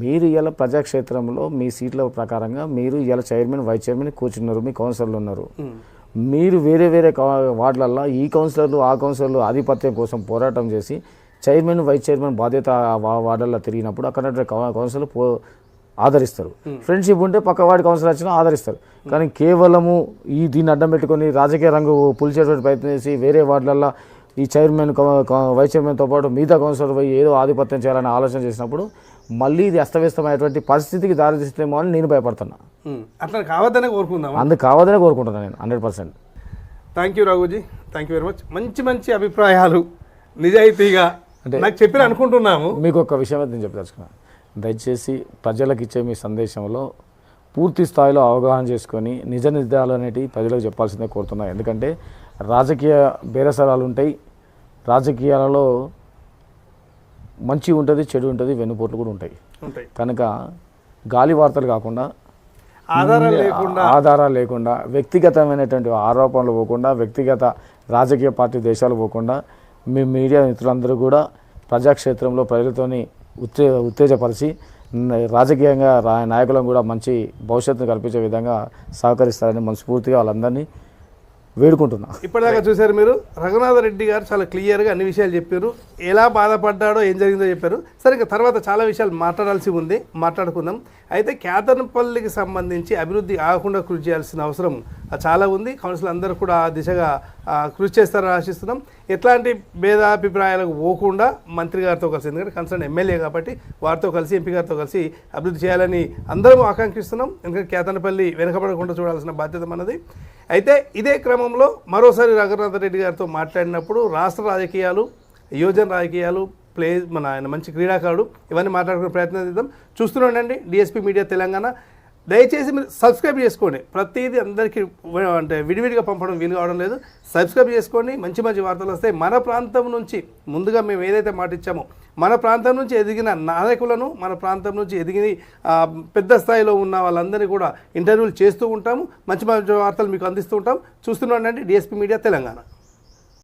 మీరు ఇవాళ ప్రజాక్షేత్రంలో మీ సీట్ల ప్రకారంగా మీరు ఇవాళ చైర్మన్ వైస్ చైర్మన్ కూర్చున్నారు, మీ కౌన్సిలర్లు ఉన్నారు. మీరు వేరే వేరే వార్డులల్లో ఈ కౌన్సిలర్లు ఆ కౌన్సిలర్లు ఆధిపత్యం కోసం పోరాటం చేసి చైర్మన్ వైస్ చైర్మన్ బాధ్యత వార్డుల్లో తిరిగినప్పుడు అక్కడ కౌన్సిలర్ ఆదరిస్తారు. ఫ్రెండ్షిప్ ఉంటే పక్క వాడి కౌన్సిలర్ వచ్చినా ఆదరిస్తారు. కానీ కేవలము దీన్ని అడ్డం పెట్టుకొని రాజకీయ రంగు పులిచేటువంటి ప్రయత్నం చేసి వేరే వార్డులల్లో ఈ చైర్మన్ వైస్ చైర్మన్తో పాటు మిగతా కౌన్సిలర్ పోయి ఏదో ఆధిపత్యం చేయాలని ఆలోచన చేసినప్పుడు మళ్ళీ ఇది అస్తవ్యస్తమైనటువంటి పరిస్థితికి దారితీస్తేమో అని నేను భయపడుతున్నా. అట్లా కావద్దనే కోరుకుందాం. అందుకు కావద్దనే కోరుకుంటున్నాను నేను 100%. Thank you Raghuji, thank you very much. మంచి మంచి అభిప్రాయాలు నిజాయితీగా అంటే నాకు చెప్పి అనుకుంటున్నాము. మీకు ఒక విషయం అయితే నేను చెప్పదలుచుకున్నాను. దయచేసి ప్రజలకు ఇచ్చే మీ సందేశంలో పూర్తి స్థాయిలో అవగాహన చేసుకొని నిజ నిర్ధారాలు అనేటివి ప్రజలకు చెప్పాల్సిందే కోరుతున్నాను. ఎందుకంటే రాజకీయ బేరసరాలు ఉంటాయి, రాజకీయాలలో మంచి ఉంటుంది, చెడు ఉంటుంది, వెన్నుపోట్లు కూడా ఉంటాయి. కనుక గాలి వార్తలు కాకుండా ఆధారాలు లేకుండా వ్యక్తిగతమైనటువంటి ఆరోపణలు పోకుండా వ్యక్తిగత రాజకీయ పార్టీ దేశాలు పోకుండా మీ మీడియా మిత్రులందరూ కూడా ప్రజాక్షేత్రంలో ప్రజలతోని ఉత్తేజపరిచి రాజకీయంగా నాయకులను కూడా మంచి భవిష్యత్తును కల్పించే విధంగా సహకరిస్తారని మనస్ఫూర్తిగా వాళ్ళందరినీ వేడుకుంటున్నా. ఇప్పటిదాకా చూశారు మీరు, రఘునాథరెడ్డి గారు చాలా క్లియర్గా అన్ని విషయాలు చెప్పారు. ఎలా బాధపడ్డాడో ఏం జరిగిందో చెప్పారు. సరే ఇక తర్వాత చాలా విషయాలు మాట్లాడాల్సి ఉంది, మాట్లాడుకుందాం. అయితే కేతన్పల్లికి సంబంధించి అభివృద్ధి ఆగకుండా కృషి చేయాల్సిన అవసరం చాలా ఉంది. కౌన్సిల్ అందరూ కూడా ఆ దిశగా కృషి చేస్తారని ఆశిస్తున్నాం. ఎట్లాంటి భేదాభిప్రాయాలకు పోకుండా మంత్రి గారితో కలిసి, ఎందుకంటే కన్సర్న్ ఎమ్మెల్యే కాబట్టి వారితో కలిసి ఎంపీ గారితో కలిసి అభివృద్ధి చేయాలని అందరం ఆకాంక్షిస్తున్నాం. ఎందుకంటే కేతన్పల్లి వెనుకబడకుండా చూడాల్సిన బాధ్యత మనది. అయితే ఇదే క్రమంలో మరోసారి రఘునాథరెడ్డి గారితో మాట్లాడినప్పుడు రాష్ట్ర రాజకీయాలు, యువజన రాజకీయాలు, ఆయన మంచి క్రీడాకారుడు, ఇవన్నీ మాట్లాడుకునే ప్రయత్నం చేద్దాం. చూస్తూనే ఉండండి డిఎస్పీ మీడియా తెలంగాణ. దయచేసి మీరు సబ్స్క్రైబ్ చేసుకోండి. ప్రతిదీ అందరికీ అంటే విడివిడిగా పంపడం వీలు కావడం లేదు. సబ్స్క్రైబ్ చేసుకోండి. మంచి మంచి వార్తలు వస్తాయి. మన ప్రాంతం నుంచి ముందుగా మేము ఏదైతే మాట ఇచ్చామో మన ప్రాంతం నుంచి ఎదిగిన నాయకులను, మన ప్రాంతం నుంచి ఎదిగిన పెద్ద స్థాయిలో ఉన్న వాళ్ళందరినీ కూడా ఇంటర్వ్యూలు చేస్తూ ఉంటాము. మంచి మంచి వార్తలు మీకు అందిస్తూ ఉంటాం. చూస్తూనే ఉండండి డిఎస్పీ మీడియా తెలంగాణ.